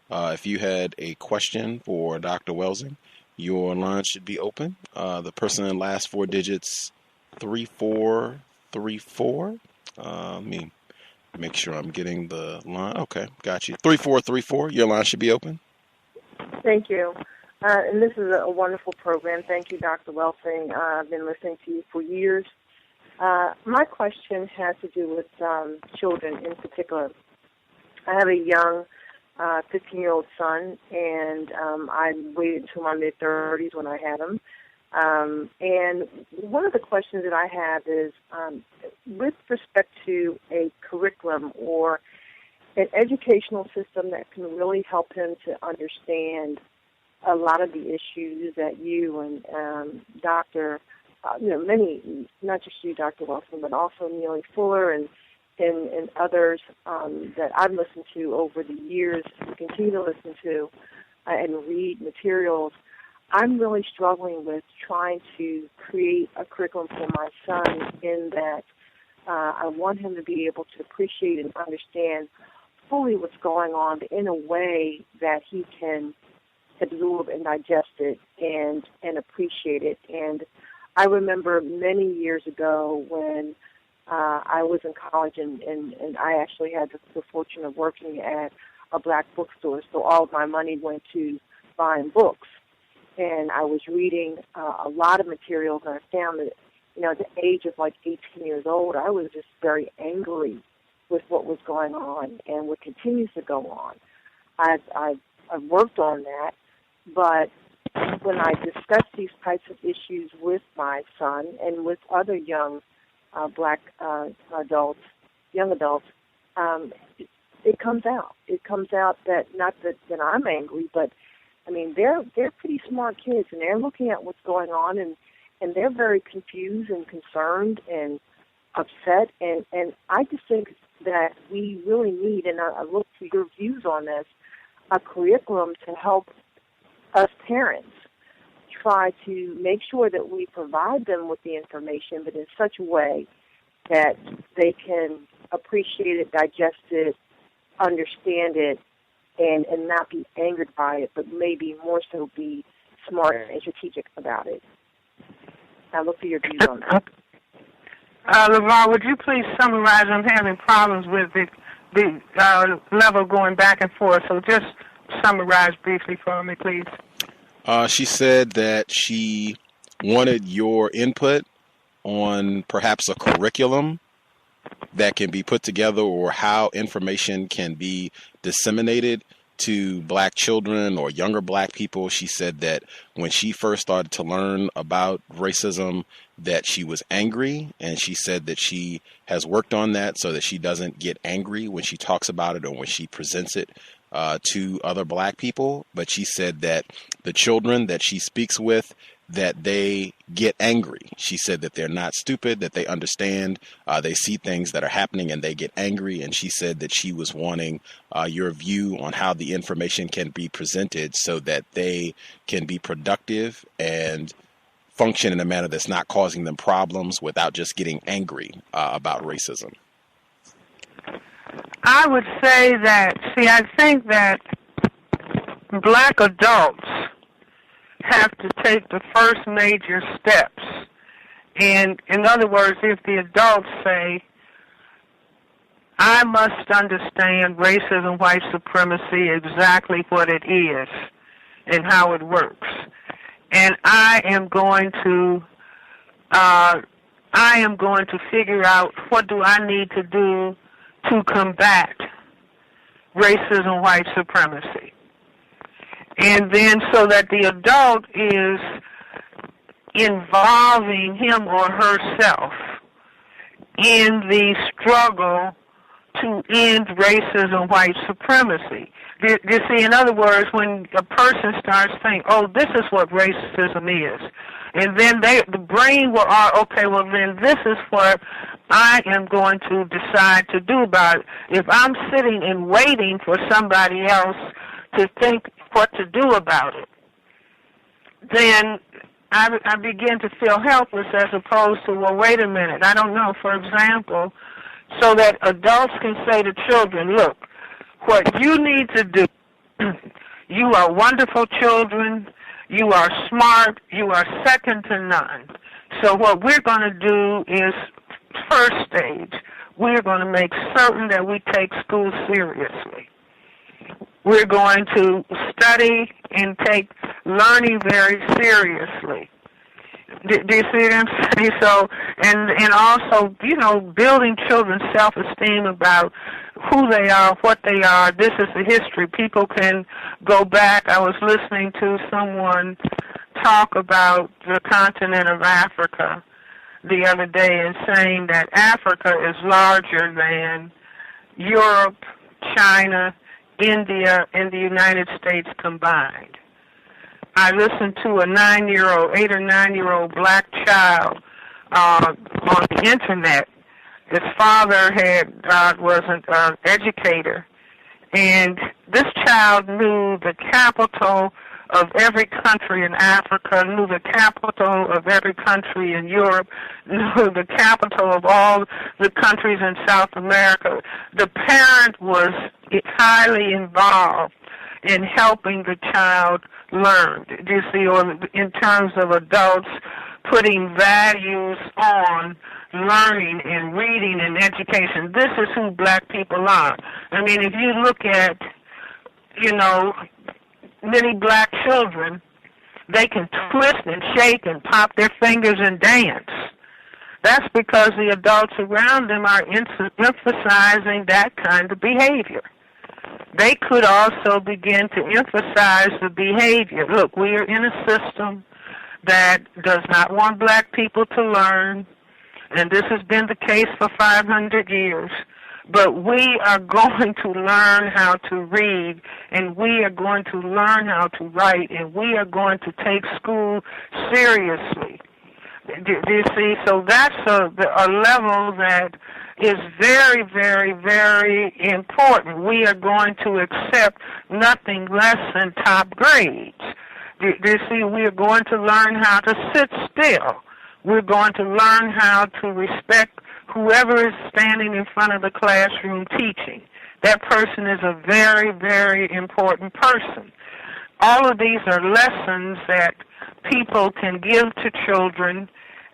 If you had a question for Dr. Welsing, your line should be open. The person in last four digits, 3434. Let me make sure I'm getting the line. Okay, got you. 3434, your line should be open. Thank you. And this is a wonderful program. Thank you, Dr. Welsing. I've been listening to you for years. My question has to do with children in particular. I have a young 15-year-old son, and I waited until my mid-30s when I had him. And one of the questions that I have is, with respect to a curriculum or an educational system that can really help him to understand a lot of the issues that you and Dr. Many, not just you, Dr. Welsing, but also Neely Fuller and others that I've listened to over the years, and continue to listen to and read materials. I'm really struggling with trying to create a curriculum for my son in that I want him to be able to appreciate and understand fully what's going on in a way that he can absorb and digest it and appreciate it. And I remember many years ago when I was in college and I actually had the fortune of working at a black bookstore, so all of my money went to buying books. And I was reading a lot of materials, and I found that, at the age of like 18 years old, I was just very angry with what was going on and what continues to go on. I've worked on that, but when I discuss these types of issues with my son and with other young black adults, young adults, it comes out. It comes out that not that I'm angry, but they're pretty smart kids, and they're looking at what's going on, and they're very confused and concerned and upset, and I just think that we really need, and I look for your views on this, a curriculum to help us parents try to make sure that we provide them with the information, but in such a way that they can appreciate it, digest it, understand it, and not be angered by it, but maybe more so be smart and strategic about it. I look for your views on that. LeVar, would you please summarize? I'm having problems with the level going back and forth, so just summarize briefly for me, please. She said that she wanted your input on perhaps a curriculum that can be put together, or how information can be disseminated to black children or younger black people. She said that when she first started to learn about racism, that she was angry, and she said that she has worked on that so that she doesn't get angry when she talks about it or when she presents it to other black people. But she said that the children that she speaks with, that they get angry. She said that they're not stupid, that they understand, they see things that are happening and they get angry. And she said that she was wanting your view on how the information can be presented so that they can be productive and function in a manner that's not causing them problems without just getting angry about racism. I would say that, I think that black adults have to take the first major steps. And in other words, if the adults say, I must understand racism, white supremacy, exactly what it is and how it works. And I am going to figure out what do I need to do to combat racism, white supremacy. And then so that the adult is involving him or herself in the struggle to end racism, white supremacy. You see, in other words, when a person starts thinking, oh, this is what racism is, and then the brain will, okay, well, then this is what I am going to decide to do about it. If I'm sitting and waiting for somebody else to think what to do about it, then I begin to feel helpless, as opposed to, well, wait a minute, I don't know, for example, so that adults can say to children, look, what you need to do, you are wonderful children, you are smart, you are second to none. So what we're going to do is, first stage, we're going to make certain that we take school seriously. We're going to study and take learning very seriously. Do you see what I'm saying? So, and also, building children's self-esteem about who they are, what they are. This is the history. People can go back. I was listening to someone talk about the continent of Africa the other day and saying that Africa is larger than Europe, China, India, and the United States combined. I listened to a 8 or 9-year-old black child on the internet. His father was an educator, and this child knew the capital of every country in Africa, knew the capital of every country in Europe, knew the capital of all the countries in South America. The parent was highly involved in helping the child learn. Do you see, or in terms of adults putting values on learning and reading and education. This is who black people are. I mean, if you look at, many black children, they can twist and shake and pop their fingers and dance. That's because the adults around them are emphasizing that kind of behavior. They could also begin to emphasize the behavior. Look, we are in a system that does not want black people to learn, and this has been the case for 500 years. But we are going to learn how to read, and we are going to learn how to write, and we are going to take school seriously. Do you see? So that's a level that is very, very, very important. We are going to accept nothing less than top grades. You see, we're going to learn how to sit still. We're going to learn how to respect whoever is standing in front of the classroom teaching. That person is a very, very important person. All of these are lessons that people can give to children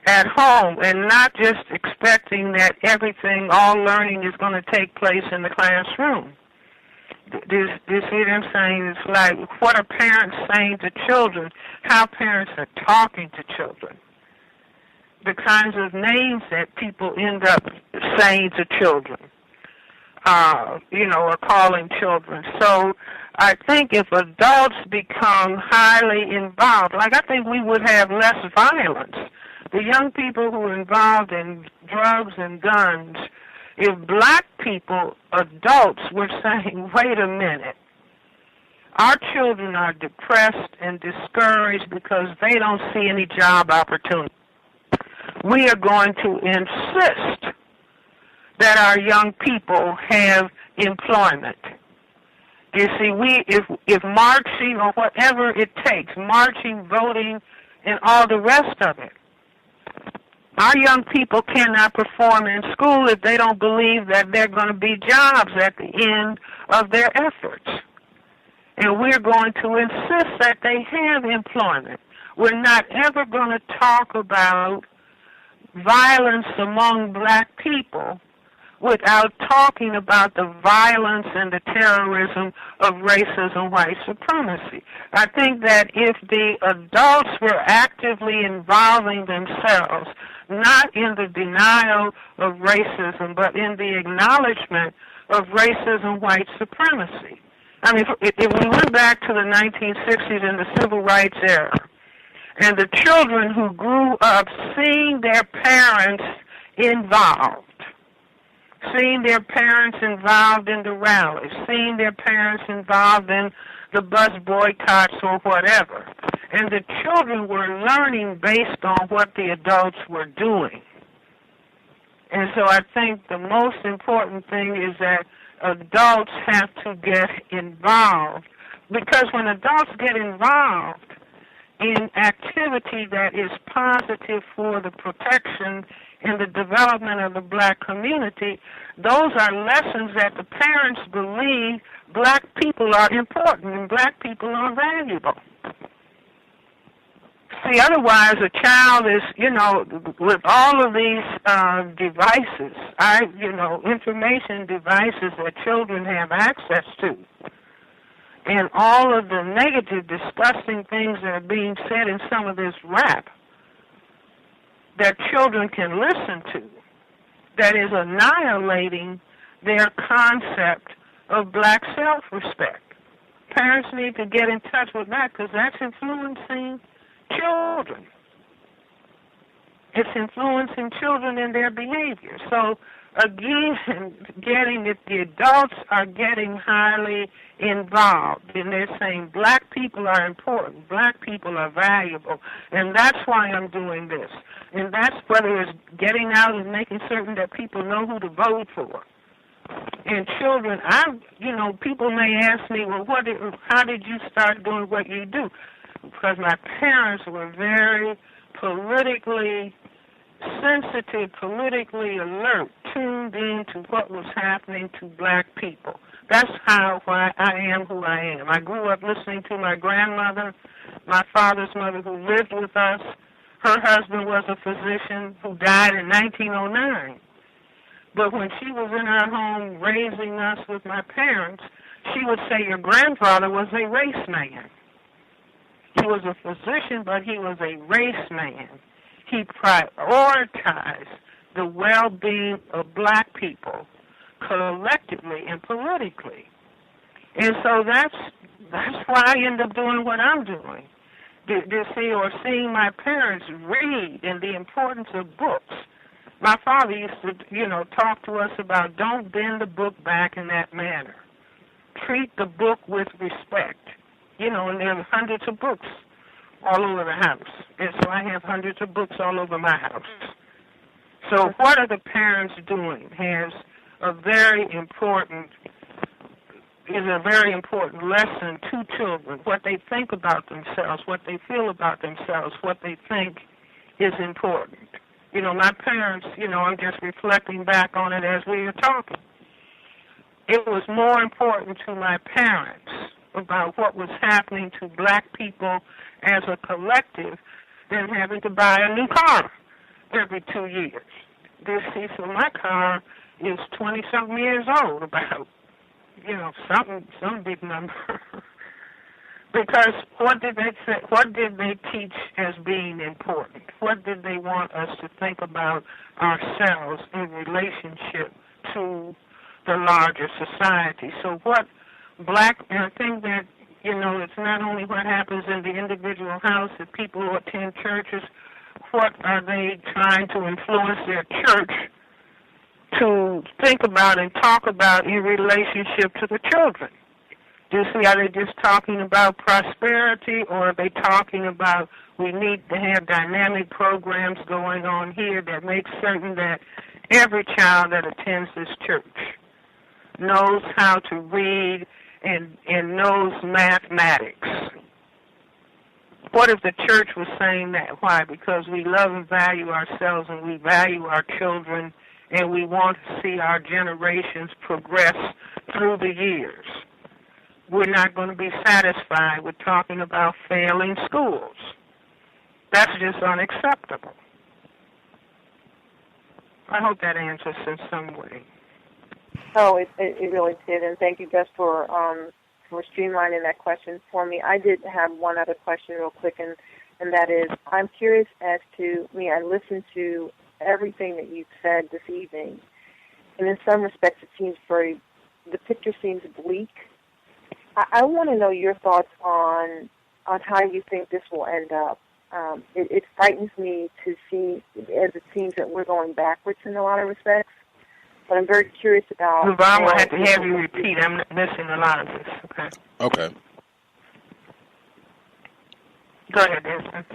at home, and not just expecting that everything, all learning is going to take place in the classroom. Do you see what I'm saying? It's like, what are parents saying to children, how parents are talking to children, the kinds of names that people end up saying to children, or calling children. So I think if adults become highly involved, like I think we would have less violence. The young people who are involved in drugs and guns, if black people, adults, were saying, wait a minute, our children are depressed and discouraged because they don't see any job opportunities. We are going to insist that our young people have employment. You see, if marching or whatever it takes, marching, voting, and all the rest of it, our young people cannot perform in school if they don't believe that there are going to be jobs at the end of their efforts. And we're going to insist that they have employment. We're not ever going to talk about violence among black people without talking about the violence and the terrorism of racism, white supremacy. I think that if the adults were actively involving themselves, not in the denial of racism, but in the acknowledgement of racism, white supremacy. I mean, if we went back to the 1960s and the civil rights era, and the children who grew up seeing their parents involved, seeing their parents involved in the rallies, seeing their parents involved in the bus boycotts or whatever. And the children were learning based on what the adults were doing. And so I think the most important thing is that adults have to get involved, because when adults get involved in activity that is positive for the protection and the development of the black community, those are lessons that the parents believe black people are important and black people are valuable. See, otherwise a child is, with all of these devices, information devices that children have access to, and all of the negative, disgusting things that are being said in some of this rap that children can listen to, that is annihilating their concept of black self-respect. Parents need to get in touch with that, because that's influencing children. It's influencing children in their behavior. So, again, if the adults are getting highly involved, and they're saying black people are important, black people are valuable, and that's why I'm doing this. And that's whether it's getting out and making certain that people know who to vote for. And children, people may ask me, well, how did you start doing what you do? Because my parents were very politically sensitive, politically alert, tuned in to what was happening to black people. That's why I am who I am. I grew up listening to my grandmother, my father's mother, who lived with us. Her husband was a physician who died in 1909. But when she was in her home raising us with my parents, she would say, your grandfather was a race man. He was a physician, but he was a race man. He prioritized the well-being of black people collectively and politically. And so that's why I end up doing what I'm doing. Or seeing my parents read, and the importance of books. My father used to, talk to us about, don't bend the book back in that manner. Treat the book with respect. And there are hundreds of books all over the house. And so I have hundreds of books all over my house. So what are the parents doing has a very important, is a very important lesson to children. What they think about themselves, what they feel about themselves, what they think is important. You know, my parents, you know, I'm just reflecting back on it as we were talking. It was more important to my parents about what was happening to black people as a collective than having to buy a new car every 2 years. So my car is 20-something years old, about, you know, some big number. Because what did they say? What did they teach as being important? What did they want us to think about ourselves in relationship to the larger society? So what I think that, you know, it's not only what happens in the individual house, the people who attend churches, what are they trying to influence their church to think about and talk about in relationship to the children? Do you see, are they just talking about prosperity, or are they talking about we need to have dynamic programs going on here that make certain that every child that attends this church knows how to read and knows mathematics? What if the church was saying that? Why? Because we love and value ourselves and we value our children and we want to see our generations progress through the years. We're not going to be satisfied with talking about failing schools. That's just unacceptable. I hope that answers in some way. Oh, it really did, and thank you, Gus, for streamlining that question for me. I did have one other question real quick, and that is, I'm curious as to, I listened to everything that you've said this evening, and in some respects the picture seems bleak. I want to know your thoughts on how you think this will end up. It frightens me to see, as it seems that we're going backwards in a lot of respects. But I'm very curious about... Yvonne will have to have you repeat. I'm missing a lot of this. Okay. Go ahead, Dan.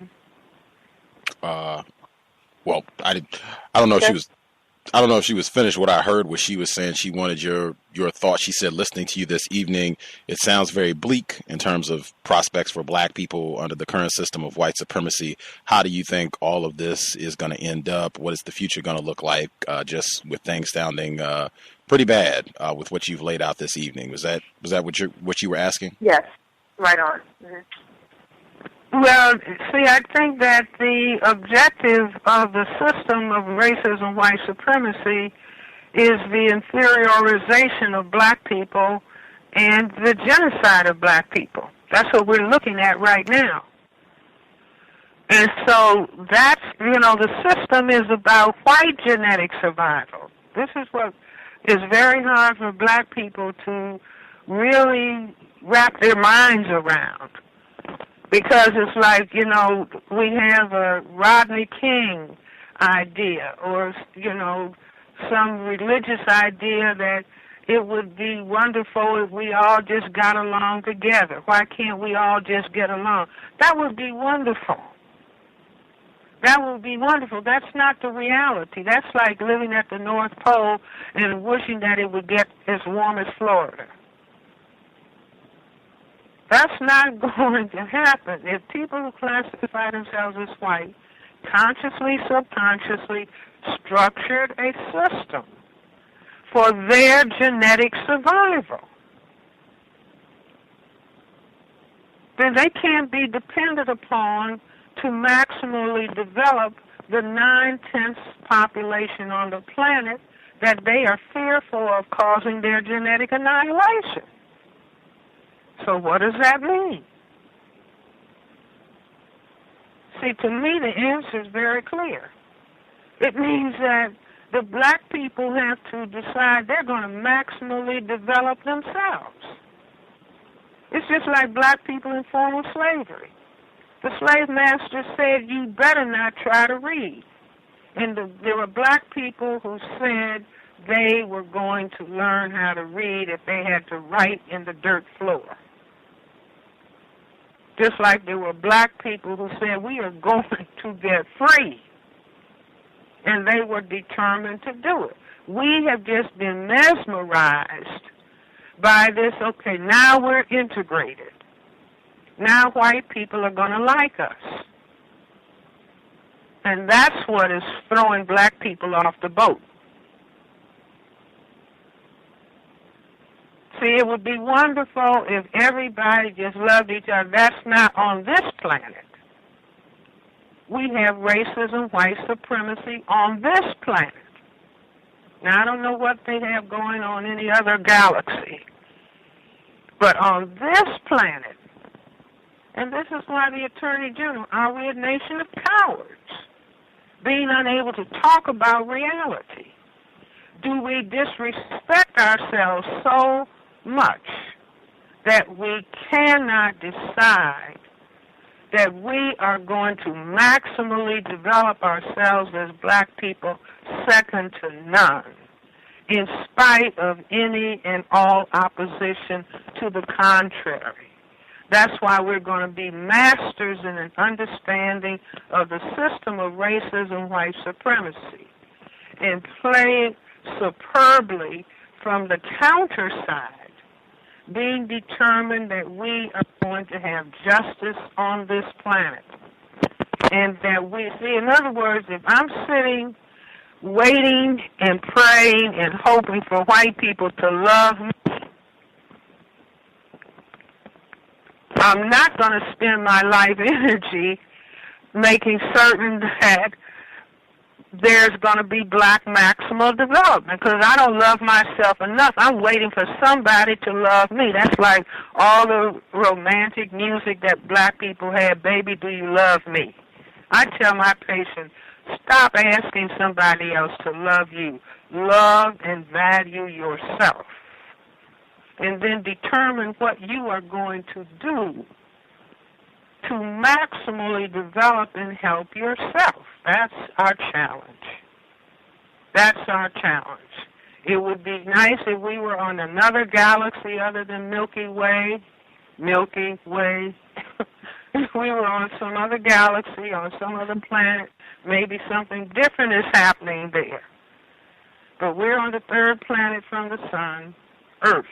Well, I don't know if she was... I don't know if she was finished. What I heard was she was saying she wanted your thoughts. She said, listening to you this evening, it sounds very bleak in terms of prospects for black people under the current system of white supremacy. How do you think all of this is going to end up? What is the future going to look like, just with things sounding pretty bad with what you've laid out this evening? Was that what you were asking? Yes, right on. Mm-hmm. Well, see, I think that the objective of the system of racism, white supremacy, is the inferiorization of black people and the genocide of black people. That's what we're looking at right now. And so that's, the system is about white genetic survival. This is what is very hard for black people to really wrap their minds around. Because it's like, we have a Rodney King idea or, some religious idea that it would be wonderful if we all just got along together. Why can't we all just get along? That would be wonderful. That would be wonderful. That's not the reality. That's like living at the North Pole and wishing that it would get as warm as Florida. That's not going to happen. If people who classify themselves as white consciously, subconsciously structured a system for their genetic survival, then they can't be depended upon to maximally develop the 9/10 population on the planet that they are fearful of causing their genetic annihilation. So what does that mean? See, to me, the answer is very clear. It means that the black people have to decide they're going to maximally develop themselves. It's just like black people in formal slavery. The slave master said, you better not try to read. And there were black people who said they were going to learn how to read if they had to write in the dirt floor. Just like there were black people who said, we are going to get free. And they were determined to do it. We have just been mesmerized by this, okay, now we're integrated. Now white people are going to like us. And that's what is throwing black people off the boat. See, it would be wonderful if everybody just loved each other. That's not on this planet. We have racism, white supremacy on this planet. Now, I don't know what they have going on in any other galaxy. But on this planet, and this is why the Attorney General, are we a nation of cowards? Being unable to talk about reality. Do we disrespect ourselves so much that we cannot decide that we are going to maximally develop ourselves as black people second to none, in spite of any and all opposition to the contrary? That's why we're going to be masters in an understanding of the system of racism, white supremacy, and play superbly from the counter side, being determined that we are going to have justice on this planet. And that we see, in other words, if I'm sitting, waiting and praying and hoping for white people to love me, I'm not going to spend my life energy making certain that there's going to be black maximal development, because I don't love myself enough. I'm waiting for somebody to love me. That's like all the romantic music that black people have, baby, do you love me? I tell my patients, stop asking somebody else to love you. Love and value yourself. And then determine what you are going to do to maximally develop and help yourself. That's our challenge. That's our challenge. It would be nice if we were on another galaxy other than Milky Way. If we were on some other galaxy, on some other planet, maybe something different is happening there. But we're on the third planet from the sun, Earth.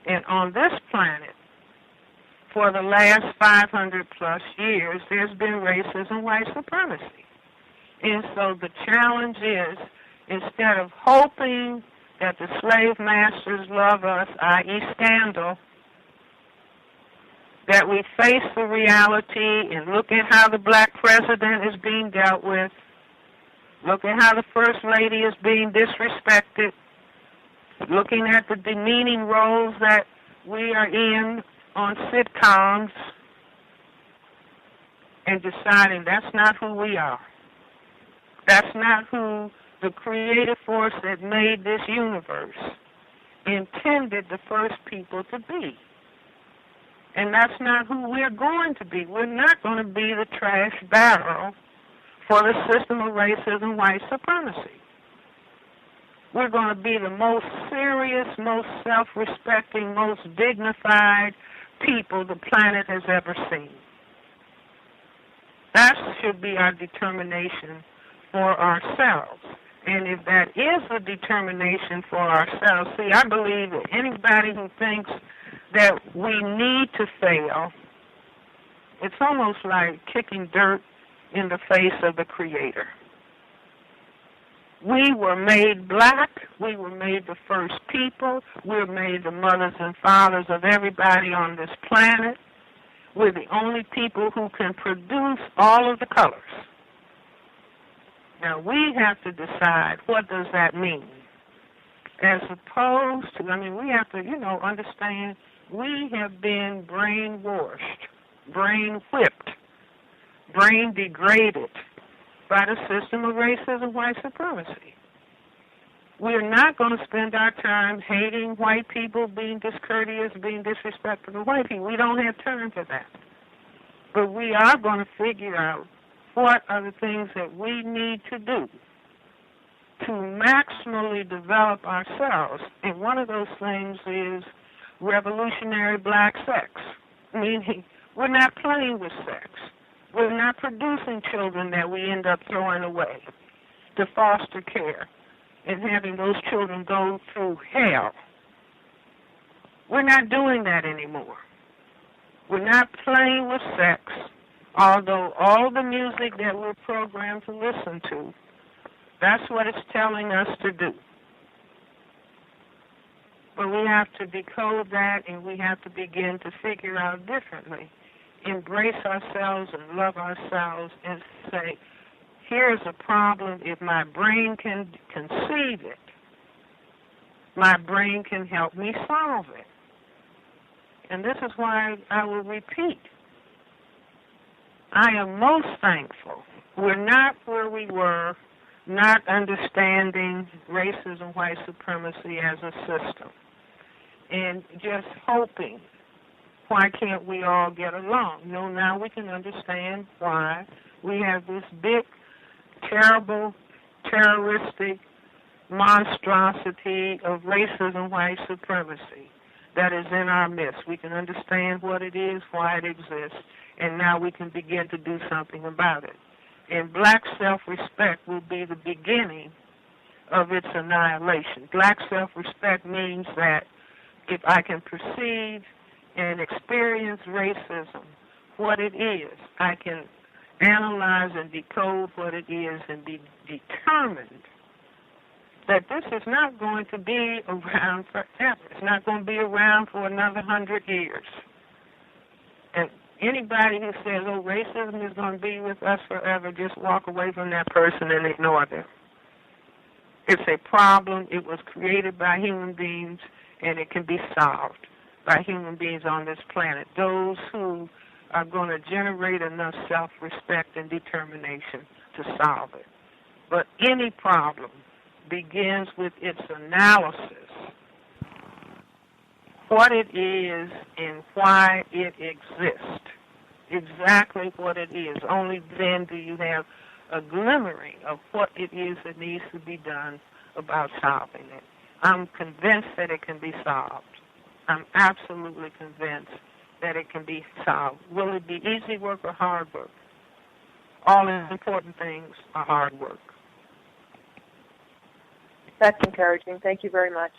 And on this planet, for the last 500 plus years, there's been racism, white supremacy. And so the challenge is, instead of hoping that the slave masters love us, i.e. scandal, that we face the reality and look at how the black president is being dealt with, look at how the first lady is being disrespected, looking at the demeaning roles that we are in on sitcoms, and deciding that's not who we are. That's not who the creative force that made this universe intended the first people to be. And that's not who we're going to be. We're not going to be the trash barrel for the system of racism, white supremacy. We're going to be the most serious, most self-respecting, most dignified people the planet has ever seen. That should be our determination for ourselves. And if that is the determination for ourselves, see, I believe that anybody who thinks that we need to fail, it's almost like kicking dirt in the face of the Creator. We were made black. We were made the first people. We're made the mothers and fathers of everybody on this planet. We're the only people who can produce all of the colors. Now, we have to decide, what does that mean? As opposed to, we have to, understand we have been brainwashed, brain-whipped, brain-degraded by the system of racism, white supremacy. We're not going to spend our time hating white people, being discourteous, being disrespectful to white people. We don't have time for that. But we are going to figure out what are the things that we need to do to maximally develop ourselves. And one of those things is revolutionary black sex, meaning we're not playing with sex. We're not producing children that we end up throwing away to foster care and having those children go through hell. We're not doing that anymore. We're not playing with sex, although all the music that we're programmed to listen to, that's what it's telling us to do. But we have to decode that, and we have to begin to figure out differently. Embrace ourselves and love ourselves and say, here's a problem. If my brain can conceive it, my brain can help me solve it. And this is why I will repeat. I am most thankful. We're not where we were, not understanding racism, white supremacy as a system, and just hoping, why can't we all get along? No, now we can understand why we have this big, terrible, terroristic monstrosity of racism, white supremacy that is in our midst. We can understand what it is, why it exists, and now we can begin to do something about it. And black self-respect will be the beginning of its annihilation. Black self-respect means that if I can perceive and experience racism, what it is, I can analyze and decode what it is and be determined that this is not going to be around forever. It's not going to be around for another 100 years. And anybody who says, oh, racism is going to be with us forever, just walk away from that person and ignore them. It's a problem. It was created by human beings, and it can be solved by human beings on this planet. Those who are going to generate enough self-respect and determination to solve it. But any problem begins with its analysis, what it is and why it exists, exactly what it is. Only then do you have a glimmering of what it is that needs to be done about solving it. I'm convinced that it can be solved. I'm absolutely convinced that it can be solved. Will it be easy work or hard work? All important things are hard work. That's encouraging. Thank you very much.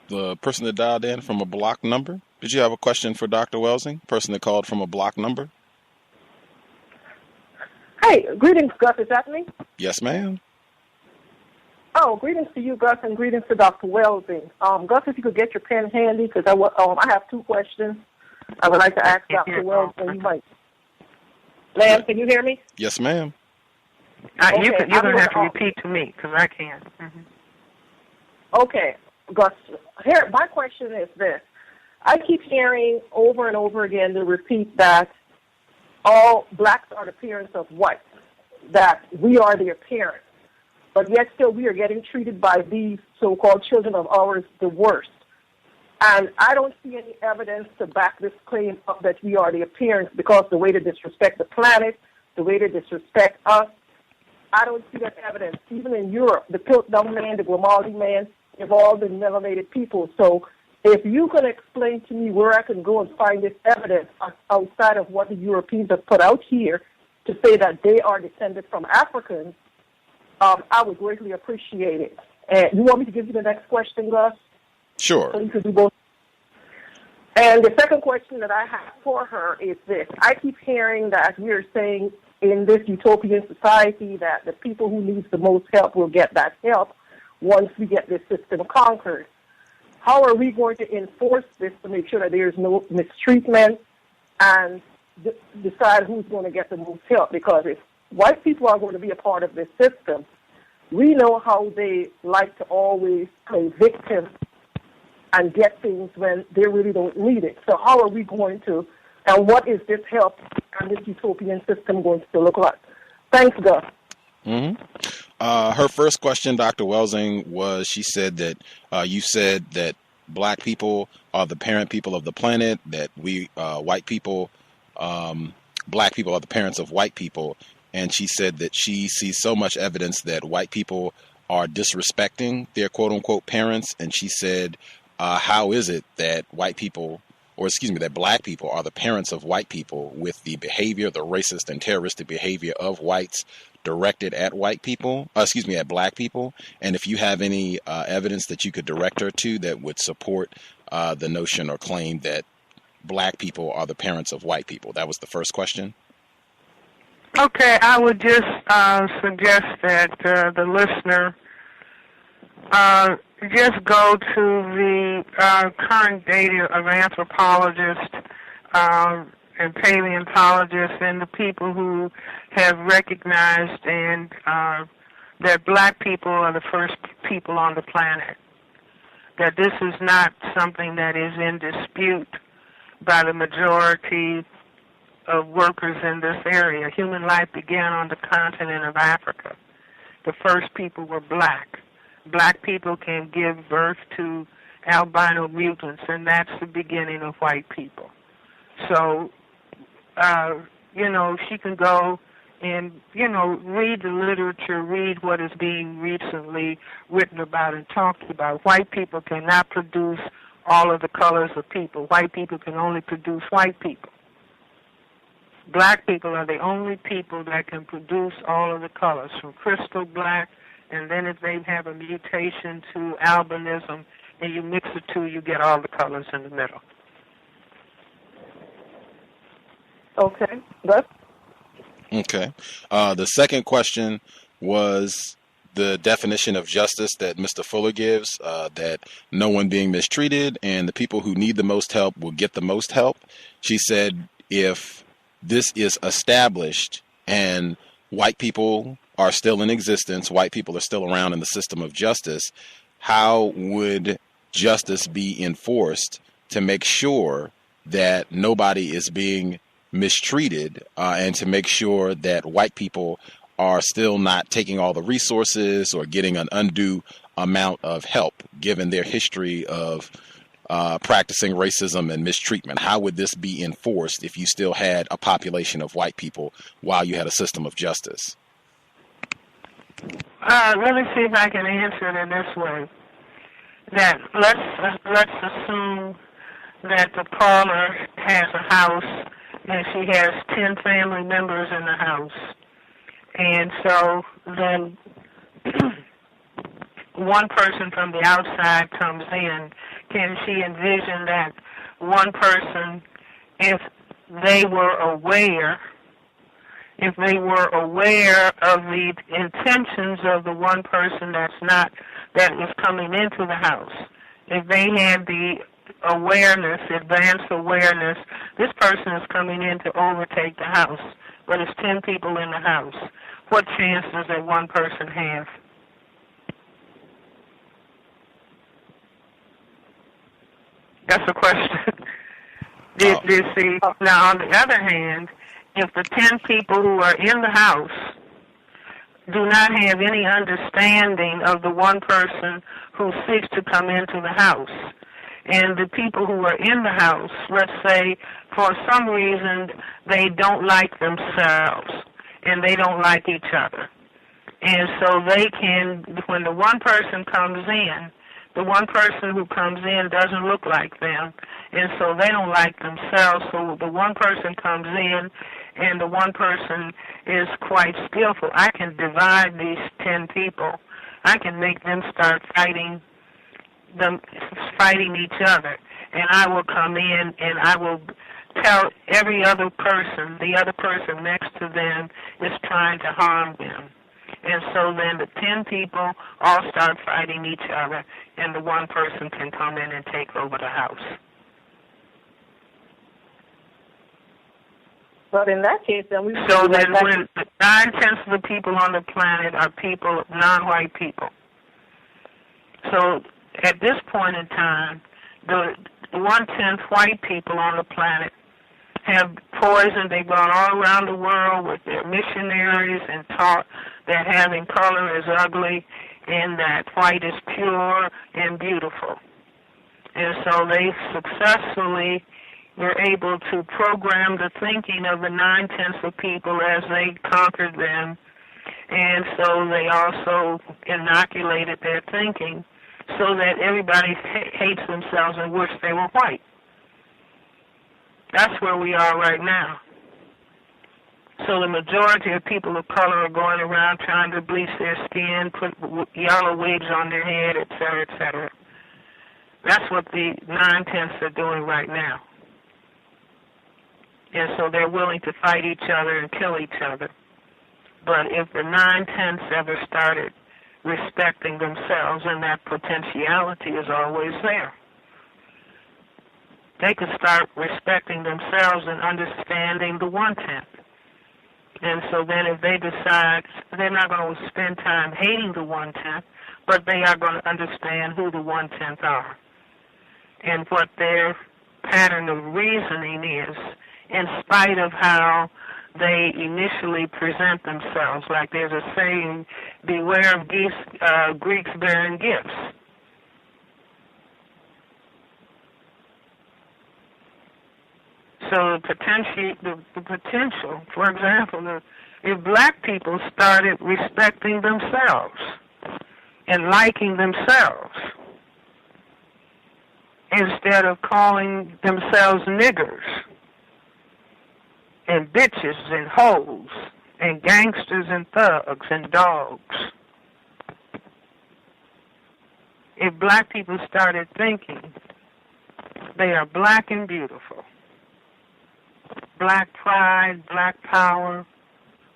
The person that dialed in from a block number, did you have a question for Dr. Welsing? Person that called from a block number? Hey, greetings, Gus. Is that me? Yes, ma'am. Oh, greetings to you, Gus, and greetings to Dr. Welsing. Gus, if you could get your pen handy, because I have two questions I would like to ask Dr. Welsing. You might. Ma'am, can you hear me? Yes, ma'am. Okay, you're going to have to repeat to me, because I can't. Mm-hmm. Okay, Gus, here, my question is this. I keep hearing over and over again the repeat that all blacks are the parents of whites, that we are their parents, but yet still we are getting treated by these so-called children of ours the worst. And I don't see any evidence to back this claim up that we are their parents, because the way they disrespect the planet, the way they disrespect us, I don't see that evidence. Even in Europe, the Piltdown man, the Grimaldi man, they've all been melanated people. So if you can explain to me where I can go and find this evidence outside of what the Europeans have put out here to say that they are descended from Africans, I would greatly appreciate it. And you want me to give you the next question, Gus? Sure. So you could do both. And the second question that I have for her is this. I keep hearing that we're saying in this utopian society that the people who need the most help will get that help once we get this system conquered. How are we going to enforce this to make sure that there's no mistreatment and decide who's going to get the most help? Because if white people are going to be a part of this system, we know how they like to always play victim and get things when they really don't need it. So how are we going to, and what is this help and this utopian system going to look like? Thanks, Gus. Mm-hmm. Her first question, Dr. Welsing, was she said that you said that black people are the parent people of the planet, that we white people, black people are the parents of white people, and she said that she sees so much evidence that white people are disrespecting their quote-unquote parents, and she said, how is it that white people that black people are the parents of white people with the behavior, the racist and terroristic behavior of whites directed at white people, at black people. And if you have any evidence that you could direct her to that would support the notion or claim that black people are the parents of white people. That was the first question. Okay, I would just suggest that the listener just go to the current data of anthropologists and paleontologists and the people who have recognized and that black people are the first people on the planet. That this is not something that is in dispute by the majority of workers in this area. Human life began on the continent of Africa. The first people were black. Black people can give birth to albino mutants, and that's the beginning of white people. So, she can go and, read the literature, read what is being recently written about and talked about. White people cannot produce all of the colors of people. White people can only produce white people. Black people are the only people that can produce all of the colors, from crystal black, and then if they have a mutation to albinism, and you mix the two, you get all the colors in the middle. Okay, good. Okay. The second question was the definition of justice that Mr. Fuller gives, that no one being mistreated and the people who need the most help will get the most help. She said if this is established and white people are still in existence, white people are still around in the system of justice, how would justice be enforced to make sure that nobody is being mistreated and to make sure that white people are still not taking all the resources or getting an undue amount of help given their history of practicing racism and mistreatment? How would this be enforced if you still had a population of white people while you had a system of justice? Let me see if I can answer it in this way. That let's assume that the parlor has a house and she has 10 family members in the house. And so then one person from the outside comes in. Can she envision that one person, if they were aware of the intentions of the one person that was coming into the house, if they had the awareness, advanced awareness, this person is coming in to overtake the house, but it's 10 people in the house. What chance does that one person have? That's the question. Do you see? Now, on the other hand, if the 10 people who are in the house do not have any understanding of the one person who seeks to come into the house, and the people who are in the house, let's say, for some reason, they don't like themselves, and they don't like each other. And so they can, when the one person comes in, the one person who comes in doesn't look like them, and so they don't like themselves. So the one person comes in, and the one person is quite skillful. I can divide these 10 people. I can make them start fighting each other, and I will come in and I will tell every other person, the other person next to them is trying to harm them. And so then the 10 people all start fighting each other, and the one person can come in and take over the house. But in that case, then we... So then when 9/10 of the people on the planet are people, non-white people. So at this point in time, the 1/10 white people on the planet have poisoned. They've gone all around the world with their missionaries and taught that having color is ugly and that white is pure and beautiful. And so they successfully were able to program the thinking of the 9/10 of people as they conquered them. And so they also inoculated their thinking so that everybody hates themselves and wish they were white. That's where we are right now. So the majority of people of color are going around trying to bleach their skin, put yellow wigs on their head, et cetera, et cetera. That's what the 9/10ths are doing right now. And so they're willing to fight each other and kill each other. But if the 9/10ths ever started respecting themselves, and that potentiality is always there, they could start respecting themselves and understanding the 1/10. And so then if they decide they're not going to spend time hating the 1/10, but they are going to understand who the 1/10 are and what their pattern of reasoning is, in spite of how they initially present themselves. Like there's a saying, beware of Greeks bearing gifts. So the potential, for example, if black people started respecting themselves and liking themselves instead of calling themselves niggers and bitches and hoes and gangsters and thugs and dogs, if black people started thinking they are black and beautiful, black pride, black power,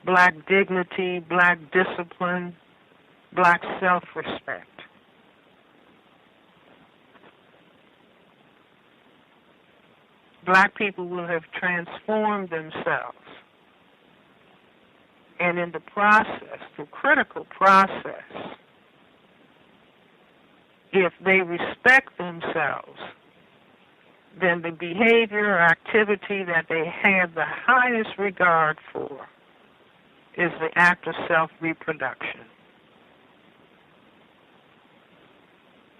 black dignity, black discipline, black self-respect, black people will have transformed themselves. And in the process, the critical process, if they respect themselves, then the behavior or activity that they have the highest regard for is the act of self-reproduction.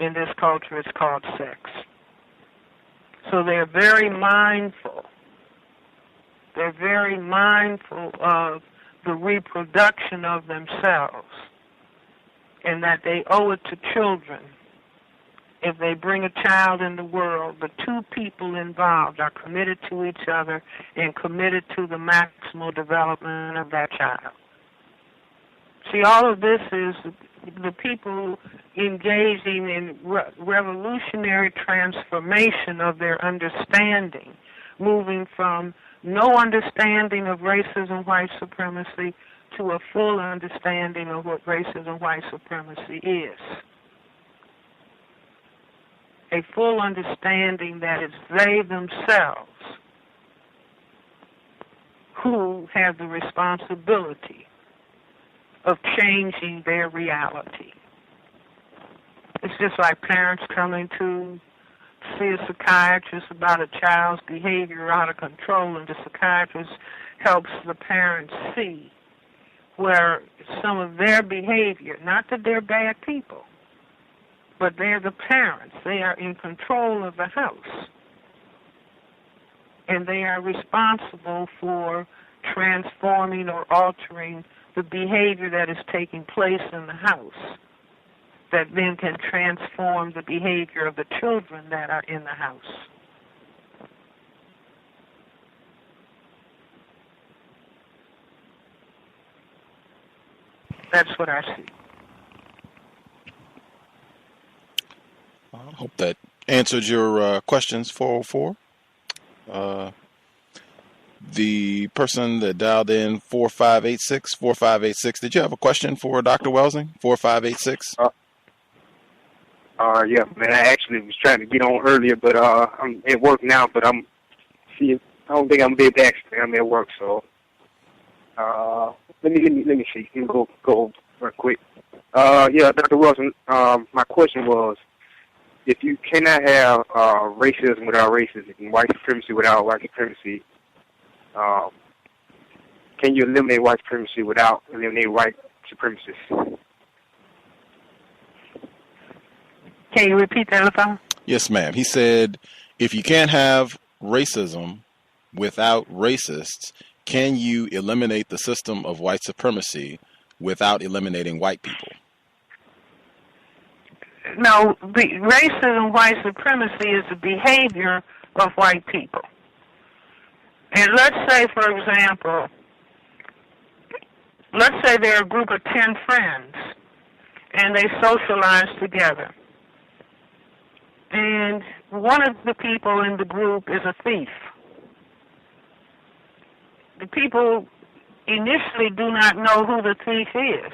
In this culture, it's called sex. So they're very mindful. They're very mindful of the reproduction of themselves, and that they owe it to children. If they bring a child in the world, the two people involved are committed to each other and committed to the maximal development of that child. See, all of this is the people engaging in revolutionary transformation of their understanding, moving from no understanding of racism, white supremacy, to a full understanding of what racism, white supremacy is. A full understanding that it's they themselves who have the responsibility of changing their reality. It's just like parents coming to see a psychiatrist about a child's behavior out of control, and the psychiatrist helps the parents see where some of their behavior, not that they're bad people, but they're the parents. They are in control of the house. And they are responsible for transforming or altering the behavior that is taking place in the house, that then can transform the behavior of the children that are in the house. That's what I see. I hope that answered your questions, 404. The person that dialed in 4586, did you have a question for Dr. Welsing? 4586? Yeah, man, I actually was trying to get on earlier, but I'm at work now, but I don't think I'm gonna be able to ask. I'm at work, so let me see. Let me go real quick. Yeah, Dr. Wilson, my question was, if you cannot have racism without racism and white supremacy without white supremacy, can you eliminate white supremacy without eliminating white supremacists? Can you repeat that, Lafayette? Yes, ma'am. He said, if you can't have racism without racists, can you eliminate the system of white supremacy without eliminating white people? No, the racism, white supremacy is the behavior of white people. And let's say, for example, let's say there are a group of 10 friends, and they socialize together. And one of the people in the group is a thief. The people initially do not know who the thief is.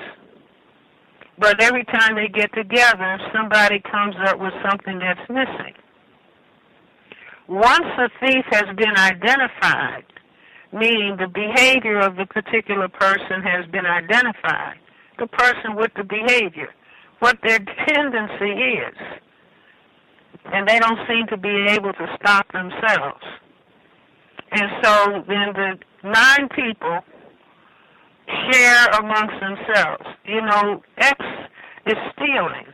But every time they get together, somebody comes up with something that's missing. Once the thief has been identified, meaning the behavior of the particular person has been identified, the person with the behavior, what their tendency is, and they don't seem to be able to stop themselves. And so then the 9 people share amongst themselves. You know, X is stealing.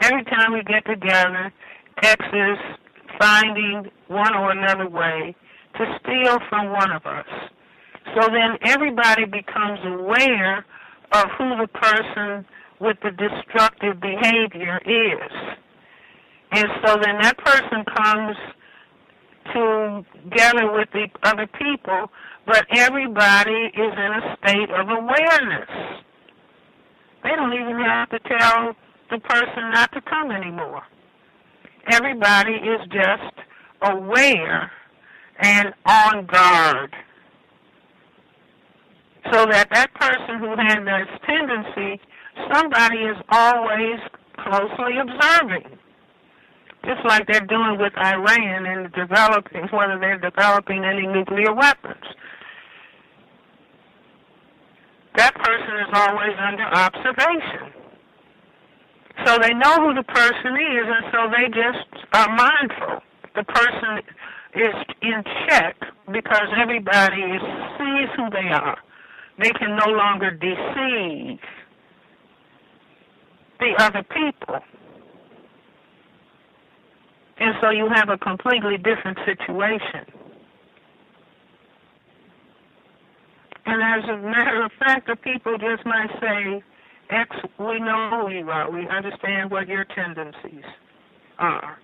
Every time we get together, X is finding one or another way to steal from one of us. So then everybody becomes aware of who the person with the destructive behavior is. And so then that person comes together with the other people, but everybody is in a state of awareness. They don't even have to tell the person not to come anymore. Everybody is just aware and on guard. So that person who had this tendency, somebody is always closely observing. Just like they're doing with Iran and developing, whether they're developing any nuclear weapons. That person is always under observation. So they know who the person is, and so they just are mindful. The person is in check because everybody sees who they are. They can no longer deceive the other people. And so you have a completely different situation. And as a matter of fact, the people just might say, X, we know who you are. We understand what your tendencies are.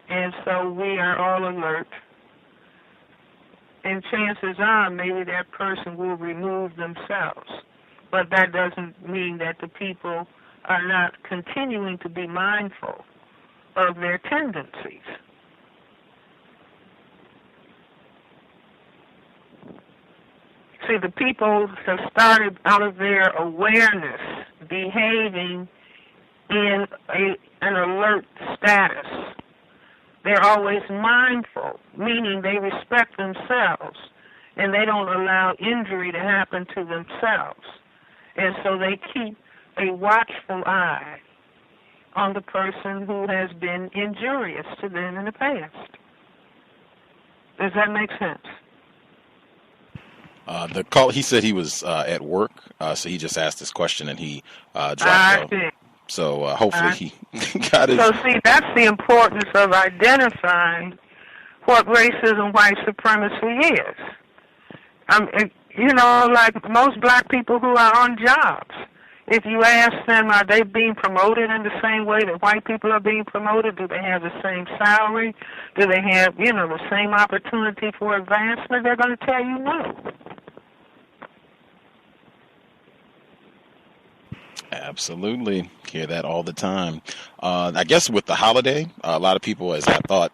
And so we are all alert. And chances are maybe that person will remove themselves. But that doesn't mean that the people are not continuing to be mindful of their tendencies. See, the people have started out of their awareness behaving in an alert status. They're always mindful, meaning they respect themselves, and they don't allow injury to happen to themselves. And so they keep a watchful eye on the person who has been injurious to them in the past. Does that make sense? The call. He said he was at work, so he just asked this question and he dropped off. So hopefully he got it. So see, that's the importance of identifying what racism, white supremacy is. You know, like most black people who are on jobs, if you ask them, are they being promoted in the same way that white people are being promoted? Do they have the same salary? Do they have, the same opportunity for advancement? They're going to tell you no. Absolutely. Hear that all the time. I guess with the holiday, a lot of people, as I thought,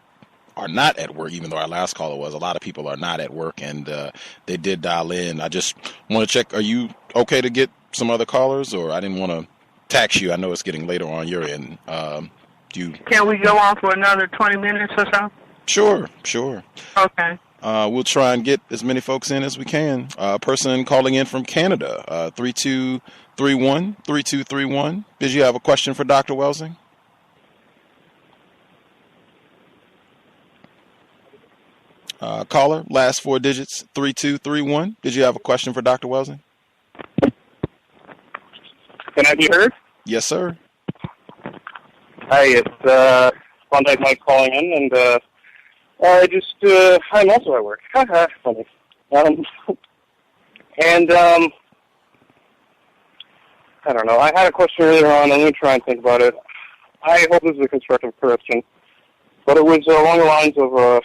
are not at work, even though our last caller was. A lot of people are not at work, and they did dial in. I just want to check, are you okay to get some other callers, or I didn't want to tax you. I know it's getting later on your end. Can we go on for another 20 minutes or so? Sure. Okay. We'll try and get as many folks in as we can. A person calling in from Canada, 3231. Did you have a question for Dr. Welsing? Caller, last 4 digits, 3231. Did you have a question for Dr. Welsing? Can I be heard? Yes, sir. Hi, it's Klondike Mike calling in, and I'm also at work. Haha, funny. I don't know. I had a question earlier on. I'm going to try and think about it. I hope this is a constructive question, but it was along the lines of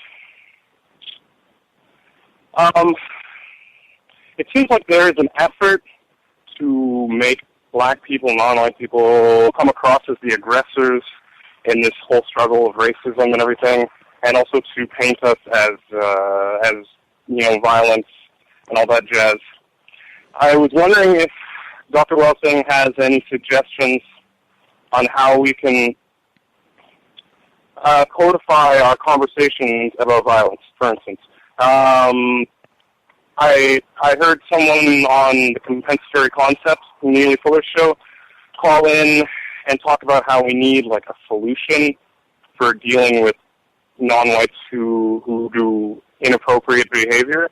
It seems like there is an effort to make black people, non-white people, come across as the aggressors in this whole struggle of racism and everything, and also to paint us as violence and all that jazz. I was wondering if Dr. Welsing has any suggestions on how we can codify our conversations about violence, for instance. I heard someone on the Compensatory Concepts, Neely Fuller's show, call in and talk about how we need like a solution for dealing with non-whites who do inappropriate behavior.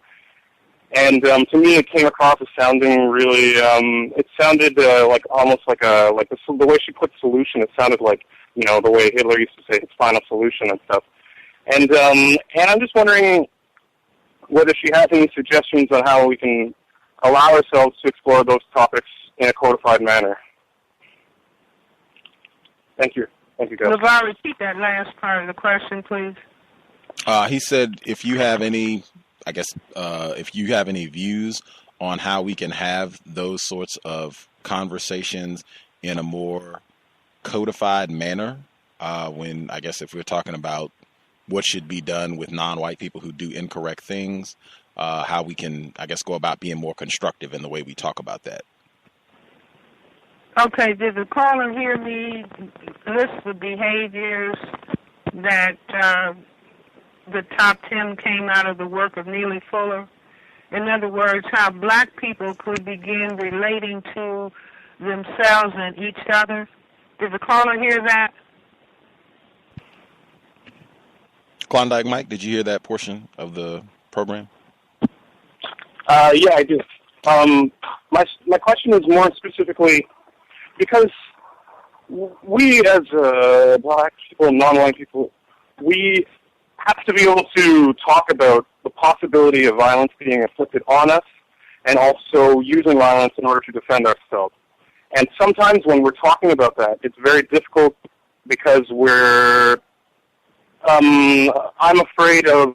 And to me, it came across as sounding really. It sounded like almost like the way she put solution. It sounded like the way Hitler used to say his final solution and stuff. And I'm just wondering whether she has any suggestions on how we can allow ourselves to explore those topics in a codified manner. Thank you. Thank you, guys. LeVar, repeat that last part of the question, please. He said if you have any, if you have any views on how we can have those sorts of conversations in a more codified manner, if we're talking about what should be done with non-white people who do incorrect things, how we can, go about being more constructive in the way we talk about that. Okay, did the caller hear me list the behaviors that the top 10 came out of the work of Neely Fuller? In other words, how black people could begin relating to themselves and each other? Did the caller hear that? Klondike Mike, did you hear that portion of the program? Yeah, I do. My question is more specifically because we as black people, non-white people, we have to be able to talk about the possibility of violence being inflicted on us and also using violence in order to defend ourselves. And sometimes when we're talking about that, it's very difficult because I'm afraid of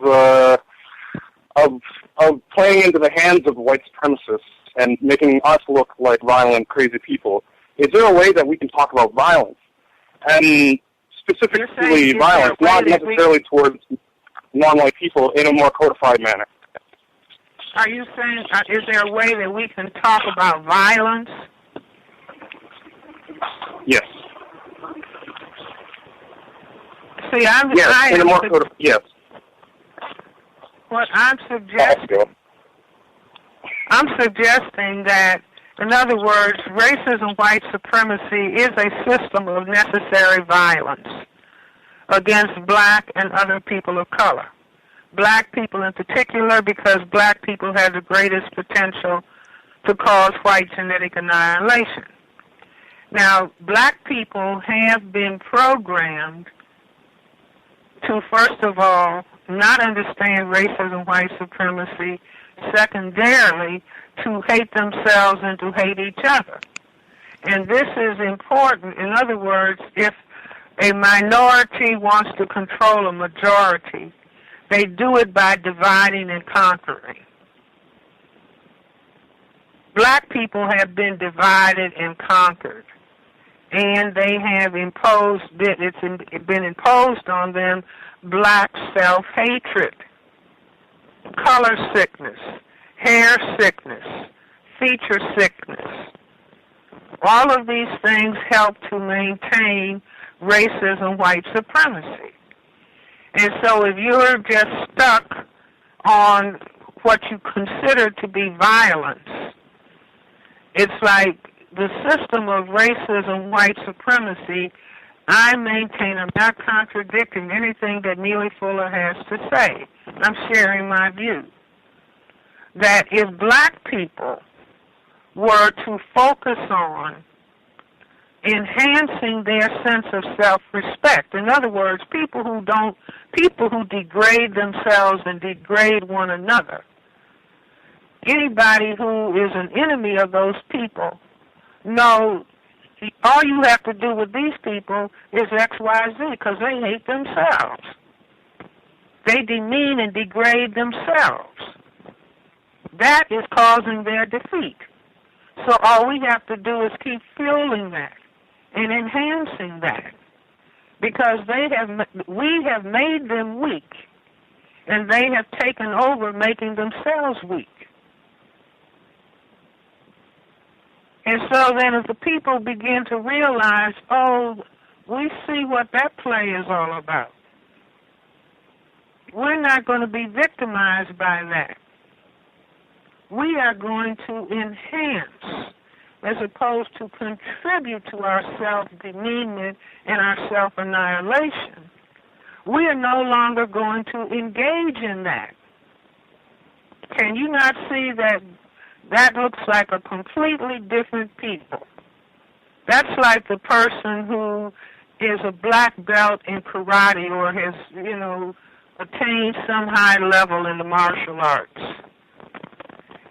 playing into the hands of white supremacists and making us look like violent, crazy people. Is there a way that we can talk about violence? And specifically violence, not necessarily towards non-white people, in a more codified manner. Are you saying, is there a way that we can talk about violence? Yes. See, yes. What I'm suggesting that, in other words, racism, white supremacy is a system of necessary violence against black and other people of color. Black people in particular, because black people have the greatest potential to cause white genetic annihilation. Now, black people have been programmed to, first of all, not understand racism, white supremacy, secondarily, to hate themselves and to hate each other. And this is important. In other words, if a minority wants to control a majority, they do it by dividing and conquering. Black people have been divided and conquered, and they have been imposed on them black self-hatred, color sickness, hair sickness, feature sickness. All of these things help to maintain racism, white supremacy. And so if you're just stuck on what you consider to be violence, it's like the system of racism, white supremacy, I maintain, I'm not contradicting anything that Neely Fuller has to say. I'm sharing my view. That if black people were to focus on enhancing their sense of self-respect, in other words, people who degrade themselves and degrade one another, anybody who is an enemy of those people, no, all you have to do with these people is X, Y, Z, because they hate themselves. They demean and degrade themselves. that is causing their defeat. So all we have to do is keep fueling that and enhancing that, because we have made them weak, and they have taken over making themselves weak. And so then if the people begin to realize, oh, we see what that play is all about, we're not going to be victimized by that. We are going to enhance as opposed to contribute to our self-demeanment and our self-annihilation. We are no longer going to engage in that. Can you not see that that looks like a completely different people? That's like the person who is a black belt in karate or has, attained some high level in the martial arts.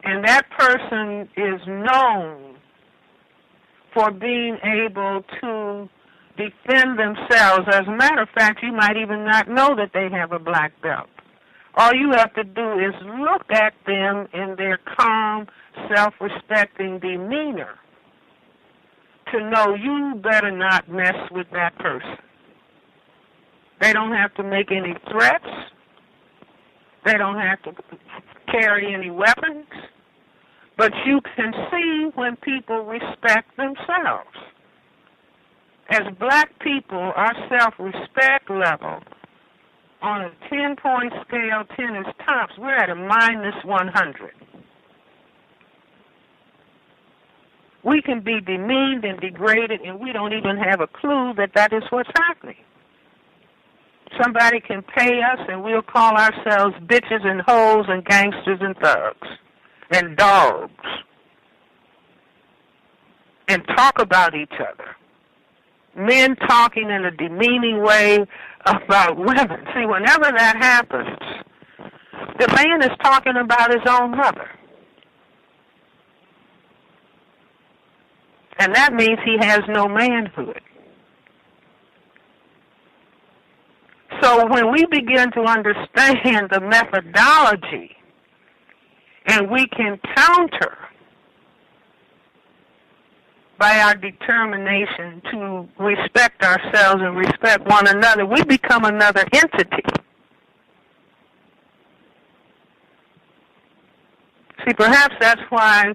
And that person is known for being able to defend themselves. As a matter of fact, you might even not know that they have a black belt. All you have to do is look at them in their calm, self-respecting demeanor to know you better not mess with that person. They don't have to make any threats. They don't have to carry any weapons. But you can see when people respect themselves. As black people, our self-respect level on a 10-point scale, 10 is tops, we're at a -100. We can be demeaned and degraded, and we don't even have a clue that that is what's happening. Somebody can pay us, and we'll call ourselves bitches and hoes and gangsters and thugs and dogs and talk about each other. Men talking in a demeaning way about women. See, whenever that happens, the man is talking about his own mother. And that means he has no manhood. So when we begin to understand the methodology, and we can counter by our determination to respect ourselves and respect one another, we become another entity. See, perhaps that's why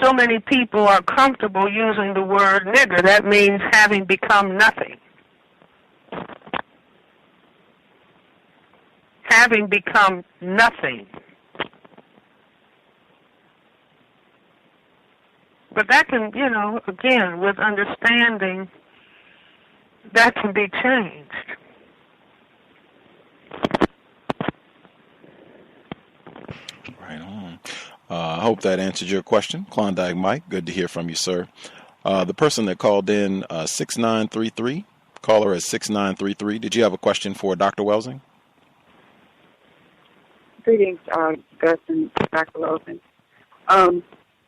so many people are comfortable using the word nigger. That means having become nothing. Having become nothing. But that can, again, with understanding, that can be changed. Right on. I hope that answered your question. Klondike Mike, good to hear from you, sir. The person that called in, 6933, caller is 6933. Did you have a question for Dr. Welsing? Greetings, Gus and Dr. Welsing.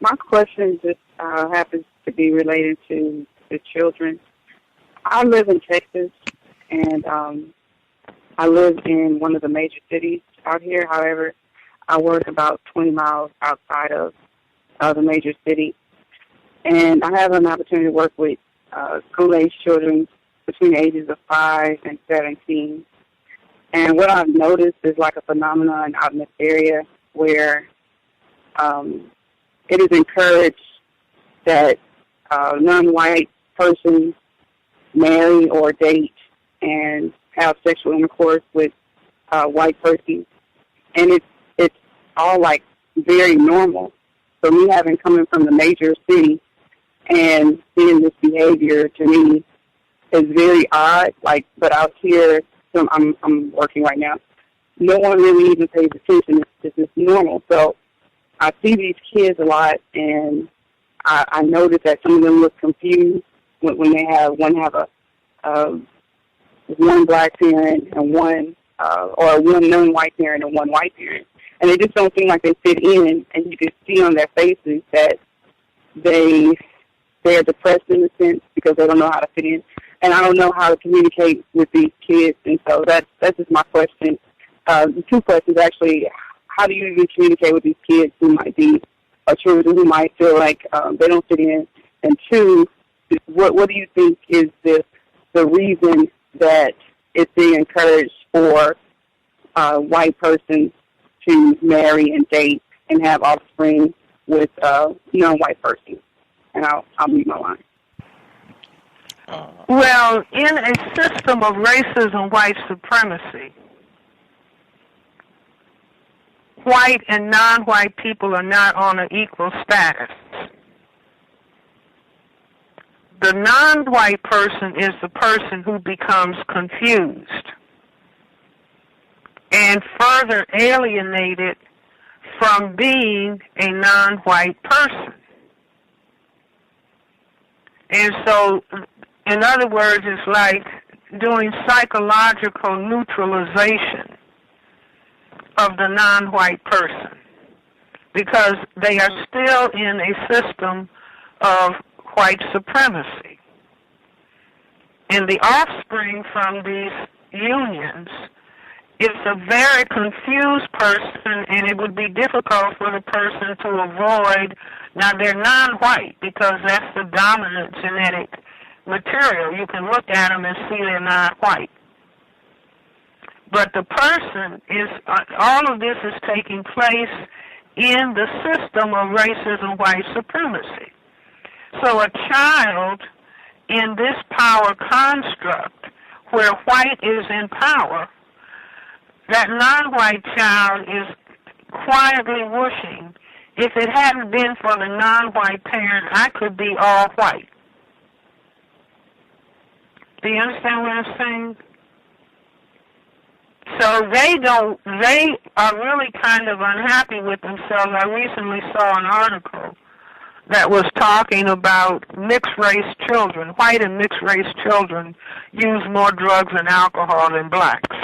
My question just happens to be related to the children. I live in Texas, and I live in one of the major cities out here. However, I work about 20 miles outside of the major city. And I have an opportunity to work with school-age children between the ages of 5 and 17. And what I've noticed is like a phenomenon out in this area where it is encouraged that non-white persons marry or date and have sexual intercourse with white persons. And it's all like very normal. So me coming from the major city and seeing this behavior to me is very odd. But out here, I'm working right now. No one really even pays attention. It's just normal. So I see these kids a lot, and I notice that some of them look confused when they have one black parent and one non-white parent and one white parent, and they just don't seem like they fit in. And you can see on their faces that they're depressed in a sense because they don't know how to fit in, and I don't know how to communicate with these kids. And so that's just my question. 2 questions actually. how do you even communicate with these kids who might be, or children who might feel like they don't fit in? And two, what do you think is the reason that it's being encouraged for white persons to marry and date and have offspring with non-white persons? And I'll leave my line. Well, in a system of racism, white supremacy, white and non-white people are not on an equal status. The non-white person is the person who becomes confused and further alienated from being a non-white person. And so, in other words, it's like doing psychological neutralization of the non-white person, because they are still in a system of white supremacy. And the offspring from these unions is a very confused person, and it would be difficult for the person to avoid. Now, they're non-white because that's the dominant genetic material. You can look at them and see they're not white. But the person is, all of this is taking place in the system of racism, white supremacy. So a child in this power construct where white is in power, that non-white child is quietly wishing, if it hadn't been for the non-white parent, I could be all white. Do you understand what I'm saying? So they are really kind of unhappy with themselves. I recently saw an article that was talking about mixed-race children. White and mixed-race children use more drugs and alcohol than blacks,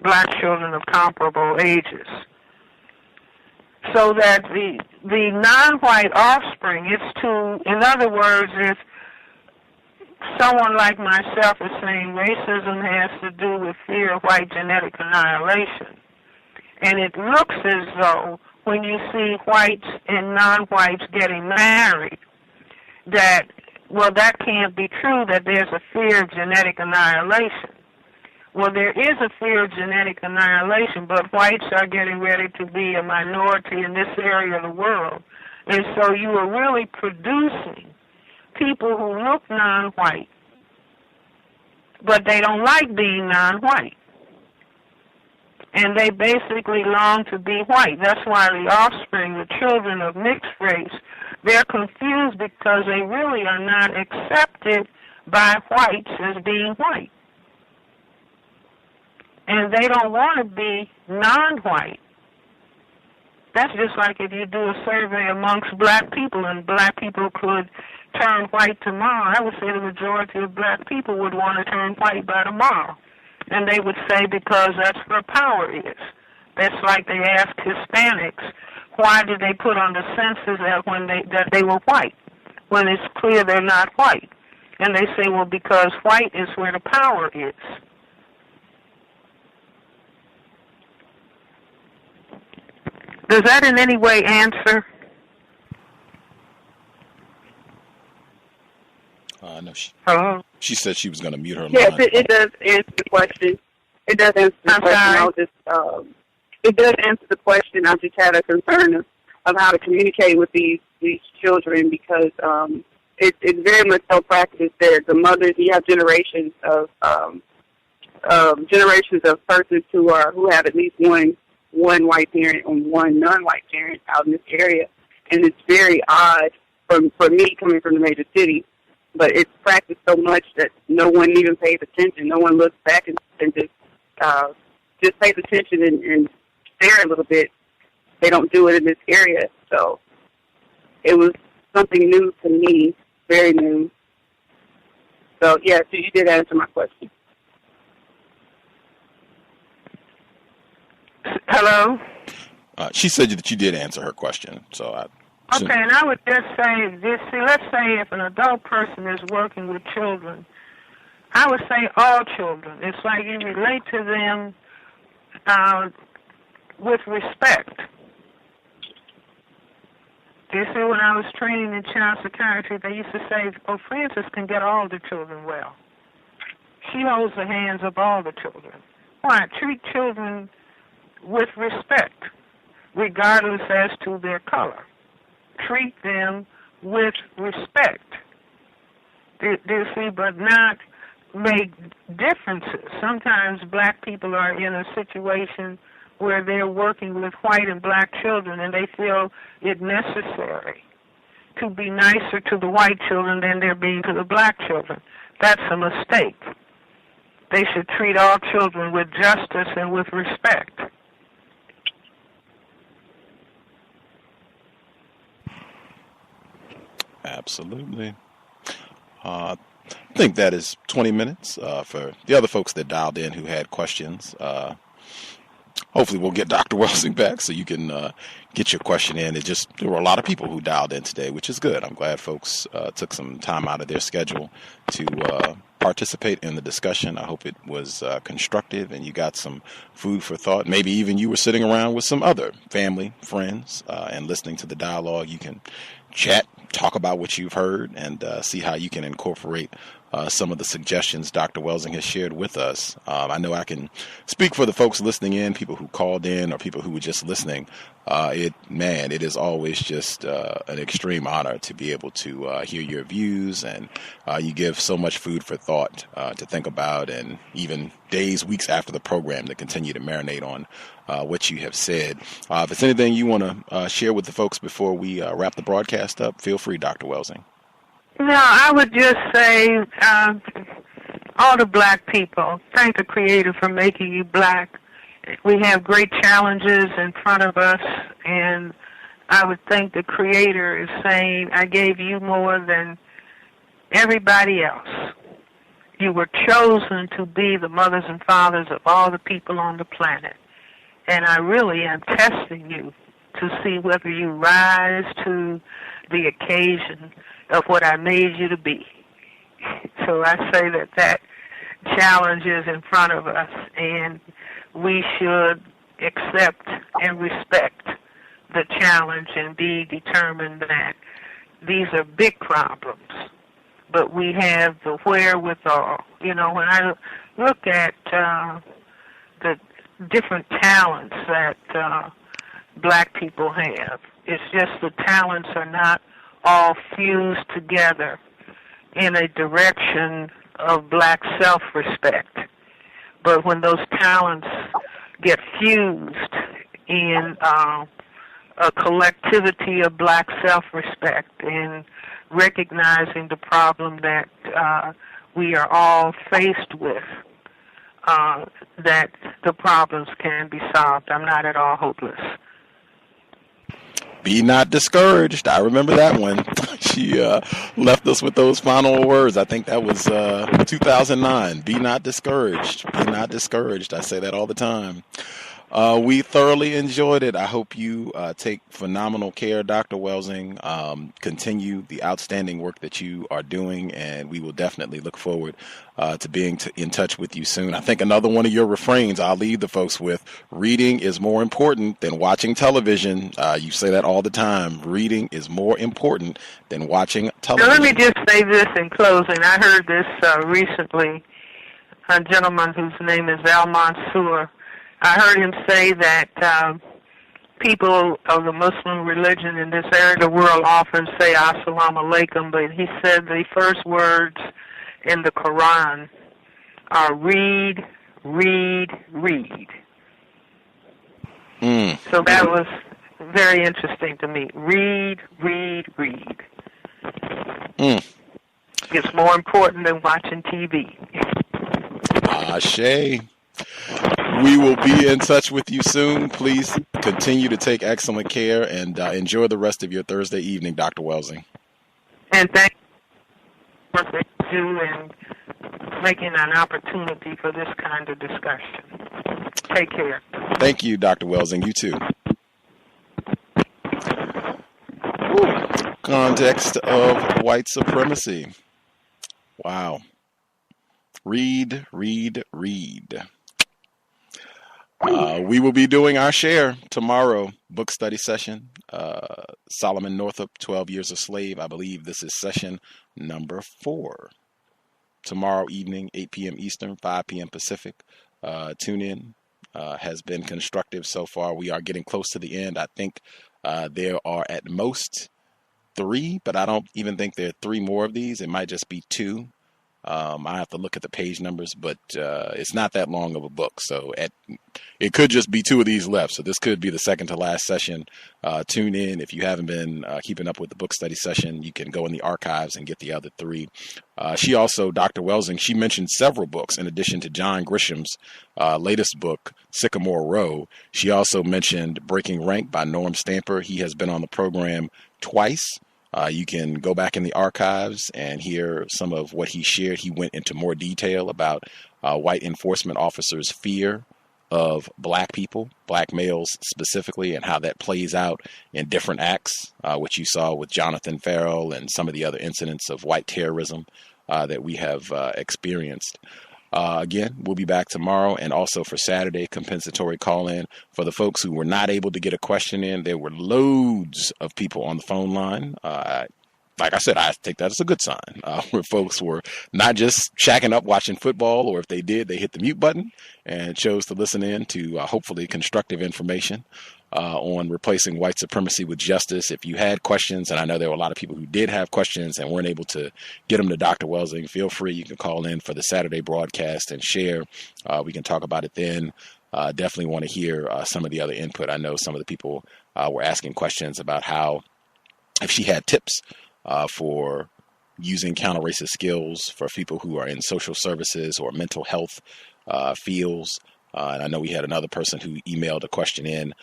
black children of comparable ages. So that the non-white offspring, in other words, if someone like myself is saying racism has to do with fear of white genetic annihilation, and it looks as though when you see whites and non-whites getting married, that can't be true, that there's a fear of genetic annihilation. Well, there is a fear of genetic annihilation, but whites are getting ready to be a minority in this area of the world. And so you are really producing people who look non-white, but they don't like being non-white. And they basically long to be white. That's why the offspring, the children of mixed race, they're confused because they really are not accepted by whites as being white. And they don't want to be non-white. That's just like if you do a survey amongst black people and black people could turn white tomorrow. I would say the majority of black people would want to turn white by tomorrow. And they would say because that's where power is. That's like they asked Hispanics, why did they put on the census that they were white, when it's clear they're not white? And they say, well, because white is where the power is. Does that in any way answer? No. Hello? She said she was going to mute her line. Yes, it does answer the question. It does answer the question. It does answer the question. I just had a concern of how to communicate with these children, because it's very much so practiced there. The mothers, you have generations of persons who have at least one white parent and one non-white parent out in this area, and it's very odd for me coming from the major city. But it's practiced so much that no one even pays attention. No one looks back and just pays attention and stare a little bit. They don't do it in this area. So it was something new to me, very new. So, yeah, so you did answer my question. Hello? She said that you did answer her question. So Okay, and I would just say this. See, let's say if an adult person is working with children, I would say all children. It's like you relate to them with respect. Do you see, when I was training in child psychiatry, they used to say, oh, Frances can get all the children well. She holds the hands of all the children. Why? Treat children with respect, regardless as to their color. Treat them with respect. Do you see? But not make differences. Sometimes black people are in a situation where they're working with white and black children and they feel it necessary to be nicer to the white children than they're being to the black children. That's a mistake. They should treat all children with justice and with respect. Absolutely. I think that is 20 minutes for the other folks that dialed in who had questions. Hopefully we'll get Dr. Welsing back so you can get your question in. There were a lot of people who dialed in today, which is good. I'm glad folks took some time out of their schedule to participate in the discussion. I hope it was constructive and you got some food for thought. Maybe even you were sitting around with some other family, friends, and listening to the dialogue. You can chat, talk about what you've heard, and see how you can incorporate some of the suggestions Dr. Welsing has shared with us. I know I can speak for the folks listening in, people who called in or people who were just listening. It is always just an extreme honor to be able to hear your views, and you give so much food for thought to think about, and even days, weeks after the program to continue to marinate on what you have said. If it's anything you want to share with the folks before we wrap the broadcast up, feel free, Dr. Welsing. No, I would just say, all the black people, thank the Creator for making you black. We have great challenges in front of us, and I would think the Creator is saying, I gave you more than everybody else. You were chosen to be the mothers and fathers of all the people on the planet, and I really am testing you to see whether you rise to the occasion of what I made you to be. So I say that challenge is in front of us, and we should accept and respect the challenge and be determined that these are big problems, but we have the wherewithal. You know, when I look at the different talents that black people have, it's just the talents are not all fused together in a direction of black self-respect. But when those talents get fused in a collectivity of black self-respect and recognizing the problem that we are all faced with, that the problems can be solved. I'm not at all hopeless. Be not discouraged. I remember that one. She left us with those final words. I think that was 2009. Be not discouraged. Be not discouraged. I say that all the time. We thoroughly enjoyed it. I hope you take phenomenal care, Dr. Welsing. Continue the outstanding work that you are doing, and we will definitely look forward to being in touch with you soon. I think another one of your refrains I'll leave the folks with: reading is more important than watching television. You say that all the time. Reading is more important than watching television. Now, let me just say this in closing. I heard this recently. A gentleman whose name is Al Mansour. I heard him say that people of the Muslim religion in this area of the world often say Assalamu alaikum, but he said the first words in the Quran are read, read, read. So that was very interesting to me. Read, read, read. It's more important than watching TV. Ashe. We will be in touch with you soon. Please continue to take excellent care and enjoy the rest of your Thursday evening, Dr. Welsing. And thank you for you and making an opportunity for this kind of discussion. Take care. Thank you, Dr. Welsing. You too. Context of white supremacy. Wow. Read, read, read. We will be doing our share tomorrow, book study session. Solomon Northup, 12 Years a Slave. I believe this is session number 4. Tomorrow evening, 8 p.m. Eastern, 5 p.m. Pacific. Tune in. Has been constructive so far. We are getting close to the end. I think there are at most 3, but I don't even think there are 3 more of these. It might just be 2. I have to look at the page numbers, but it's not that long of a book. So it could just be 2 of these left. So this could be the second to last session. Tune in. If you haven't been keeping up with the book study session, you can go in the archives and get the other 3. She also, Dr. Welsing, she mentioned several books in addition to John Grisham's latest book, Sycamore Row. She also mentioned Breaking Rank by Norm Stamper. He has been on the program twice. You can go back in the archives and hear some of what he shared. He went into more detail about white enforcement officers' fear of black people, black males specifically, and how that plays out in different acts, which you saw with Jonathan Ferrell and some of the other incidents of white terrorism that we have experienced. Again, we'll be back tomorrow, and also for Saturday, compensatory call-in. For the folks who were not able to get a question in, there were loads of people on the phone line. Like I said, I take that as a good sign, where folks were not just shacking up watching football, or if they did, they hit the mute button and chose to listen in to hopefully constructive information on replacing white supremacy with justice. If you had questions, and I know there were a lot of people who did have questions and weren't able to get them to Dr. Welsing, feel free. You can call in for the Saturday broadcast and share. We can talk about it then. Definitely want to hear some of the other input. I know some of the people were asking questions about how, if she had tips for using counter-racist skills for people who are in social services or mental health fields. And I know we had another person who emailed a question in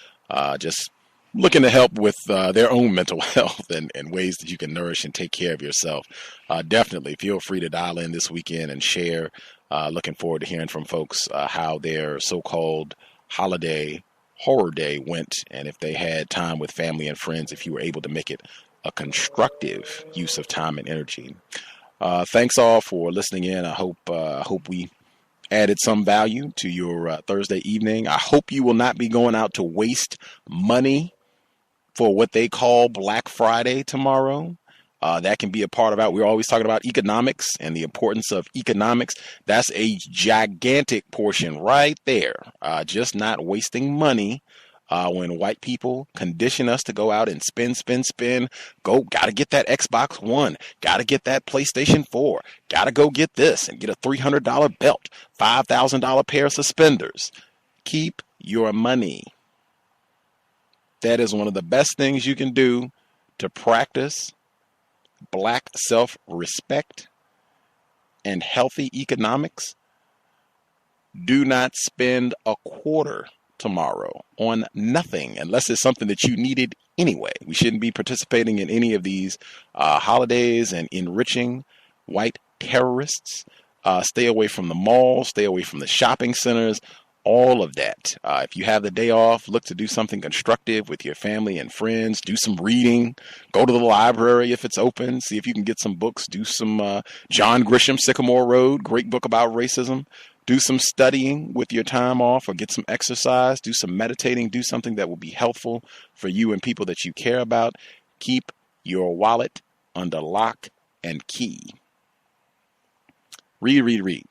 just looking to help with their own mental health and ways that you can nourish and take care of yourself. Definitely feel free to dial in this weekend and share. Looking forward to hearing from folks how their so-called holiday horror day went, and if they had time with family and friends, if you were able to make it a constructive use of time and energy. Thanks all for listening in. I hope we added some value to your Thursday evening. I hope you will not be going out to waste money for what they call Black Friday tomorrow. That can be a part of it. We're always talking about economics and the importance of economics. That's a gigantic portion right there. Just not wasting money when white people condition us to go out and spend. Got to get that Xbox One. Got to get that PlayStation 4. Got to go get this and get a $300 belt, $5,000 pair of suspenders. Keep your money. That is one of the best things you can do to practice black self-respect and healthy economics. Do not spend a quarter tomorrow on nothing unless it's something that you needed anyway. We shouldn't be participating in any of these holidays and enriching white terrorists. Stay away from the malls, stay away from the shopping centers, all of that. If you have the day off, look to do something constructive with your family and friends. Do some reading. Go to the library if it's open. See if you can get some books. Do some John Grisham, Sycamore Road, great book about racism. Do some studying with your time off, or get some exercise. Do some meditating. Do something that will be helpful for you and people that you care about. Keep your wallet under lock and key. Read.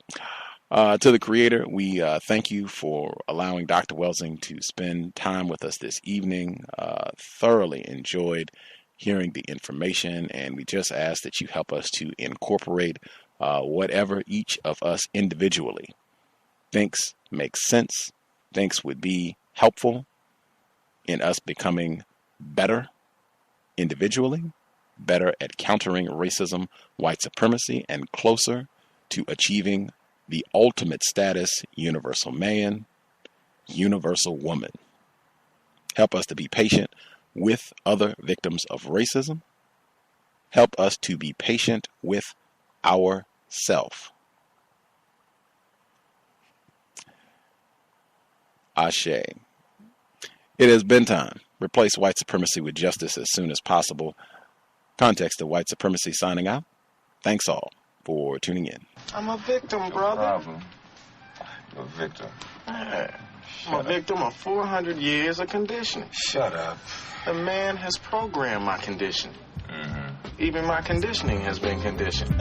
To the Creator, we thank you for allowing Dr. Welsing to spend time with us this evening. Thoroughly enjoyed hearing the information, and we just ask that you help us to incorporate whatever each of us individually thinks makes sense, thinks would be helpful in us becoming better individually, better at countering racism, white supremacy, and closer to achieving the ultimate status, universal man, universal woman. Help us to be patient with other victims of racism. Help us to be patient with ourselves. Ashe. It has been time. Replace white supremacy with justice as soon as possible. Context of white supremacy signing out. Thanks all for tuning in. I'm a victim, brother. No problem. You're a victim. I'm a victim of 400 years of conditioning. Shut up. The man has programmed my conditioning. Even my conditioning has been conditioned.